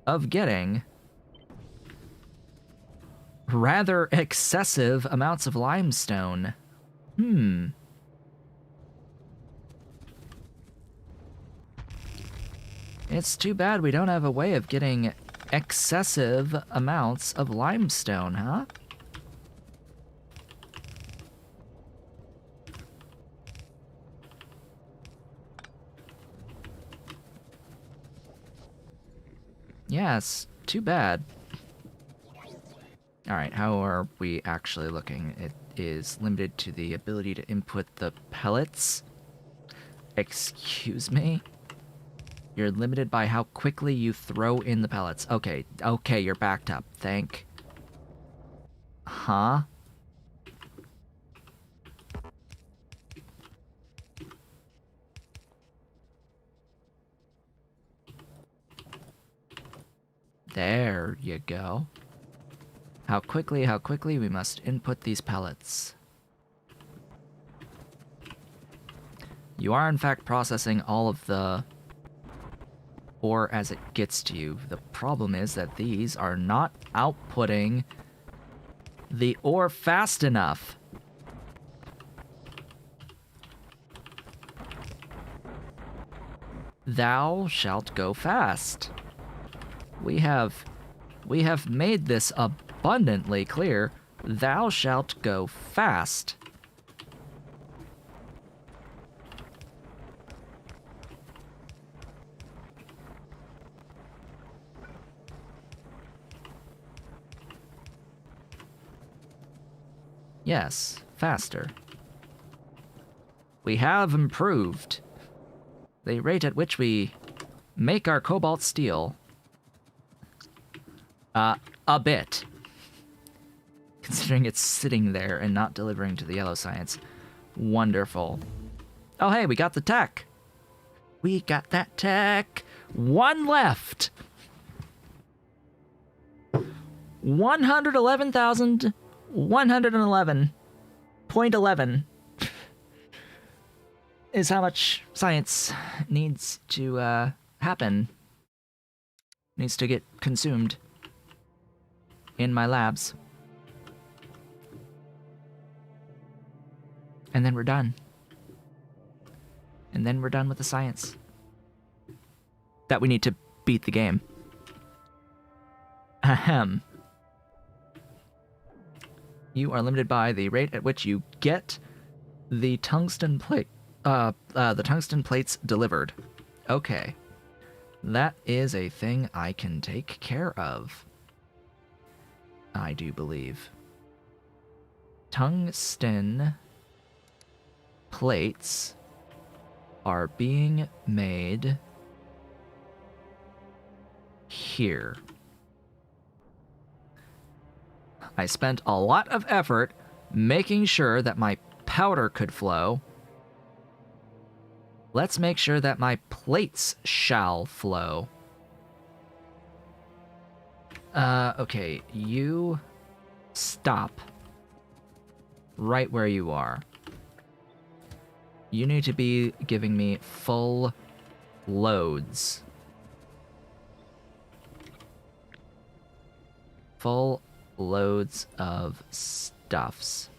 of getting rather excessive amounts of limestone. It's too bad we don't have a way of getting excessive amounts of limestone, huh? Yes, too bad. Alright, how are we actually looking? It is limited to the ability to input the pellets. Excuse me? You're limited by how quickly you throw in the pellets. Okay, okay, you're backed up. Thank... Huh? There you go. How quickly we must input these pellets. You are in fact processing all of the ore as it gets to you. The problem is that these are not outputting the ore fast enough. Thou shalt go fast. We have made this abundantly clear. Thou shalt go fast. Yes, faster. We have improved the rate at which we make our cobalt steel. A bit. Considering it's sitting there and not delivering to the yellow science. Wonderful. Oh, hey, we got the tech. We got that tech. One left. 111,000 111.11 is how much science needs to happen. Needs to get consumed in my labs. And then we're done. And then we're done with the science that we need to beat the game. Ahem. You are limited by the rate at which you get the tungsten plate. The tungsten plates delivered. Okay. That is a thing I can take care of. I do believe. Tungsten plates are being made here. I spent a lot of effort making sure that my powder could flow. Let's make sure that my plates shall flow. Okay, you stop right where you are. You need to be giving me full loads. Full loads of stuffs.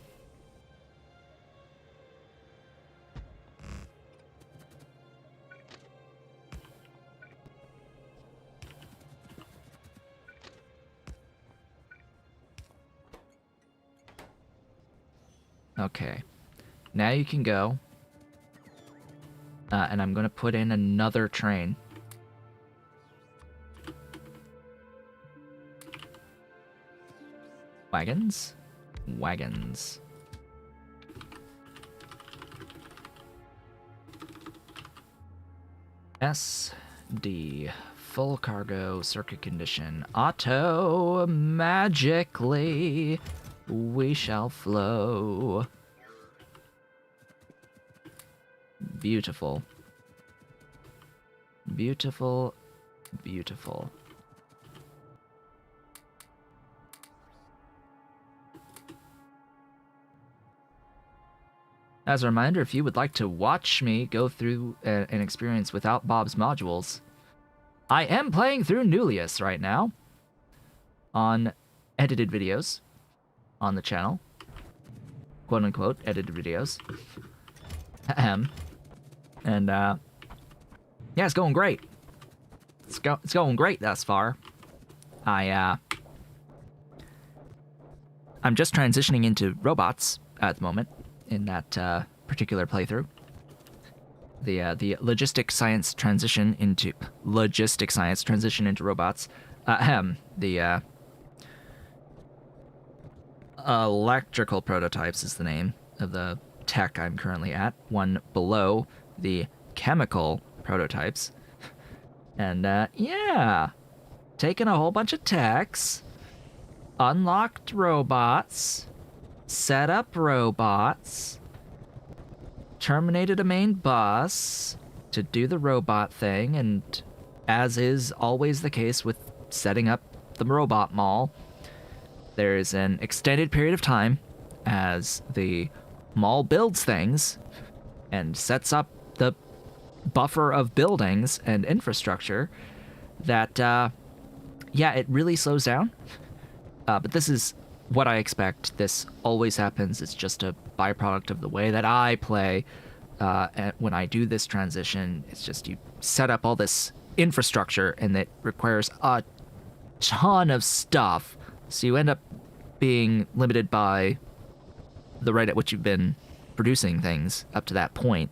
Okay. Now you can go. And I'm going to put in another train. Wagons? Wagons. SD. Full cargo, circuit condition. Auto. Magically. We shall flow. Beautiful. Beautiful. Beautiful. As a reminder, if you would like to watch me go through an experience without Bob's modules, I am playing through Nullius right now on edited videos on the channel. Quote unquote, edited videos. Ahem. And, yeah, it's going great. It's going great thus far. I'm just transitioning into robots at the moment in that particular playthrough. The logistic science transition into robots. The electrical prototypes is the name of the tech I'm currently at. One below the chemical prototypes. And yeah, taking a whole bunch of techs, unlocked robots, set up robots, terminated a main bus to do the robot thing, and as is always the case with setting up the robot mall, there's an extended period of time as the mall builds things and sets up the buffer of buildings and infrastructure that, yeah, it really slows down. But this is what I expect. This always happens. It's just a byproduct of the way that I play. And when I do this transition, it's just you set up all this infrastructure and it requires a ton of stuff. So you end up being limited by the rate at which you've been producing things up to that point.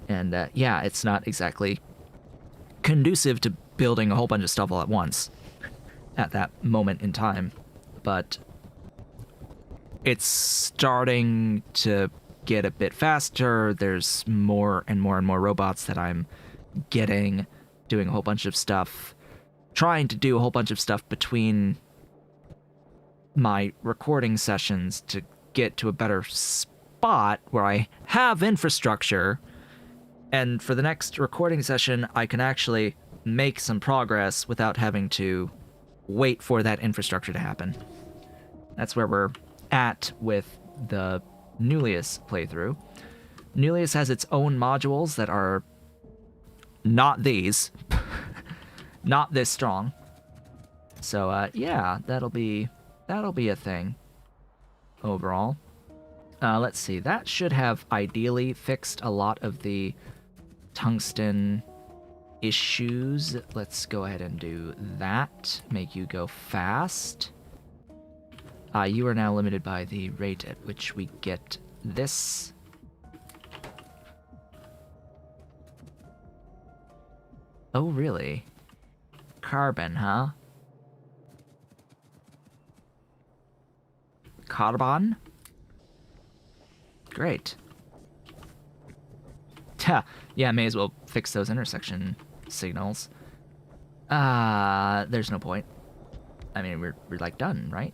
And yeah, it's not exactly conducive to building a whole bunch of stuff all at once at that moment in time. But it's starting to get a bit faster. There's more and more and more robots that I'm getting, doing a whole bunch of stuff, trying to do a whole bunch of stuff between my recording sessions to get to a better spot where I have infrastructure. And for the next recording session, I can actually make some progress without having to wait for that infrastructure to happen. That's where we're at with the Newlius playthrough. Newlius has its own modules that are not these, not this strong. So yeah, that'll be a thing overall. Let's see, that should have ideally fixed a lot of the tungsten issues. Let's go ahead and do that. Make you go fast. You are now limited by the rate at which we get this. Oh, really? Carbon, huh? Carbon? Great. Yeah, may as well fix those intersection signals. There's no point. I mean, we're like done, right?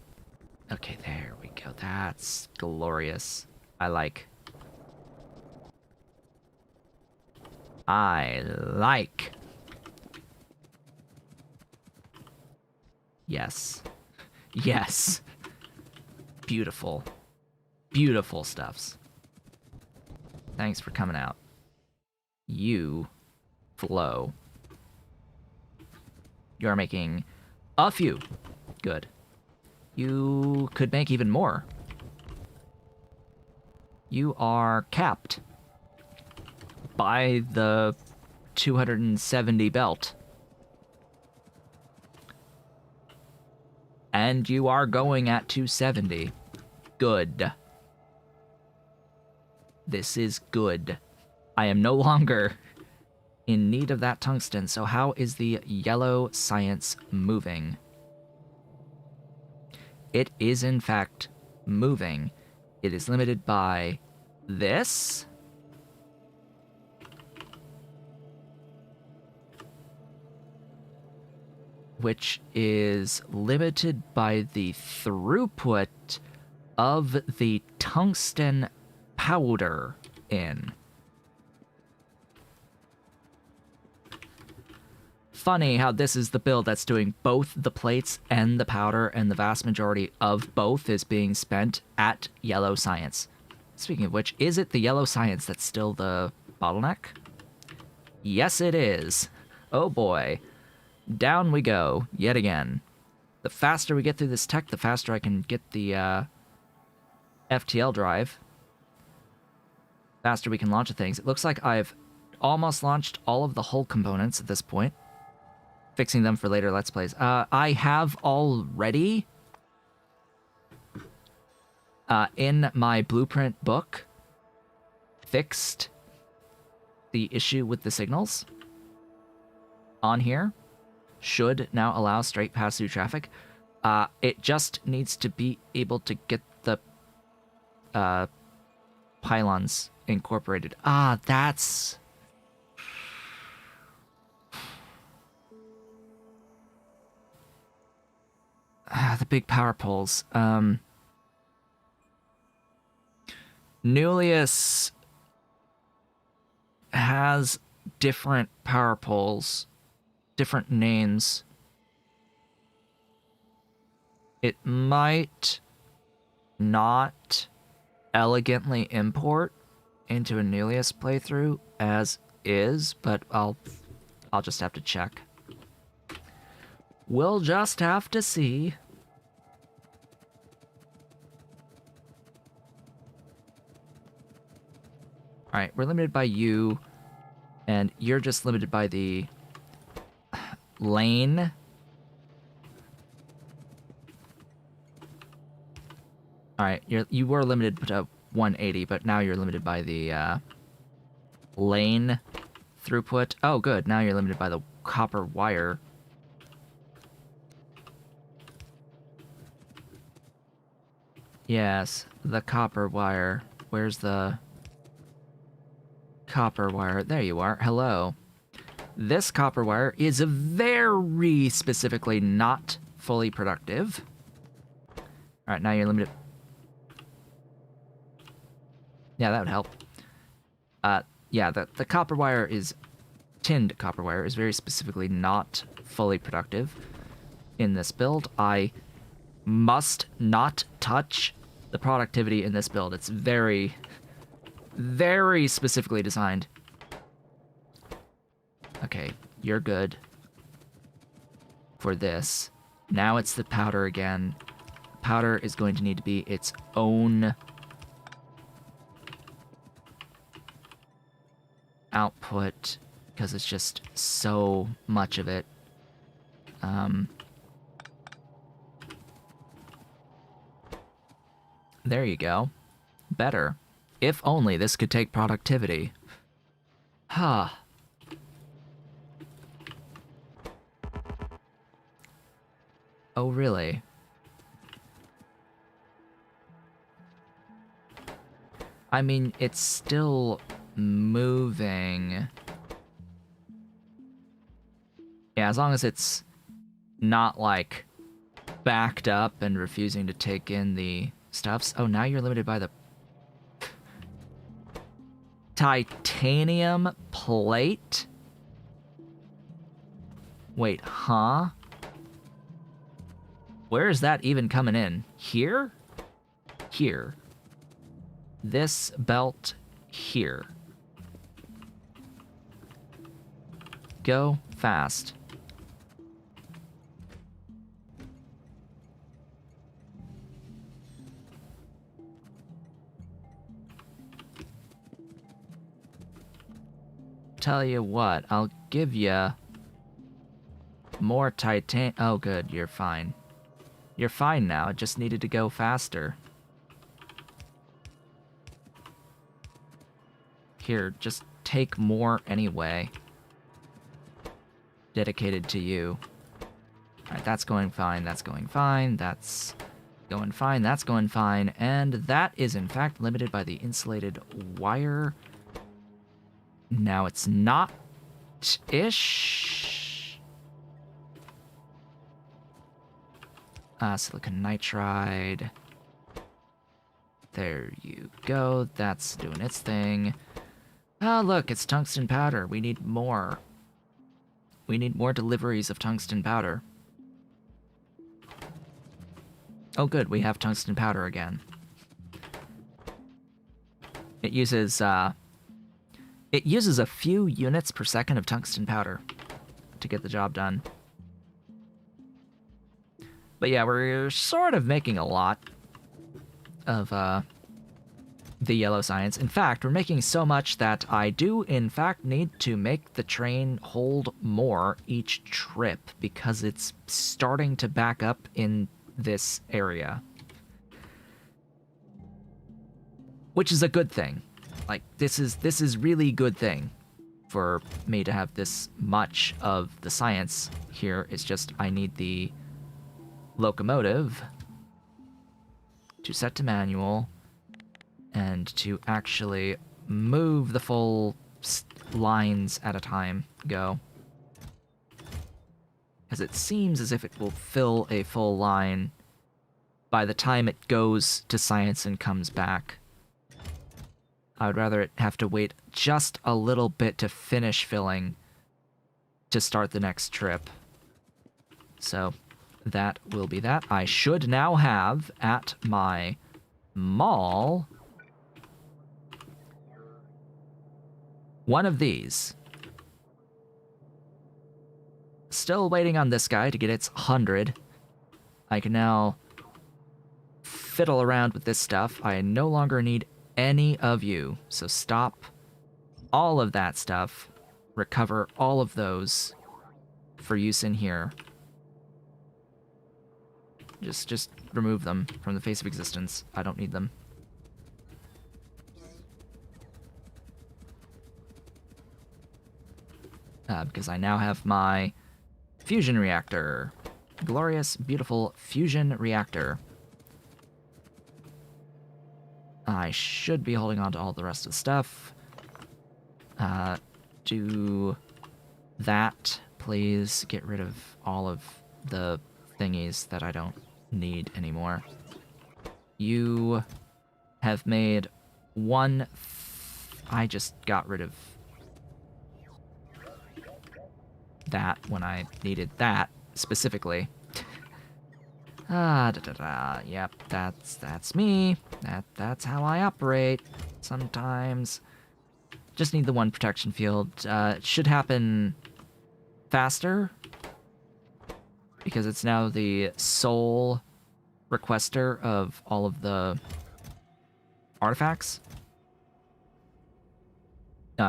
Okay, there we go. That's glorious. I like. Yes. Yes. Beautiful. Beautiful stuffs. Thanks for coming out. You flow. You're making a few. Good. You could make even more. You are capped by the 270 belt. And you are going at 270. Good. This is good. I am no longer in need of that tungsten, so how is the yellow science moving? It is, in fact, moving. It is limited by this. Which is limited by the throughput of the tungsten powder in. Funny how this is the build that's doing both the plates and the powder, and the vast majority of both is being spent at yellow science. Speaking of which, is it the yellow science that's still the bottleneck? Yes, it is. Oh boy. Down we go, yet again. The faster we get through this tech, the faster I can get the FTL drive. Faster we can launch things. It looks like I've almost launched all of the hull components at this point. Fixing them for later Let's Plays. I have already, in my blueprint book, fixed the issue with the signals on here. Should now allow straight pass-through traffic. It just needs to be able to get the pylons incorporated. That's... the big power poles. Newlius has different power poles, different names. It might not elegantly import into a Newlius playthrough as is, but I'll just have to check. We'll just have to see. Alright, we're limited by you, and you're just limited by the lane. Alright, you were limited to 180, but now you're limited by the lane throughput. Oh, good. Now you're limited by the copper wire. Yes, the copper wire. Where's the copper wire? There you are. Hello. This copper wire is very specifically not fully productive. Alright, now you're limited. Yeah, that would help. Yeah, the copper wire is... tinned copper wire is very specifically not fully productive in this build. I must not touch the productivity in this build. It's very, very specifically designed. Okay, you're good for this. Now it's the powder again. Powder is going to need to be its own output because it's just so much of it. There you go. Better. If only this could take productivity. Huh. Oh, really? I mean, it's still moving. Yeah, as long as it's not, like, backed up and refusing to take in the stuffs. Oh, now you're limited by the titanium plate? Wait, huh? Where is that even coming in? Here? Here. This belt here. Go fast. Tell you what, I'll give you more titan. Oh, good, you're fine. You're fine now, it just needed to go faster. Here, just take more anyway. Dedicated to you. Alright, that's going fine, that's going fine, that's going fine, that's going fine, and that is in fact limited by the insulated wire. Now it's not-ish. Silicon nitride. There you go, that's doing its thing. Oh, look, it's tungsten powder. We need more. We need more deliveries of tungsten powder. Oh, good, we have tungsten powder again. It uses a few units per second of tungsten powder to get the job done. But yeah, we're sort of making a lot of the yellow science. In fact, we're making so much that I do, in fact, need to make the train hold more each trip because it's starting to back up in this area. Which is a good thing. Like, this is really good thing for me to have this much of the science here. It's just I need the locomotive to set to manual and to actually move the full lines at a time. Go. Because it seems as if it will fill a full line by the time it goes to science and comes back. I would rather it have to wait just a little bit to finish filling to start the next trip. So that will be that. I should now have at my mall one of these. Still waiting on this guy to get its 100. I can now fiddle around with this stuff. I no longer need any of you, so stop all of that stuff. Recover all of those for use in here. Just remove them from the face of existence. I don't need them. Because I now have my fusion reactor. Glorious, beautiful fusion reactor. I should be holding on to all the rest of the stuff. Do that, please. Get rid of all of the thingies that I don't need anymore. You have made one... I just got rid of that when I needed that, specifically. Yep, that's me. That's how I operate. Sometimes. Just need the one protection field. It should happen faster because it's now the sole requester of all of the artifacts.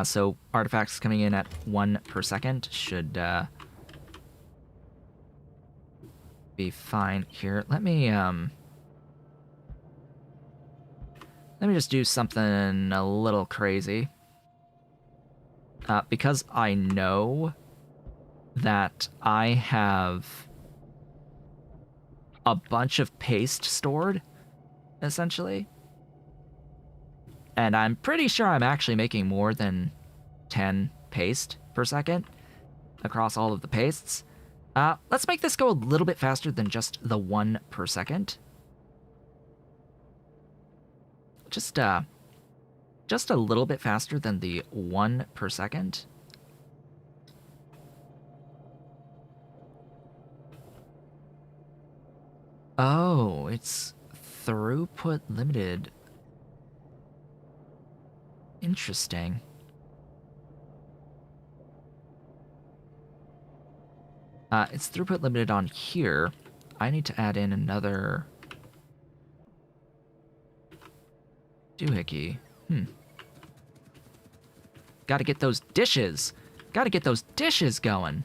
So artifacts coming in at 1 per second should be fine here. Let me just do something a little crazy. Because I know that I have a bunch of paste stored, essentially. And I'm pretty sure I'm actually making more than 10 paste per second across all of the pastes. Let's make this go a little bit faster than just the 1 per second. Just a little bit faster than the 1 per second. Oh, it's throughput limited. Interesting. It's throughput limited on here. I need to add in another doohickey. Gotta get those dishes. Gotta get those dishes going.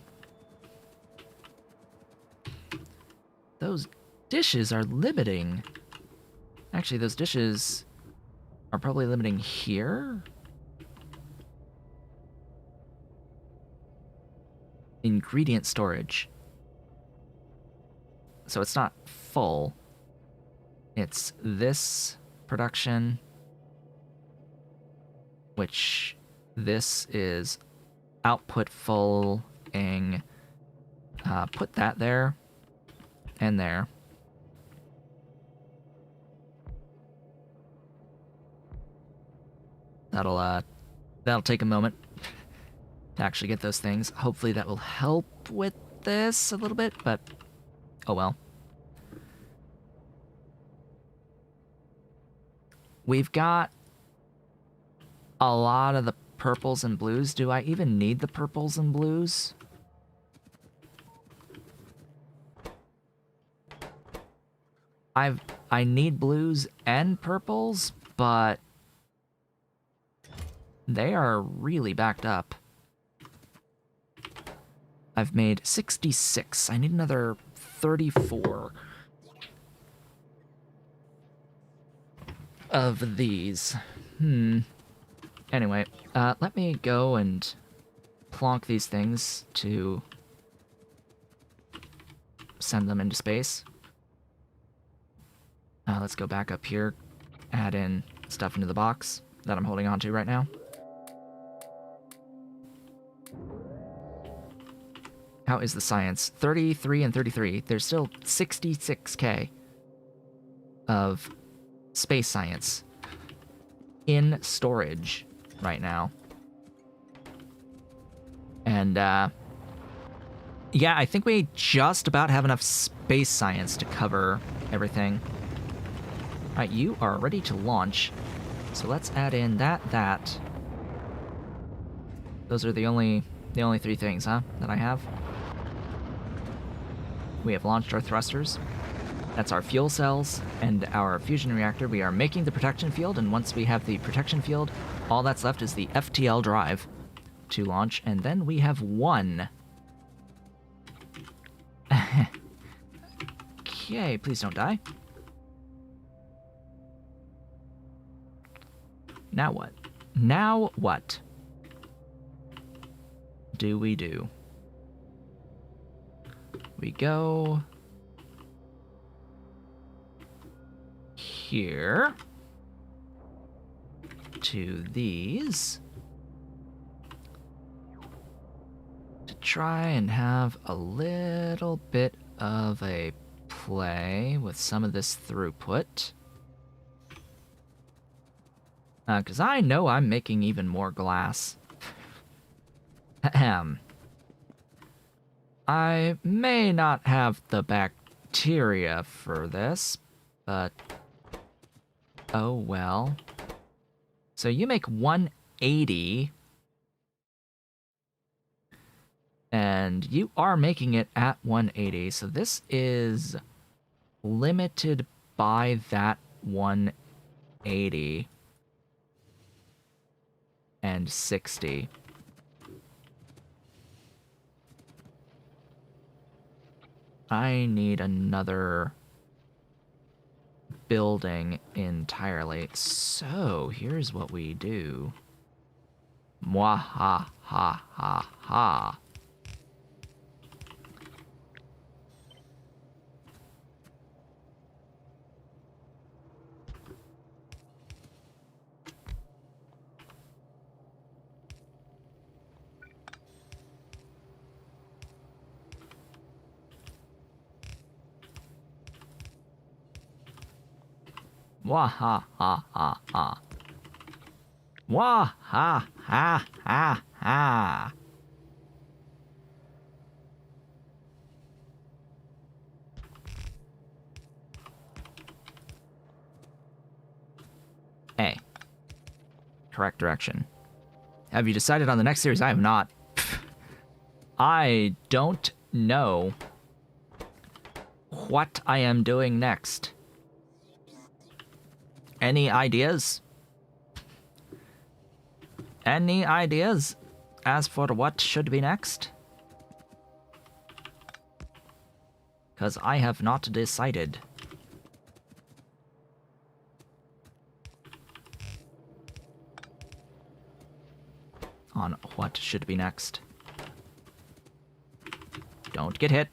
Those dishes are limiting. Actually, those dishes are probably limiting here. Ingredient storage. So it's not full. It's this production, which this is output full-ing. Put that there and there. That'll take a moment to actually get those things. Hopefully that will help with this a little bit, but oh well. We've got a lot of the purples and blues. Do I even need the purples and blues? I need blues and purples, but they are really backed up. I've made 66. I need another 34 of these. Anyway, let me go and plonk these things to send them into space. Let's go back up here, add in stuff into the box that I'm holding on to right now. How is the science? 33 and 33. There's still 66K of space science in storage right now. And, yeah, I think we just about have enough space science to cover everything. Alright, you are ready to launch. So let's add in that. Those are the only 3 things, huh, that I have. We have launched our thrusters. That's our fuel cells and our fusion reactor. We are making the protection field, and once we have the protection field, all that's left is the FTL drive to launch, and then we have 1. Okay, please don't die. Now what? Now what do we do? We go here to these to try and have a little bit of a play with some of this throughput. Because I know I'm making even more glass. Ahem. I may not have the criteria for this, but oh well. So you make 180, and you are making it at 180, so this is limited by that 180 and 60. I need another building entirely. So here's what we do. Mwaha ha ha ha. Wah ha ha ha ha. Wah ha ha ha ha. A. Correct direction. Have you decided on the next series? I have not. I don't know what I am doing next. Any ideas? Any ideas as for what should be next? Because I have not decided. On what should be next. Don't get hit.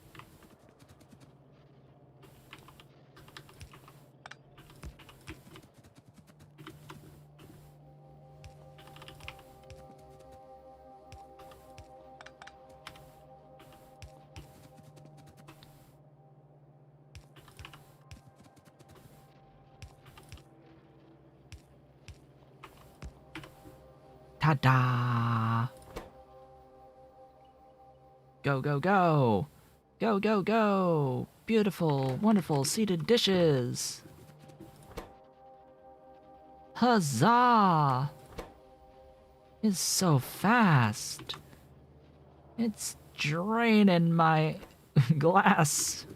Ta-da! Go, go, go! Go, go, go! Beautiful, wonderful seated dishes! Huzzah! It's so fast! It's draining my glass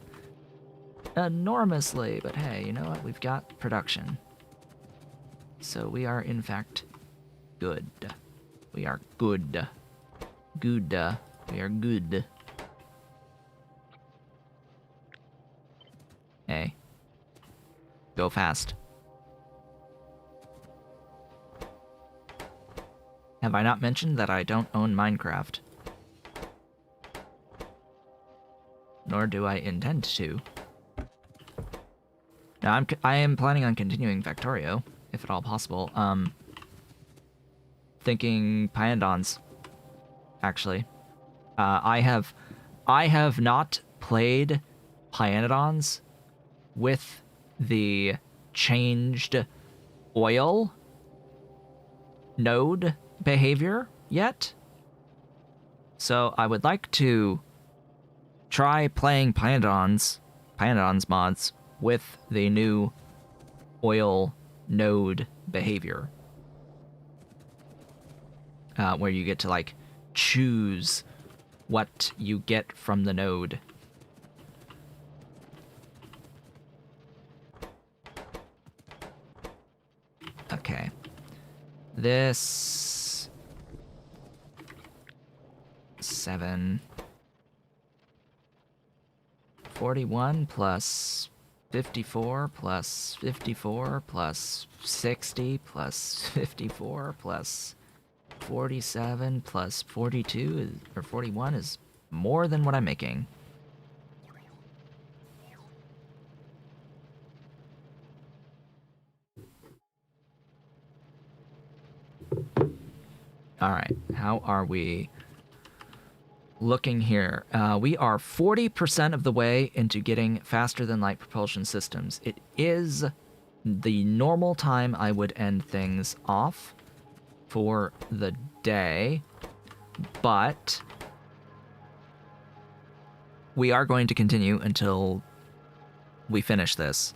enormously, but hey, you know what? We've got production. So we are, in fact, good. We are good. Good. We are good. Hey. Go fast. Have I not mentioned that I don't own Minecraft? Nor do I intend to. Now, I am planning on continuing Factorio, if at all possible. Thinking Pyandons, actually. I have not played Pyandons with the changed oil node behavior yet. So I would like to try playing Pyandons mods with the new oil node behavior. Where you get to, like, choose what you get from the node. Okay. This... 7... 41 plus 54 plus 54 plus 60 plus 54 plus 47 plus 42 or 41 is more than what I'm making. All right, how are we looking here? We are 40% of the way into getting faster than light propulsion systems. It is the normal time I would end things off for the day, but we are going to continue until we finish this.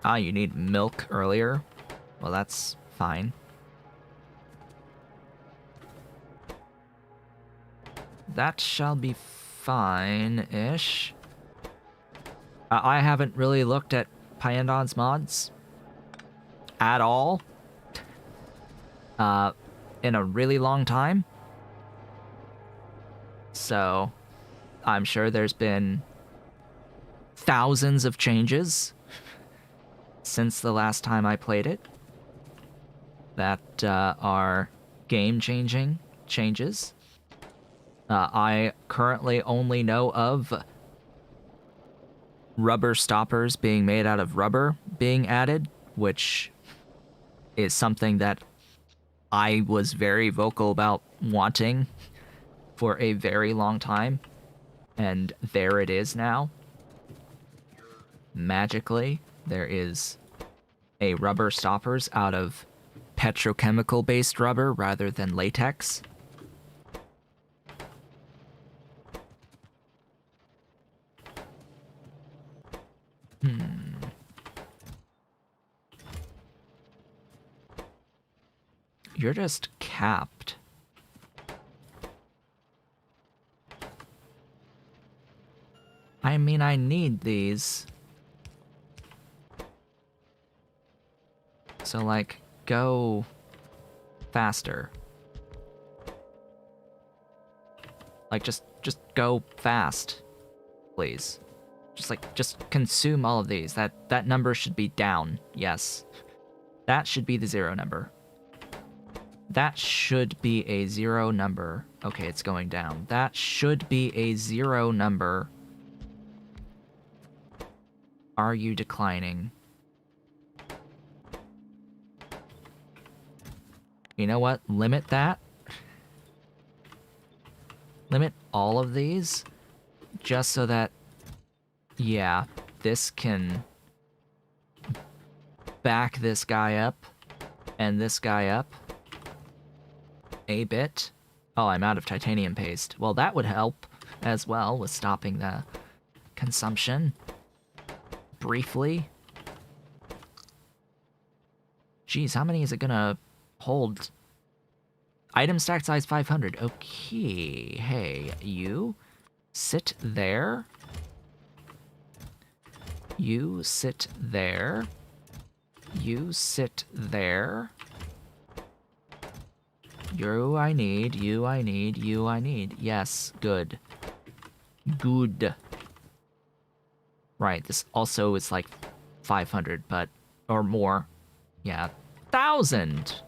Ah, you need milk earlier? Well, that's fine. That shall be fine-ish. I haven't really looked at Pyandon's mods at all in a really long time. So I'm sure there's been thousands of changes since the last time I played it that are game-changing changes. I currently only know of rubber stoppers being made out of rubber being added, which is something that I was very vocal about wanting for a very long time. And there it is now. Magically, there is a rubber stoppers out of petrochemical-based rubber rather than latex. You're just capped. I mean, I need these. So, like, go faster. Like, just go fast, please. Just consume all of these. That number should be down. Yes. That should be the 0 number. That should be a 0 number. Okay, it's going down. That should be a 0 number. Are you declining? You know what? Limit that. Limit all of these. Just so that, yeah, this can back this guy up and this guy up a bit. Oh, I'm out of titanium paste. Well, that would help as well with stopping the consumption. Briefly. Geez, how many is it gonna hold? Item stack size 500. Okay, hey, you sit there. You sit there. You sit there. You I need, you I need, you I need. Yes, good. Good. Right, this also is like 500, but, or more. Yeah, 1,000!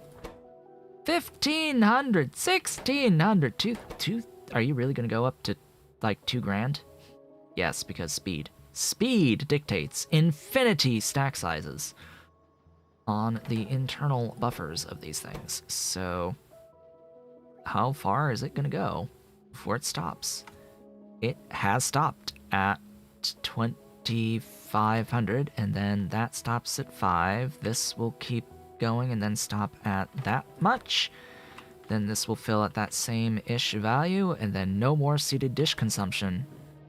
1,500, 1,600, two, are you really gonna go up to, like, 2 grand? Yes, because speed. Speed dictates infinity stack sizes on the internal buffers of these things. So, how far is it gonna go before it stops? It has stopped at 2,500, and then that stops at 5. This will keep going and then stop at that much. Then this will fill at that same-ish value, and then no more seated dish consumption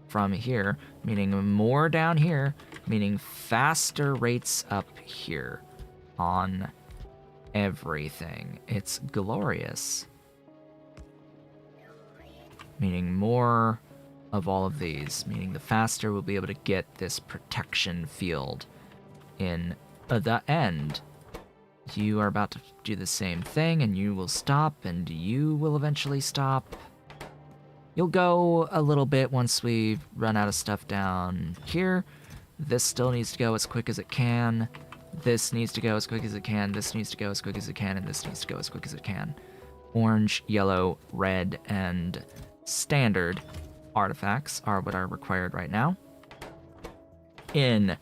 from here, meaning more down here, meaning faster rates up here on everything. It's glorious. Meaning more of all of these, meaning the faster we'll be able to get this protection field in the end. You are about to do the same thing, and you will stop, and you will eventually stop. You'll go a little bit once we run out of stuff down here. This still needs to go as quick as it can. This needs to go as quick as it can. This needs to go as quick as it can, and this needs to go as quick as it can. Orange, yellow, red, and standard artifacts are what are required right now. In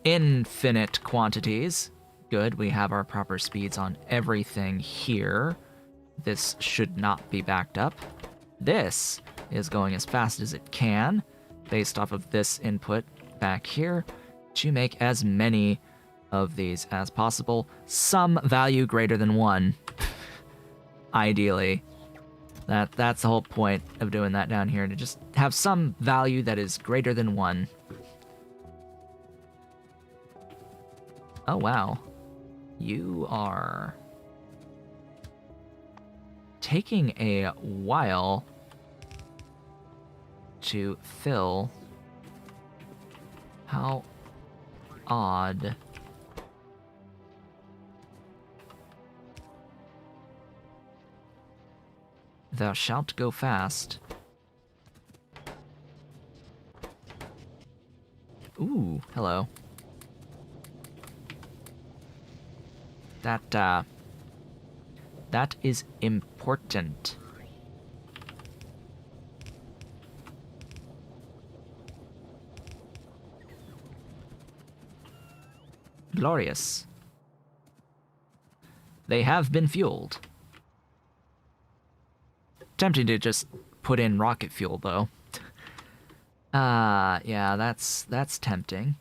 infinite quantities. Good, we have our proper speeds on everything here. This should not be backed up. This is going as fast as it can, based off of this input back here, to make as many of these as possible. Some value greater than 1, ideally. That's the whole point of doing that down here, to just have some value that is greater than 1. Oh, wow. You are taking a while to fill. How odd. Thou shalt go fast. Ooh, hello. That is important. Glorious. They have been fueled. Tempting to just put in rocket fuel, though. Yeah, that's tempting.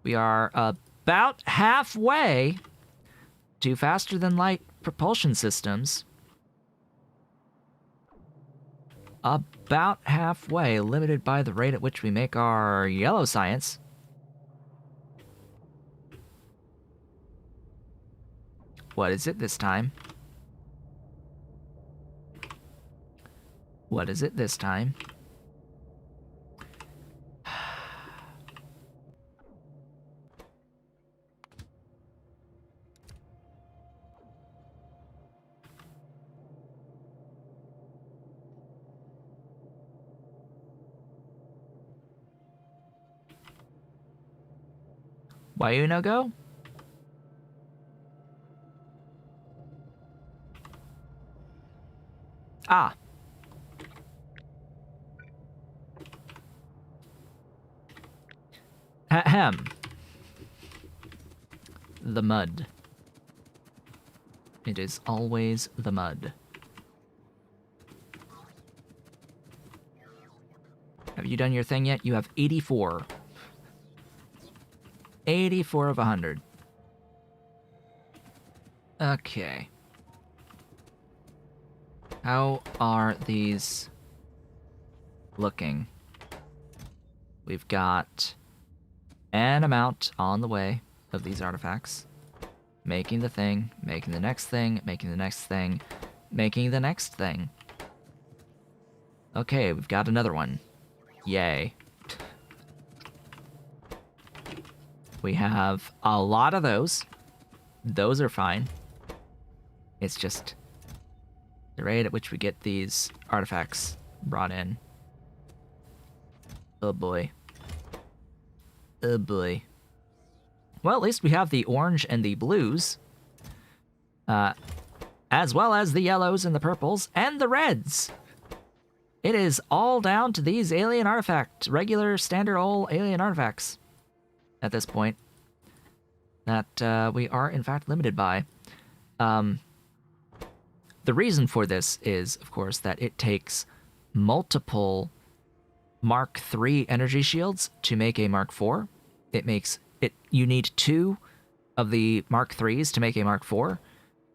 We are about halfway to faster than light propulsion systems. About halfway, limited by the rate at which we make our yellow science. What is it this time? What is it this time? Why you no go? Ah. Ahem. The mud. It is always the mud. Have you done your thing yet? You have 84. 84 of 100. Okay. How are these looking? We've got an amount on the way of these artifacts. Making the thing, making the next thing, making the next thing, making the next thing. Okay, we've got another one. Yay. We have a lot of those. Those are fine. It's just the rate at which we get these artifacts brought in. Oh boy. Oh boy. Well, at least we have the orange and the blues. As well as the yellows and the purples and the reds. It is all down to these alien artifacts, regular, standard old alien artifacts at this point that we are in fact limited by. The reason for this is, of course, that it takes multiple Mark III energy shields to make a Mark IV. You need 2 of the Mark IIIs to make a Mark IV.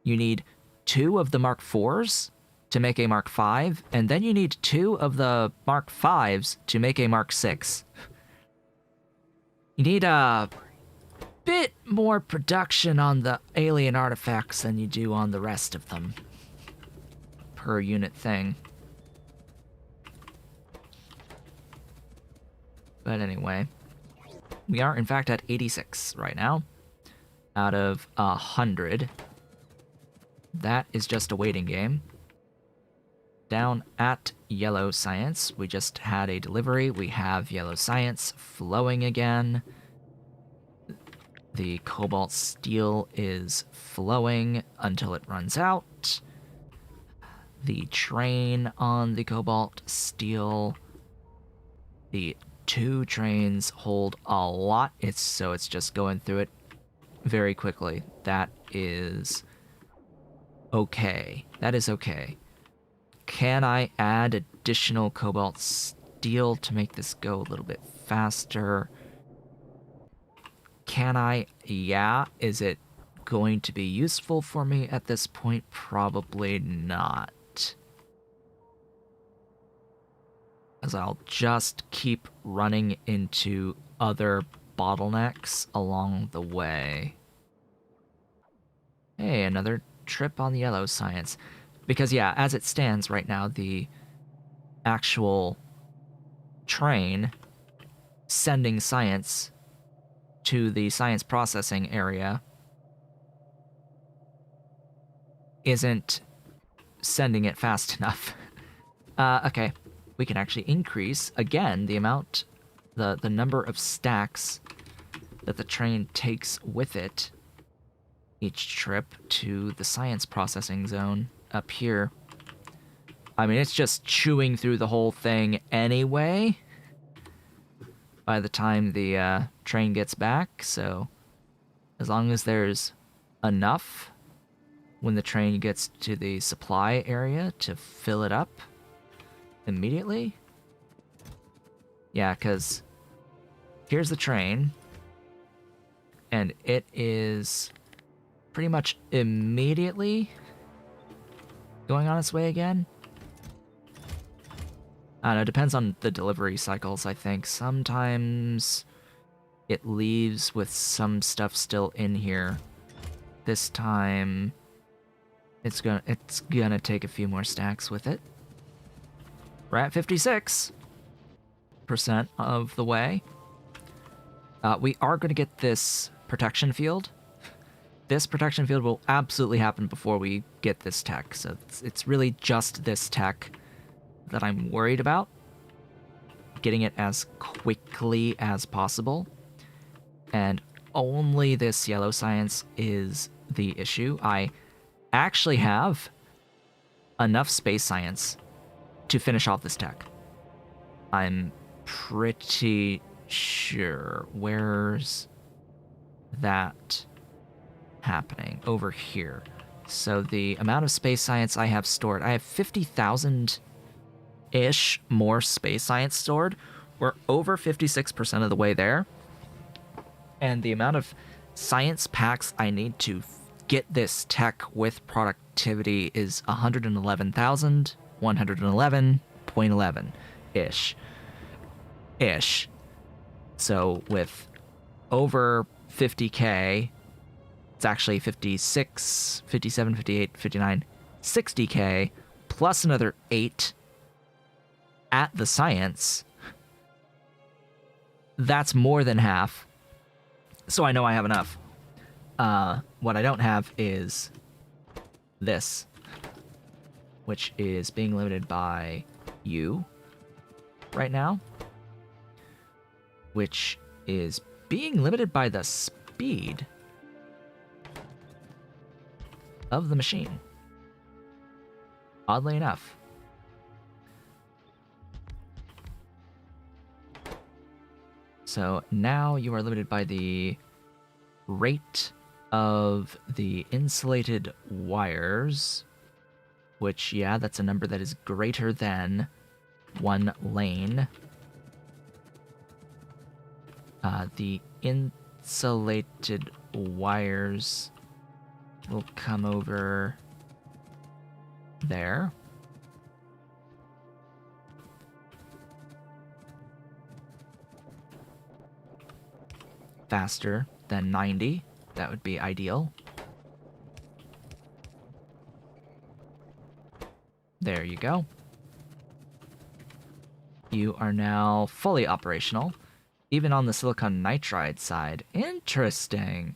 You need 2 of the Mark IVs to make a Mark V, and then you need 2 of the Mark Vs to make a Mark VI. You need a bit more production on the alien artifacts than you do on the rest of them. Per unit thing. But anyway, we are in fact at 86 right now, out of 100. That is just a waiting game. Down at yellow science, we just had a delivery. We have yellow science flowing again. The cobalt steel is flowing until it runs out. The train on the cobalt steel, the 2 trains hold a lot. So it's just going through it very quickly. That is okay. That is okay. Can I add additional cobalt steel to make this go a little bit faster? Can I? Yeah. Is it going to be useful for me at this point? Probably not. As I'll just keep running into other bottlenecks along the way. Hey, another trip on the yellow science. Because, yeah, as it stands right now, the actual train sending science to the science processing area isn't sending it fast enough. Okay, we can actually increase, again, the amount, the number of stacks that the train takes with it each trip to the science processing zone up here. I mean, it's just chewing through the whole thing anyway by the time the train gets back, so as long as there's enough when the train gets to the supply area to fill it up immediately. Yeah, because here's the train, and it is pretty much immediately going on its way again. I don't know, it depends on the delivery cycles, I think. Sometimes it leaves with some stuff still in here. This time, it's gonna take a few more stacks with it. We're at 56% of the way. We are going to get this protection field. This protection field will absolutely happen before we get this tech, so it's really just this tech that I'm worried about. Getting it as quickly as possible. And only this yellow science is the issue. I actually have enough space science to finish off this tech. I'm pretty sure. Where's that happening? Over here. So the amount of space science I have stored, I have 50,000-ish more space science stored. We're over 56% of the way there. And the amount of science packs I need to get this tech with productivity is 111,111.11 ish. So with over 50k, it's actually 56, 57, 58, 59, 60k plus another 8 at the science. That's more than half. So I know I have enough. What I don't have is this, which is being limited by you right now, which is being limited by the speed of the machine. Oddly enough. So now you are limited by the rate of the insulated wires, which, yeah, that's a number that is greater than 1 lane. The insulated wires will come over there. Faster than 90. That would be ideal. There you go. You are now fully operational, even on the silicon nitride side. Interesting.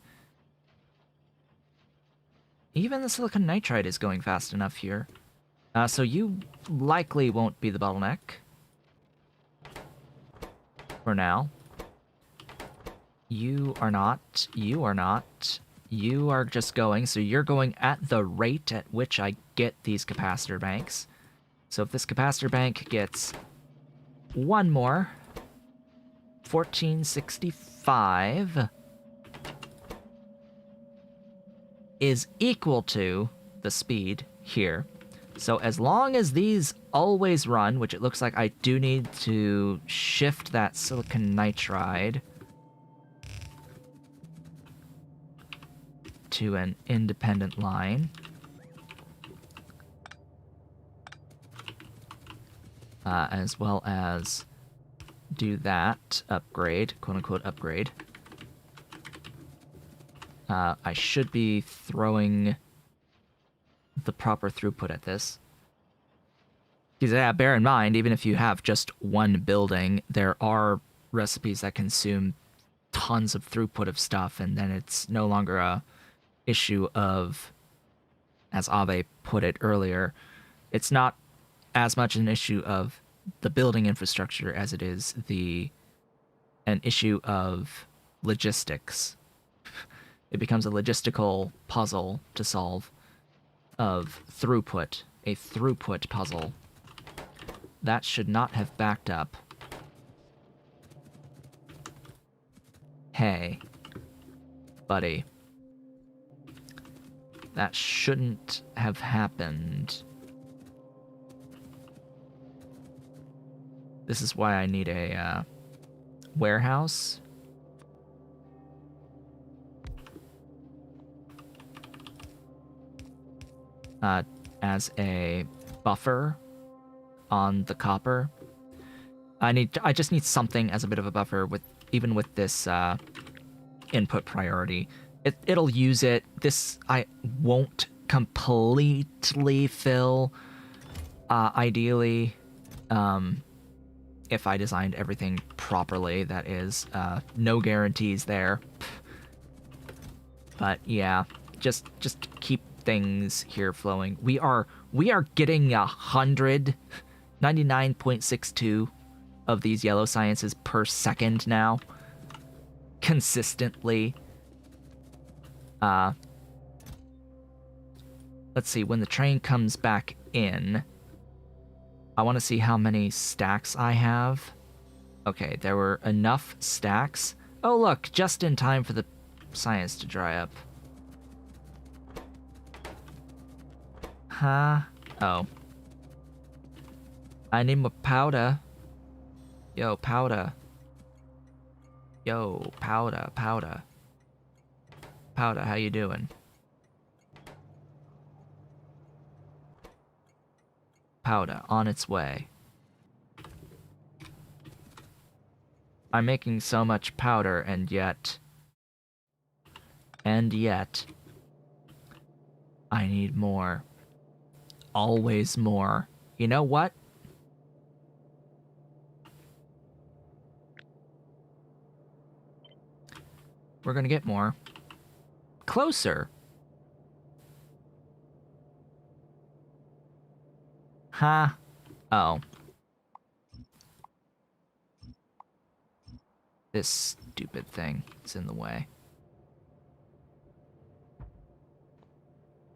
Even the silicon nitride is going fast enough here. So you likely won't be the bottleneck. For now. You are not. You are not. You are just going. So you're going at the rate at which I get these capacitor banks. So if this capacitor bank gets one more, 1465 is equal to the speed here. So as long as these always run, which it looks like I do need to shift that silicon nitride to an independent line. As well as do that upgrade, quote-unquote upgrade. I should be throwing the proper throughput at this. Because, yeah, bear in mind, even if you have just one building, there are recipes that consume tons of throughput of stuff, and then it's no longer a issue of, as Ave put it earlier, it's not as much an issue of the building infrastructure as it is an issue of logistics. It becomes a logistical puzzle to solve of throughput, a throughput puzzle. That should not have backed up. Hey, buddy. That shouldn't have happened. This is why I need a warehouse. As a buffer on the copper. I just need something as a bit of a buffer with even with this input priority. It'll use it. This I won't completely fill. Ideally, if I designed everything properly, that is, no guarantees there. But yeah, just keep things here flowing. We are getting 99.62 of these yellow sciences per second now, consistently. Let's see, when the train comes back in, I want to see how many stacks I have. Okay, there were enough stacks. Oh look, just in time for the science to dry up. Huh? Oh. I need more powder. Yo, powder. Yo, powder. Powder, how you doing? Powder, on its way. I'm making so much powder, and yet, I need more. Always more. You know what? We're gonna get more. Closer. Huh? Oh. This stupid thing is in the way.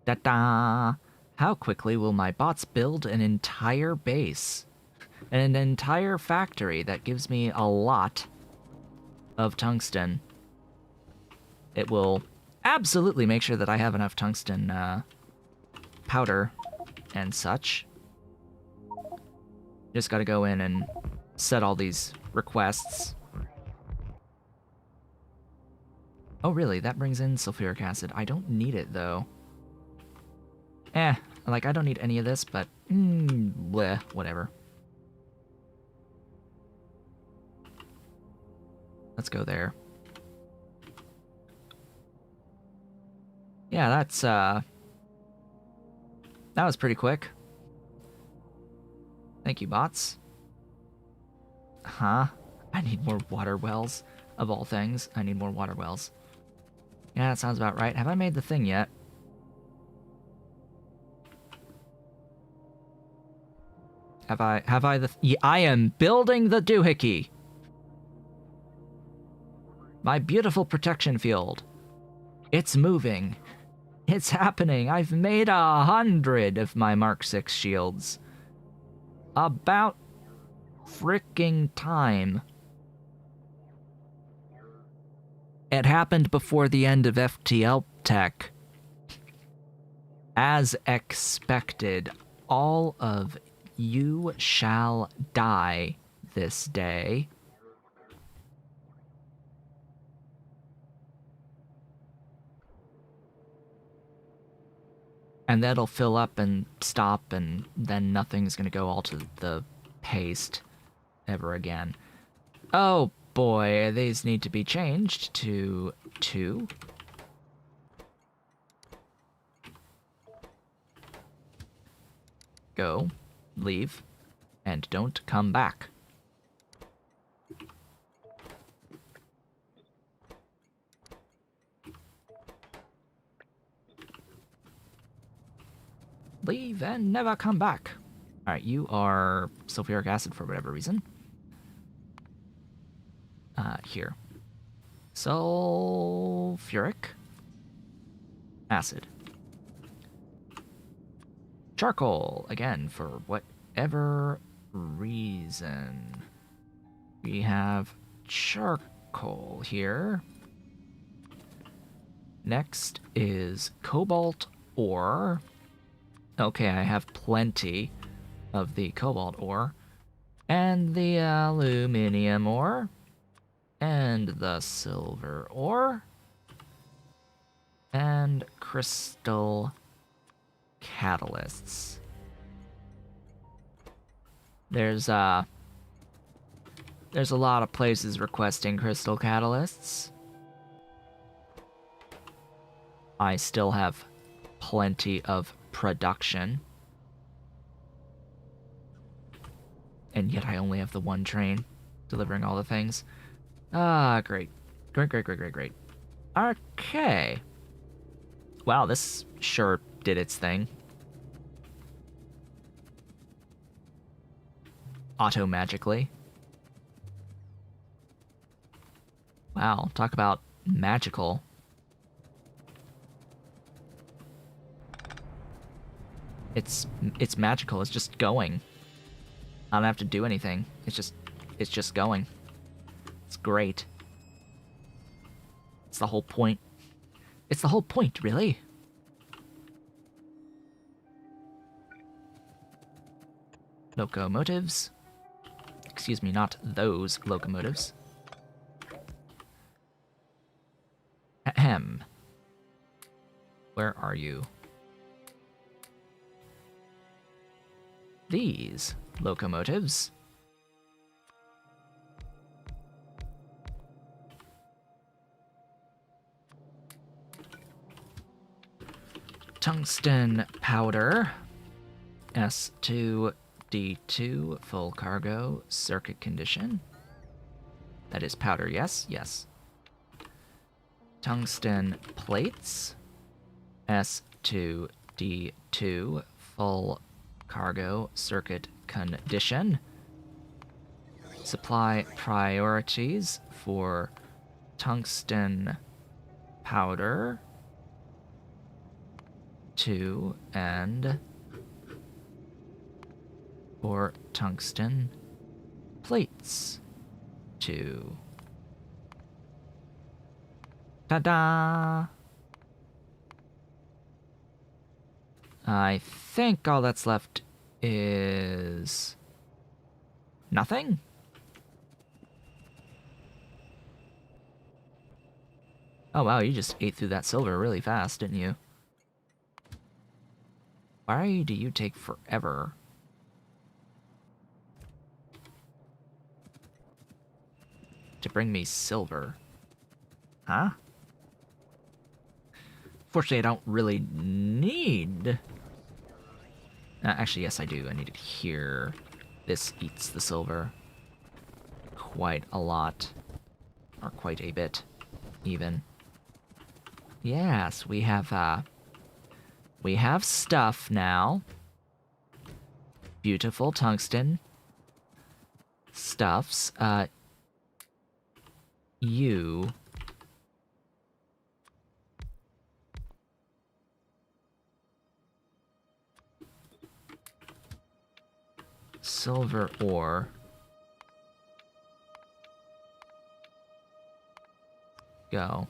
Da-da! How quickly will my bots build an entire base? An entire factory that gives me a lot of tungsten. It will absolutely make sure that I have enough tungsten powder and such. Just gotta go in and set all these requests. Oh really, that brings in sulfuric acid. I don't need it though. Like I don't need any of this, but bleh, whatever. Let's go there. Yeah, that's, that was pretty quick. Thank you, bots. Huh? I need more water wells, of all things. I need more water wells. Yeah, that sounds about right. Have I made the thing yet? Have I yeah, I am building the doohickey. My beautiful protection field. It's moving. It's happening. I've made 100 of my Mark 6 shields. About fricking time. It happened before the end of FTL Tech. As expected, all of you shall die this day. And that'll fill up and stop, and then nothing's gonna go all to the paste ever again. Oh boy, these need to be changed to 2. Go, leave, and don't come back. Leave and never come back. Alright, you are sulfuric acid for whatever reason. Here. Sulfuric acid. Charcoal, again, for whatever reason. We have charcoal here. Next is cobalt ore. Okay, I have plenty of the cobalt ore. And the aluminium ore. And the silver ore. And crystal catalysts. There's a lot of places requesting crystal catalysts. I still have plenty of production. And yet I only have the one train delivering all the things. Ah, great. Great. Okay. Wow, this sure did its thing. Auto-magically. Wow, talk about magical. It's magical, it's just going. I don't have to do anything. It's just going. It's great. It's the whole point. It's the whole point, really. Locomotives. Excuse me, not those locomotives. Ahem. Where are you? These locomotives. Tungsten powder. S2D2 full cargo circuit condition. That is powder, yes, yes. Tungsten plates. S2D2 full cargo circuit condition. Supply priorities for tungsten powder 2 and for tungsten plates 2. Ta-da! I think all that's left is nothing? Oh wow, you just ate through that silver really fast, didn't you? Why do you take forever? To bring me silver. Huh? Fortunately, I don't really need... actually, yes, I do. I need it here. This eats the silver. Quite a lot. Or quite a bit, even. Yes, we have stuff now. Beautiful tungsten stuffs. You... silver ore. Go.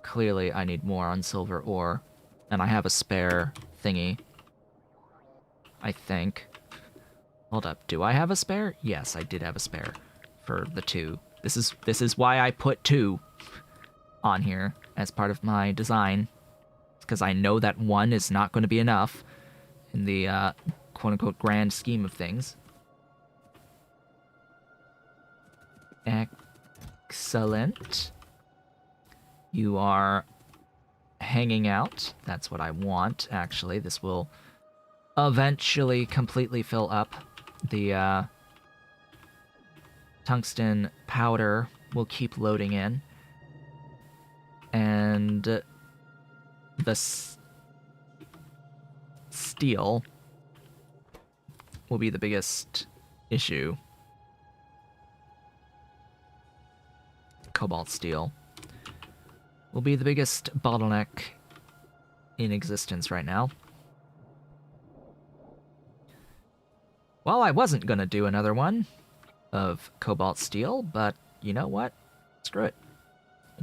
Clearly, I need more on silver ore. And I have a spare thingy. I think. Hold up, do I have a spare? Yes, I did have a spare. For the 2. This is why I put 2 on here as part of my design. because I know that 1 is not going to be enough in the quote-unquote grand scheme of things. Excellent. You are hanging out. That's what I want, actually. This will eventually completely fill up. The tungsten powder will keep loading in. And the steel will be the biggest issue. Cobalt steel will be the biggest bottleneck in existence right now. Well, I wasn't gonna do another one of cobalt steel, but you know what? Screw it.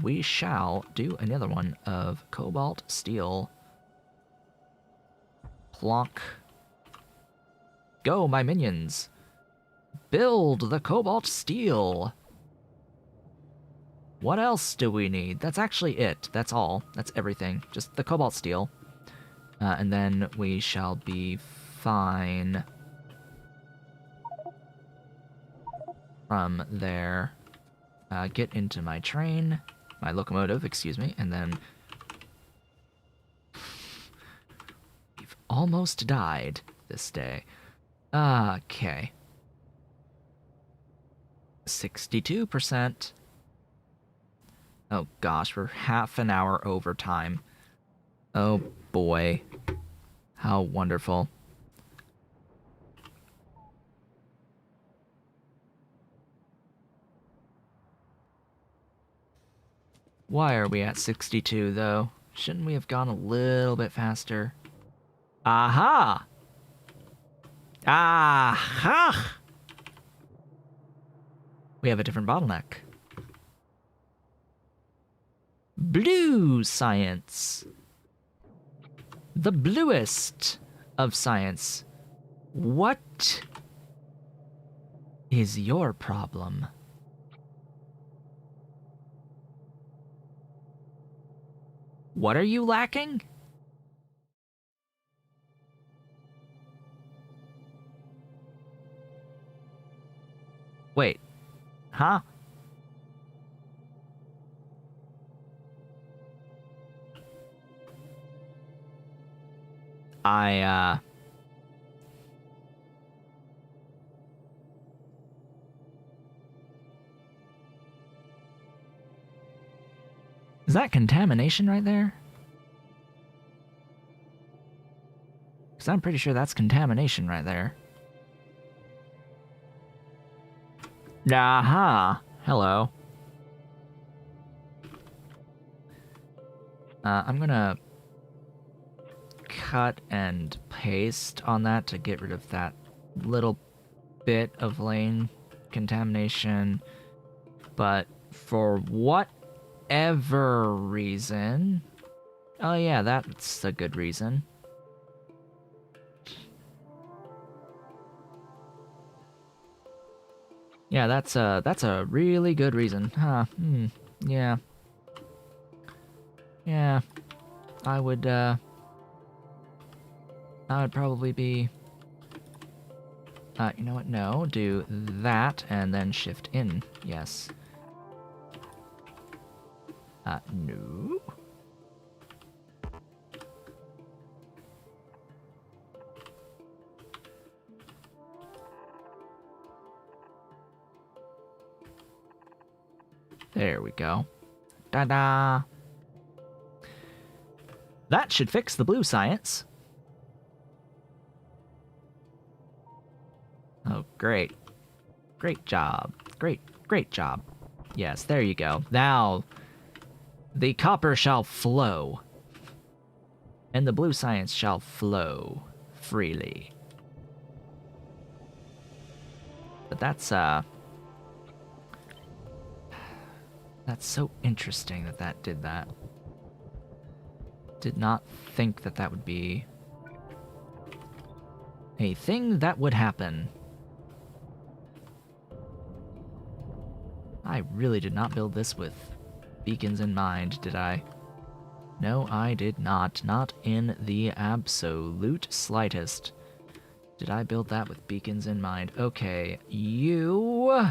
We shall do another one of cobalt steel. Plonk. Go, my minions. Build the cobalt steel. What else do we need? That's actually it. That's all. That's everything. Just the cobalt steel. And then we shall be fine from there. Get into my train. My locomotive, excuse me. And then... We've almost died this day. Okay. 62%. Oh gosh, we're half an hour over time. Oh boy. How wonderful. Why are we at 62 though? Shouldn't we have gone a little bit faster? Aha! Aha! We have a different bottleneck. Blue science. The bluest of science. What is your problem? What are you lacking? Wait. Huh? Is that contamination right there? Because I'm pretty sure that's contamination right there. Aha! Hello. I'm gonna cut and paste on that to get rid of that little bit of lane contamination. But for whatever reason... Oh yeah, that's a good reason. Yeah, that's a really good reason. Huh. Yeah. Yeah. I would probably be... you know what? No, do that and then shift in. Yes. No. There we go. Ta-da! That should fix the blue science. Oh, great. Great job. Great job. Yes, there you go. Now, the copper shall flow. And the blue science shall flow freely. But that's so interesting that that did that. Did not think that that would be a thing that would happen. I really did not build this with beacons in mind, did I? No, I did not. Not in the absolute slightest. Did I build that with beacons in mind? Okay, you...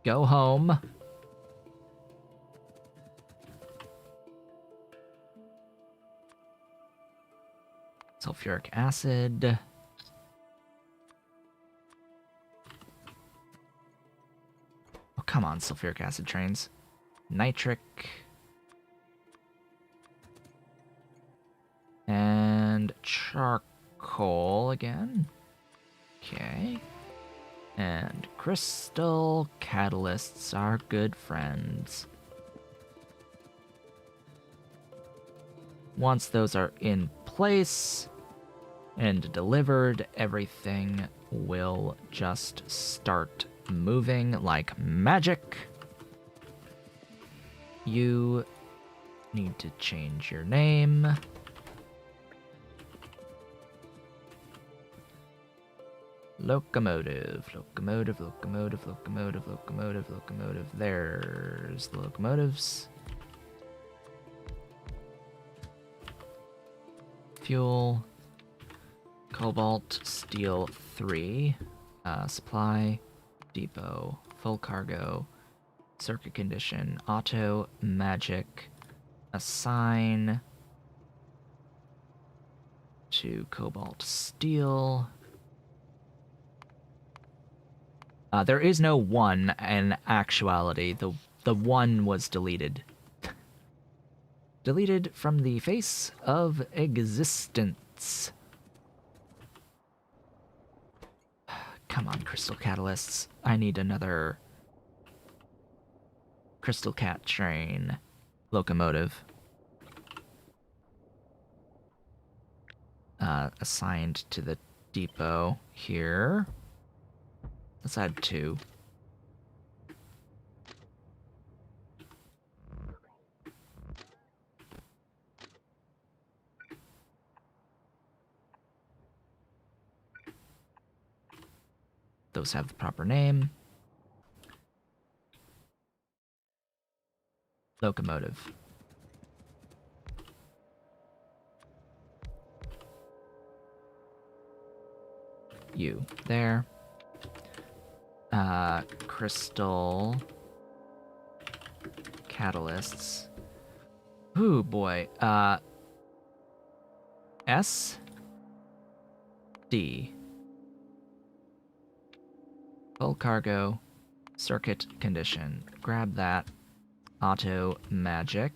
go home. Sulfuric acid. Oh, come on, sulfuric acid trains. Nitric. And charcoal again. Okay. And crystal catalysts are good friends. Once those are in place and delivered, everything will just start moving like magic. You need to change your name. Locomotive, locomotive, locomotive, locomotive, locomotive, locomotive. There's the locomotives. Fuel. Cobalt, steel 3. Supply. Depot. Full cargo. Circuit condition. Auto. Magic. Assign. To cobalt, steel. There is no 1 in actuality. The 1 was deleted. Deleted from the face of existence. Come on, crystal catalysts. I need another crystal cat train locomotive. Assigned to the depot here. Let's add 2. Those have the proper name. Locomotive. You there. Crystal catalysts. Ooh, boy. S D. Full cargo. Circuit condition. Grab that. Auto magic.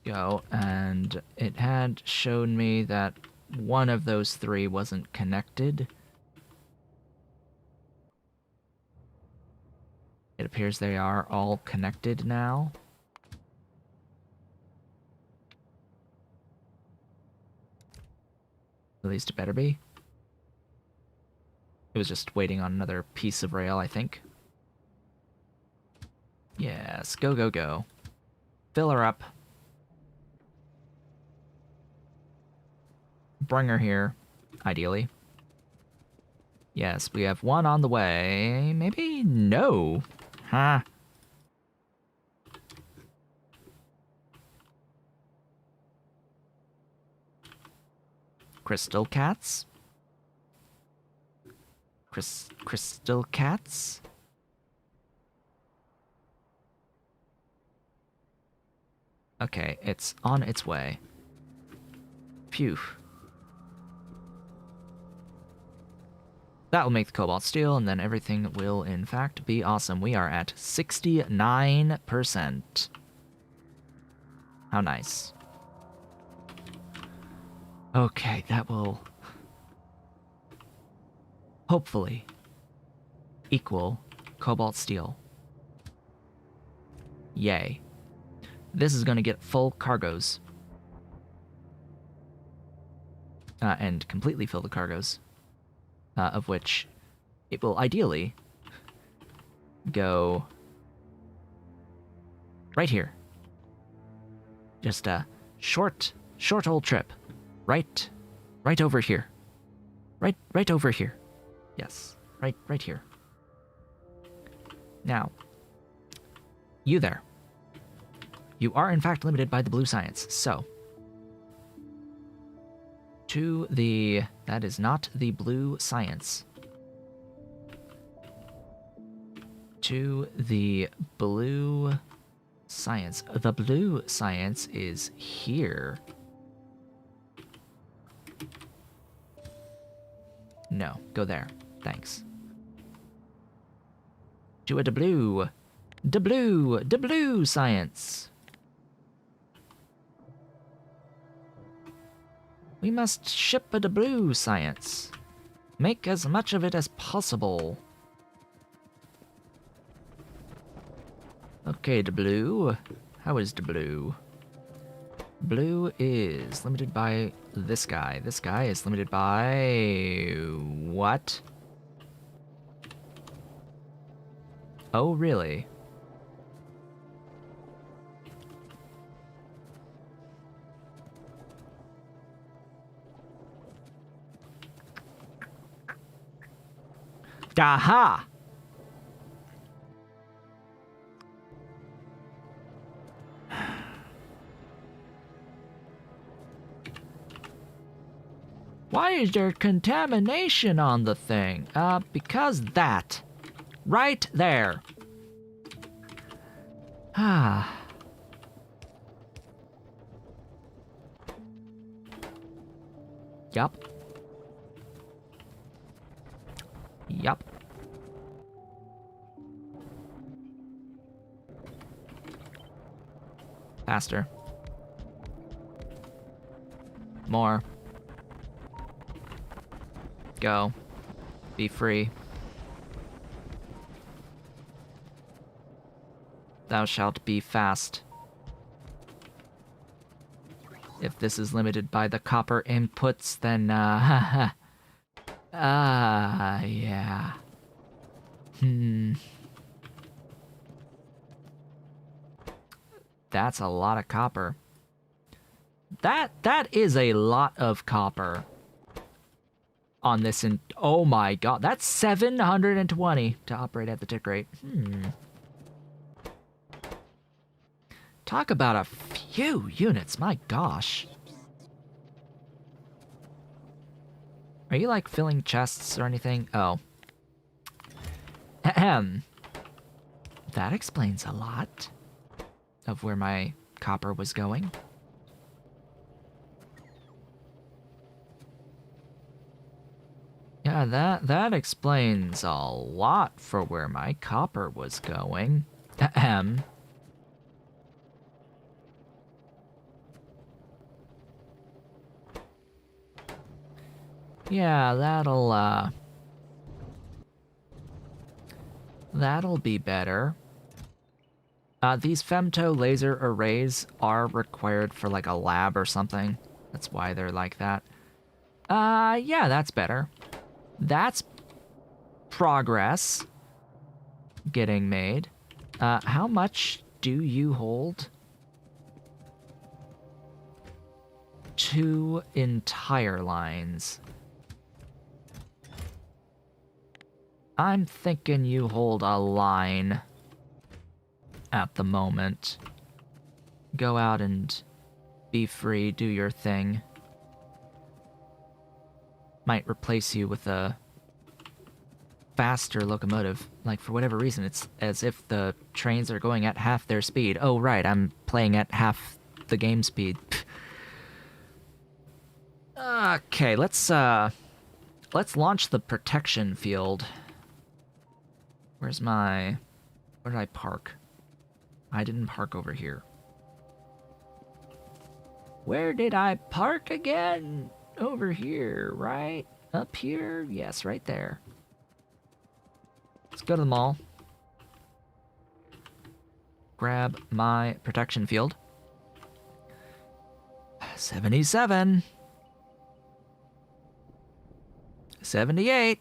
Go, and it had shown me that one of those 3 wasn't connected. It appears they are all connected now. At least it better be. It was just waiting on another piece of rail, I think. Yes, go, go, go. Fill her up. Bring her here, ideally. Yes, we have 1 on the way. Maybe no. Huh. Crystal cats? Crystal cats? Okay, it's on its way. Phew. That will make the cobalt steel, and then everything will, in fact, be awesome. We are at 69%. How nice. Okay, that will hopefully equal cobalt steel. Yay. This is going to get full cargoes. And completely fill the cargoes. Of which it will ideally go right here. Just a short old trip. Right over here. Right over here. Yes, right here. Now, you there. You are in fact limited by the blue science, so to the... that is not the blue science. To the blue science. The blue science is here. No, go there. Thanks. To a blue science. We must ship a blue science. Make as much of it as possible. Okay, blue. How is blue? Blue is limited by this guy. This guy is limited by... what? Oh, really? Aha! Why is there contamination on the thing? Because that. Right there. Ah. Yup. Yup. Faster. More. Go. Be free. Thou shalt be fast. If this is limited by the copper inputs, then, yeah. That's a lot of copper. That is a lot of copper. On this, and oh my god, that's 720 to operate at the tick rate. Talk about a few units, my gosh. Are you like filling chests or anything? Oh. Ahem. That explains a lot of where my copper was going. Yeah, that explains a lot for where my copper was going. Ahem. Yeah, that'll be better. These femto laser arrays are required for like a lab or something. That's why they're like that. Yeah, that's better. That's progress getting made. How much do you hold? 2 entire lines. I'm thinking you hold a line at the moment. Go out and be free, do your thing. Might replace you with a faster locomotive. Like, for whatever reason, it's as if the trains are going at half their speed. Oh, right, I'm playing at half the game speed. Okay, let's launch the protection field. Where did I park? I didn't park over here. Where did I park again? Over here, right? Up here? Yes, right there. Let's go to the mall. Grab my protection field. 77. 78.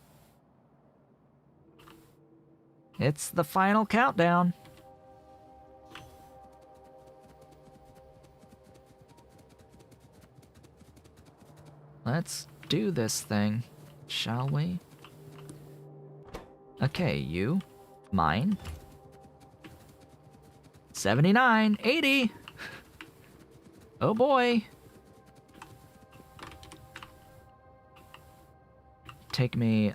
It's the final countdown. Let's do this thing. shall we? Okay, you. Mine. 79, 80. Oh boy. Take me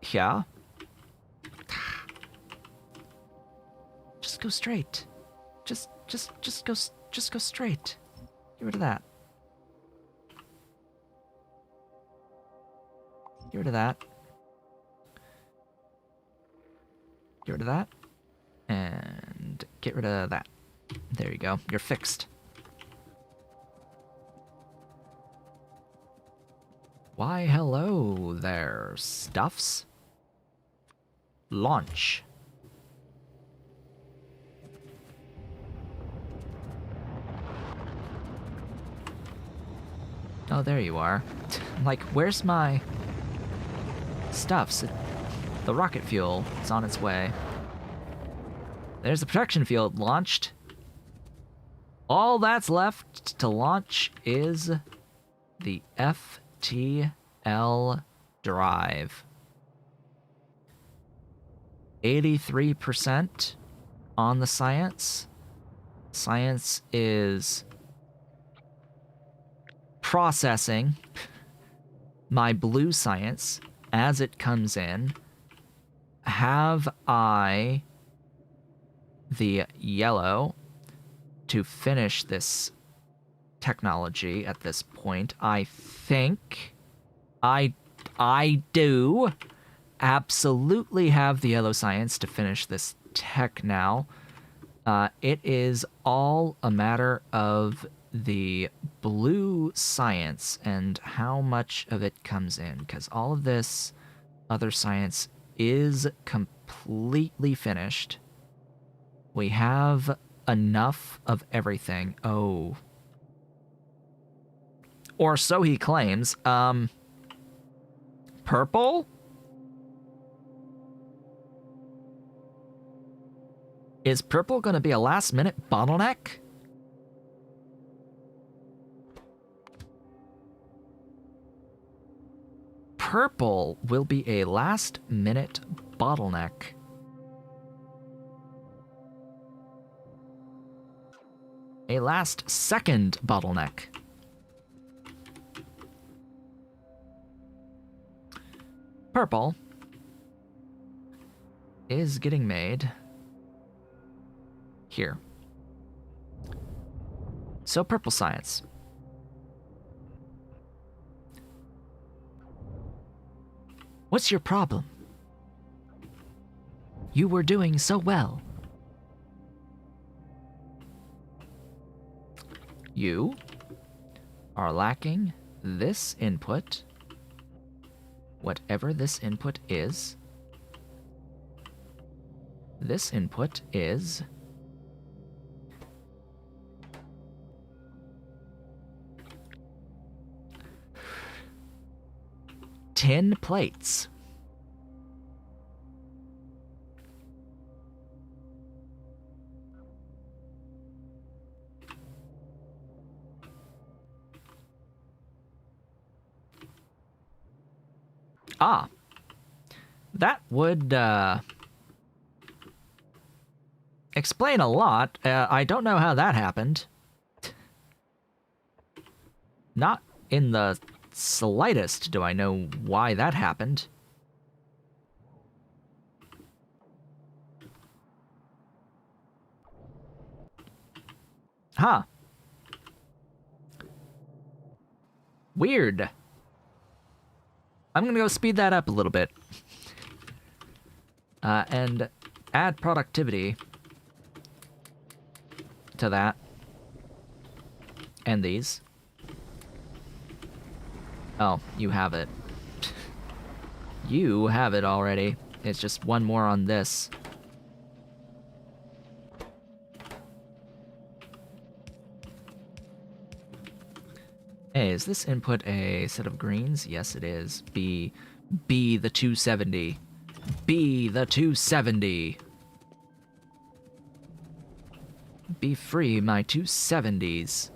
here. Just go straight. Just go straight. Get rid of that. Get rid of that. Get rid of that. And get rid of that. There you go. You're fixed. Why, hello there, stuffs. Launch. Oh, there you are. Like, where's my stuffs? The rocket fuel is on its way. There's the protection field launched. All that's left to launch is the FTL drive. 83% on the science. Science is processing my blue science as it comes in. Have I the yellow to finish this technology at this point? I think I do absolutely have the yellow science to finish this tech now. It is all a matter of the blue science and how much of it comes in, because all of this other science is completely finished. We have enough of everything. Oh. Or so he claims. Purple? Is purple gonna be a last-minute bottleneck? Purple will be a last-minute bottleneck. A last-second bottleneck. Purple is getting made here. So purple science. What's your problem? You were doing so well. You are lacking this input, whatever this input is. This input is 10 plates. Ah, that would explain a lot. I don't know how that happened. Not in the slightest do I know why that happened. Huh. Weird. I'm gonna go speed that up a little bit. And add productivity to that. And these. Oh, you have it. You have it already. It's just one more on this. Hey, is this input a set of greens? Yes, it is. B the 270. B the 270. Be free my 270s.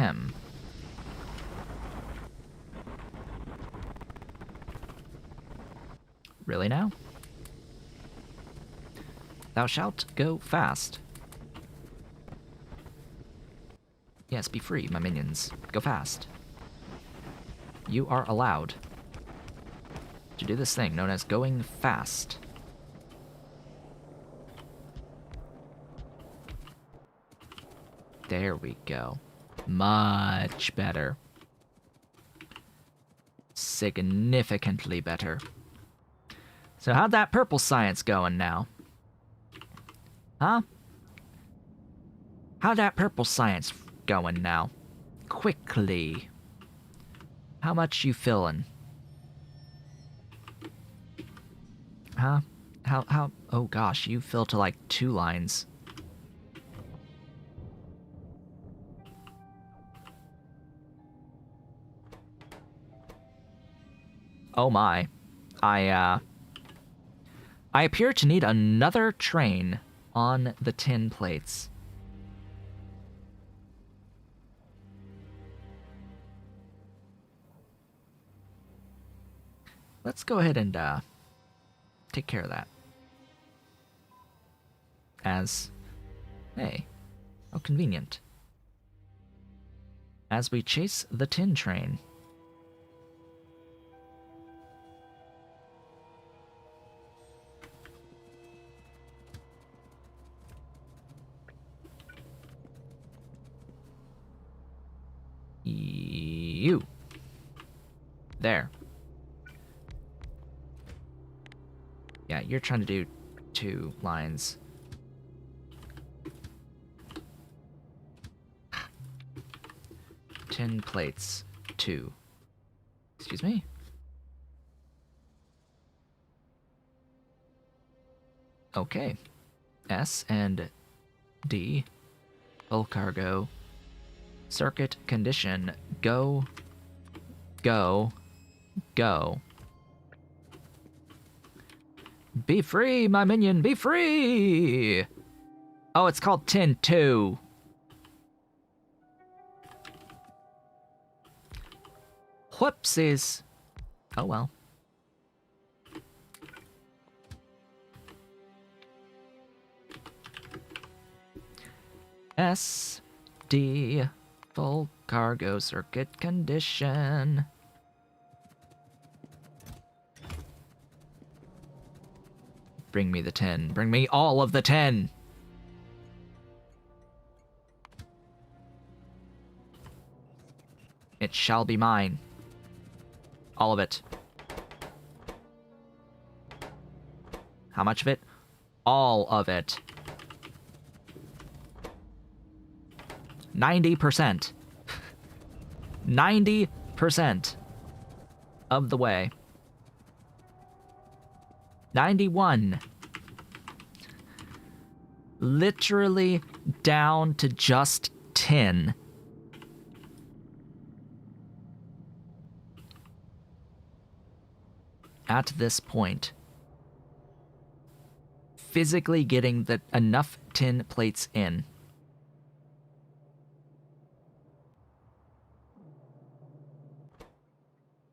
Ahem. Really now? Thou shalt go fast. Yes, be free, my minions. Go fast. You are allowed to do this thing known as going fast. There we go. Much better. Significantly better. So how'd that purple science going now? Huh? How'd that purple science going now? Quickly. How much you fillin'? Huh? How, oh gosh, you fill to like 2 lines. Oh my. I appear to need another train on the tin plates. Let's go ahead and take care of that. Hey, how convenient. As we chase the tin train. You. There. Yeah, you're trying to do 2 lines. Tin plates. 2. Excuse me? Okay. S and D. Full cargo. Circuit condition. Go. Go. Go. Be free, my minion, be free! Oh, it's called Tin 2. Whoopsies. Oh well. S, D, full cargo circuit condition. Bring me the 10. Bring me all of the 10. It shall be mine. All of it. How much of it? All of it. 90%. 90% of the way. 91. Literally down to just 10. At this point. Physically getting enough tin plates in.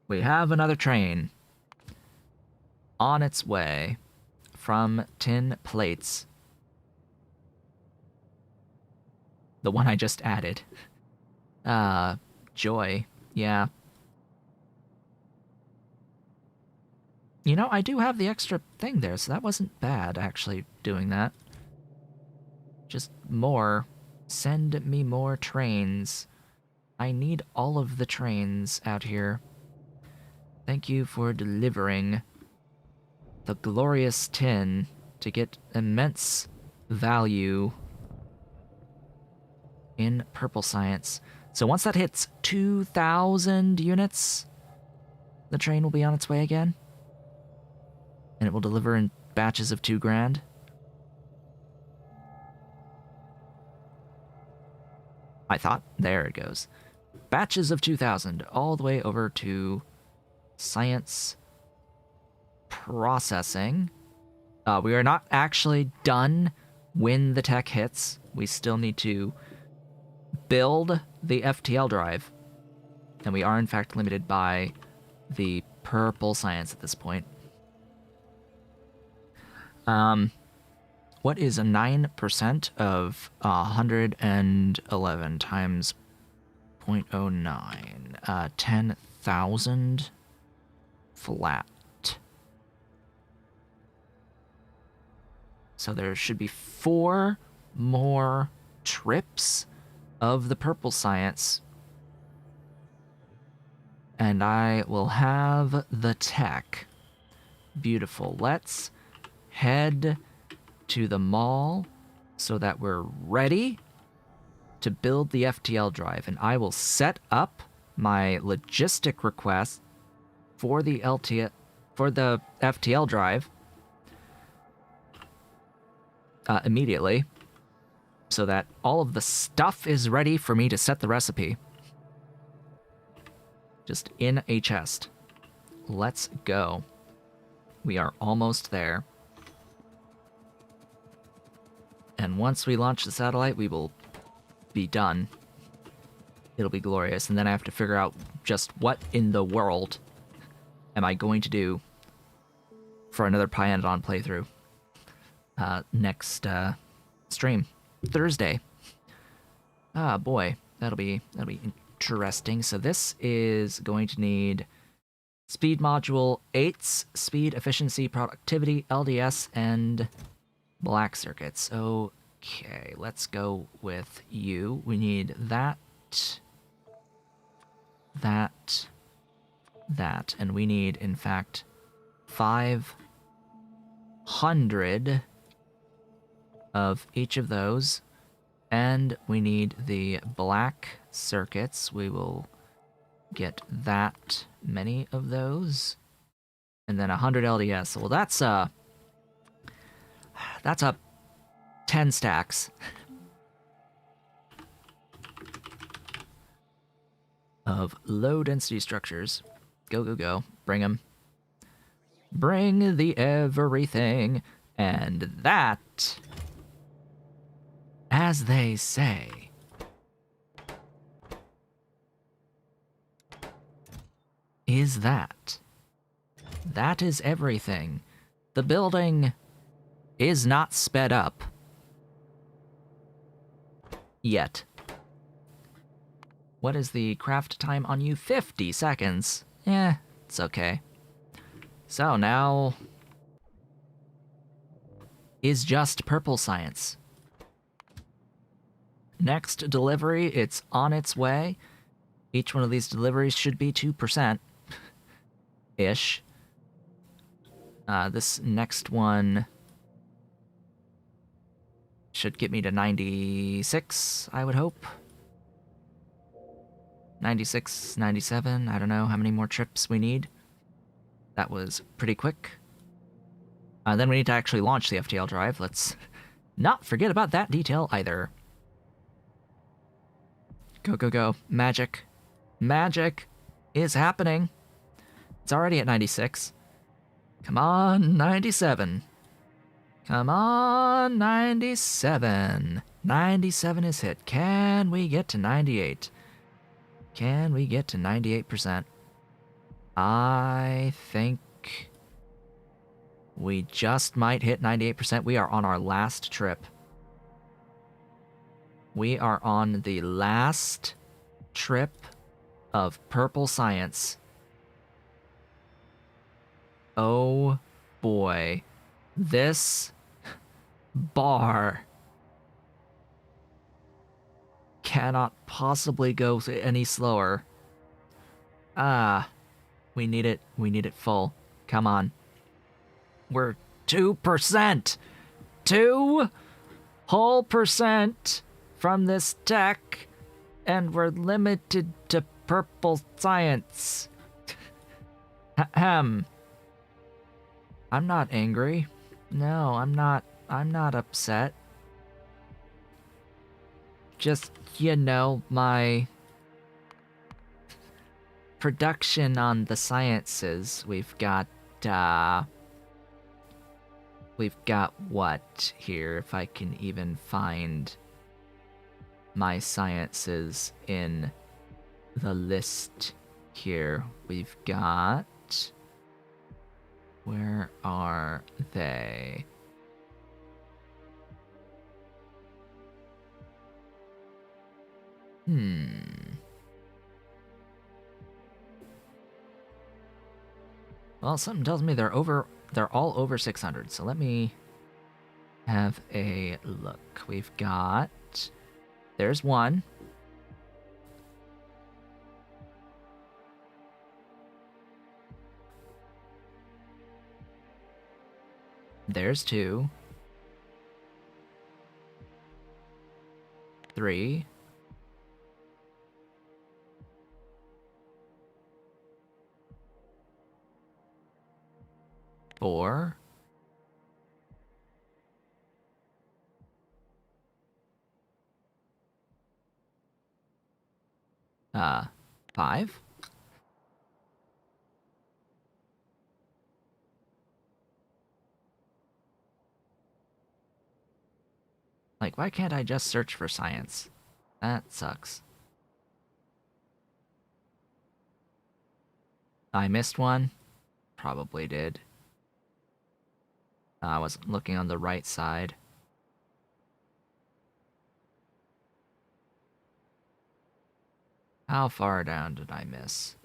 We have another train. On its way from tin plates. The one I just added. Joy. Yeah. You know, I do have the extra thing there, so that wasn't bad, actually, doing that. Just more. Send me more trains. I need all of the trains out here. Thank you for delivering the glorious tin to get immense value in purple science. So once that hits 2,000 units, the train will be on its way again. And it will deliver in batches of 2 grand. I thought, there it goes. Batches of 2,000, all the way over to science processing. We are not actually done when the tech hits. We still need to build the FTL drive. And we are, in fact, limited by the purple science at this point. What is a 9% of 111 times 0.09? 10,000 flat. So there should be 4 more trips of the purple science. And I will have the tech. Beautiful. Let's head to the mall so that we're ready to build the FTL drive. And I will set up my logistic request for the FTL drive immediately, so that all of the stuff is ready for me to set the recipe. Just in a chest. Let's go. We are almost there. And once we launch the satellite, we will be done. It'll be glorious. And then I have to figure out just what in the world am I going to do for another Pyandon playthrough. Next stream. Thursday. Ah, boy. That'll be interesting. So this is going to need speed module 8's speed, efficiency, productivity, LDS, and black circuits. Okay, let's go with you. We need that, and we need, in fact, 500 of each of those, and we need the black circuits. We will get that many of those, and then 100 LDS. Well, that's a 10 stacks of low density structures. Go, go, go. Bring them. Bring the everything. And that, as they say, is that. That is everything. The building is not sped up. Yet. What is the craft time on you? 50 seconds. Eh, it's okay. So now is just purple science. Next delivery, it's on its way. Each one of these deliveries should be 2%-ish. This next one should get me to 96, I would hope. 96, 97, I don't know how many more trips we need. That was pretty quick. Then we need to actually launch the FTL drive. Let's not forget about that detail either. Go, go, go. Magic. Magic is happening. It's already at 96. Come on, 97. Come on, 97. 97 is hit. Can we get to 98? Can we get to 98%? I think we just might hit 98%. We are on our last trip. We are on the last trip of purple science. Oh boy. This bar cannot possibly go any slower. We need it full. Come on. We're 2%. 2 whole percent from this tech, and we're limited to purple science. Ahem. I'm not angry. No, I'm not upset. Just, my production on the sciences. We've got what here, if I can even find my sciences in the list here. We've got... Where are they? Well, something tells me they're all over 600, so let me have a look. We've got... There's one. There's two. 3. 4. 5. Like, why can't I just search for science? That sucks. I missed one? Probably did. I wasn't looking on the right side. How far down did I miss?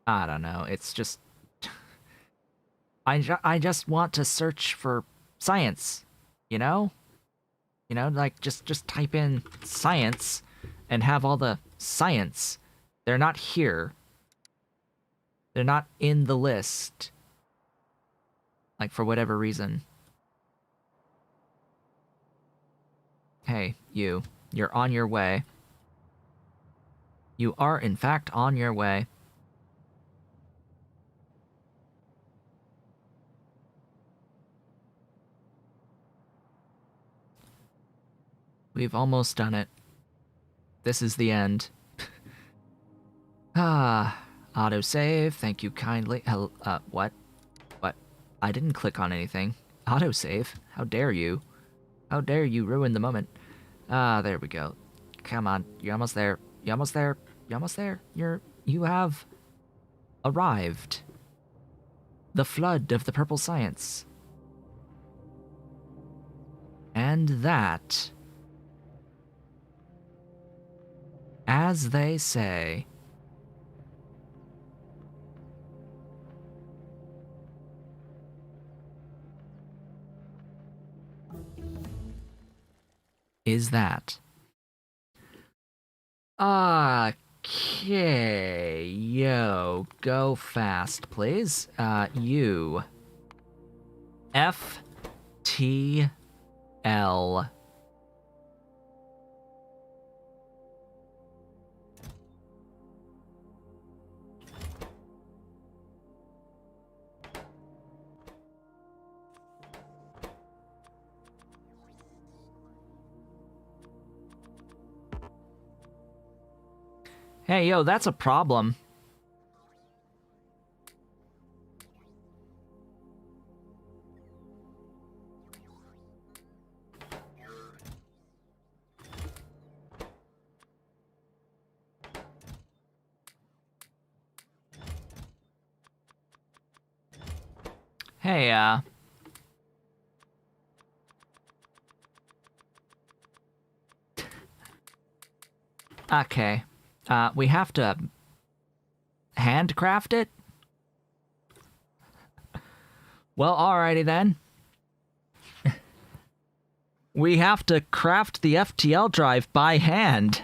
I don't know. It's just... I just want to search for science, you know? You know, like, just type in science and have all the science. They're not here. They're not in the list. Like, for whatever reason. Hey, you're on your way. You are, in fact, on your way. We've almost done it. This is the end. Autosave, thank you kindly. What? What? I didn't click on anything. Autosave? How dare you? How dare you ruin the moment? There we go. Come on, you're almost there. You're almost there. You're almost there. You have arrived. The flood of the purple science. And that, as they say, is that. Okay, yo, go fast, please. U F T L. Hey, yo, that's a problem. Hey, okay. We have to handcraft it? Well, alrighty then. We have to craft the FTL drive by hand.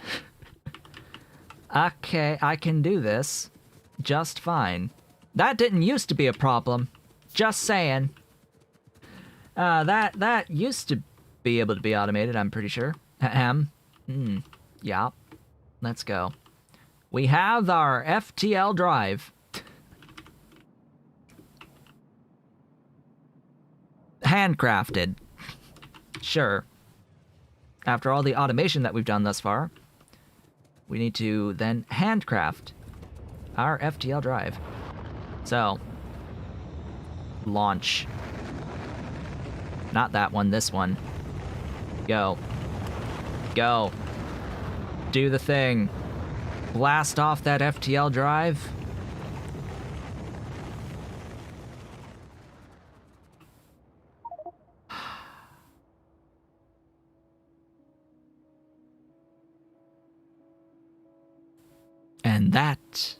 Okay, I can do this just fine. That didn't used to be a problem. Just saying. That used to be able to be automated, I'm pretty sure. Ahem. Yeah. Let's go. We have our FTL drive. Handcrafted. Sure. After all the automation that we've done thus far, we need to then handcraft our FTL drive. So, launch. Not that one, this one. Go. Go. Do the thing. Blast off that FTL drive. And that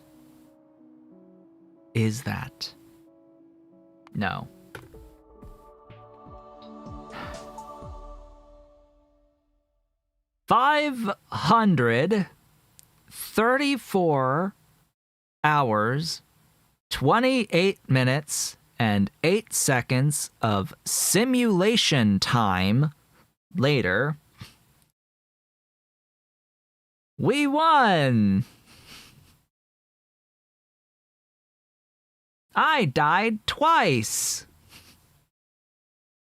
is that. No. $534 hours, 28 minutes, and 8 seconds of simulation time later, we won! I died twice.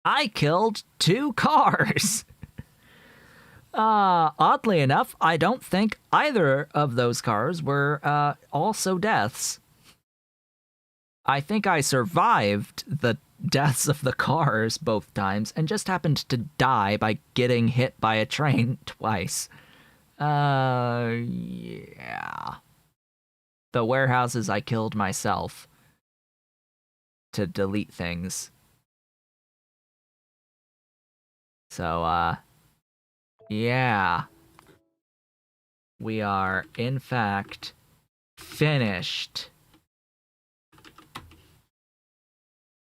I killed 2 cars. Oddly enough, I don't think either of those cars were also deaths. I think I survived the deaths of the cars both times and just happened to die by getting hit by a train twice. Yeah. The warehouses I killed myself to delete things. So, yeah. We are, in fact, finished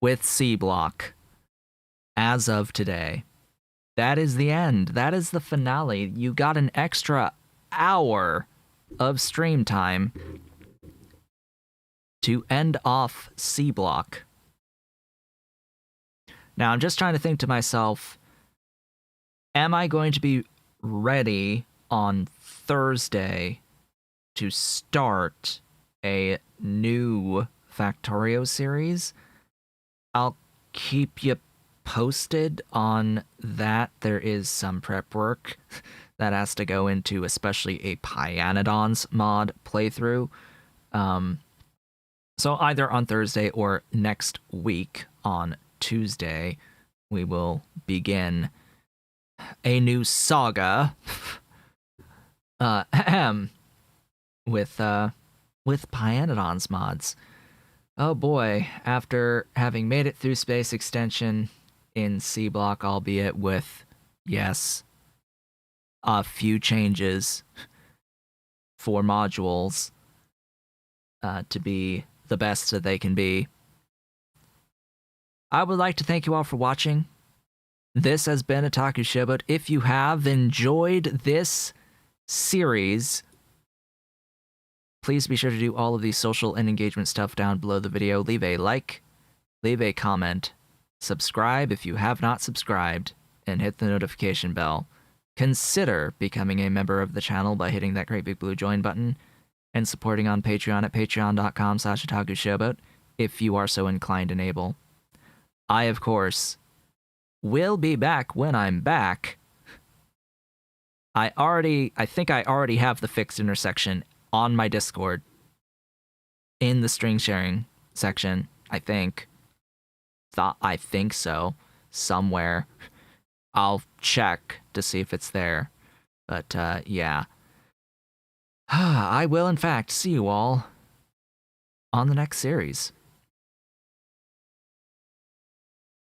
with Sea Block as of today. That is the end. That is the finale. You got an extra hour of stream time to end off Sea Block. Now, I'm just trying to think to myself, am I going to be ready on Thursday to start a new Factorio series? I'll keep you posted on that. There is some prep work that has to go into especially a Pyanodons mod playthrough. So either on Thursday or next week on Tuesday, we will begin a new saga with Pyanodons mods. Oh boy, after having made it through Space Extension in Sea Block, albeit with, yes, a few changes for modules to be the best that they can be, I would like to thank you all for watching. This has been Otaku Showboat. If you have enjoyed this series, please be sure to do all of the social and engagement stuff down below the video. Leave a like, leave a comment, subscribe if you have not subscribed, and hit the notification bell. Consider becoming a member of the channel by hitting that great big blue join button and supporting on Patreon at patreon.com/otakushowboat if you are so inclined and able. I, of course, will be back when I'm back. I think I already have the fixed intersection on my Discord in the string sharing section, I think. I think so. Somewhere. I'll check to see if it's there. But, yeah. I will, in fact, see you all on the next series.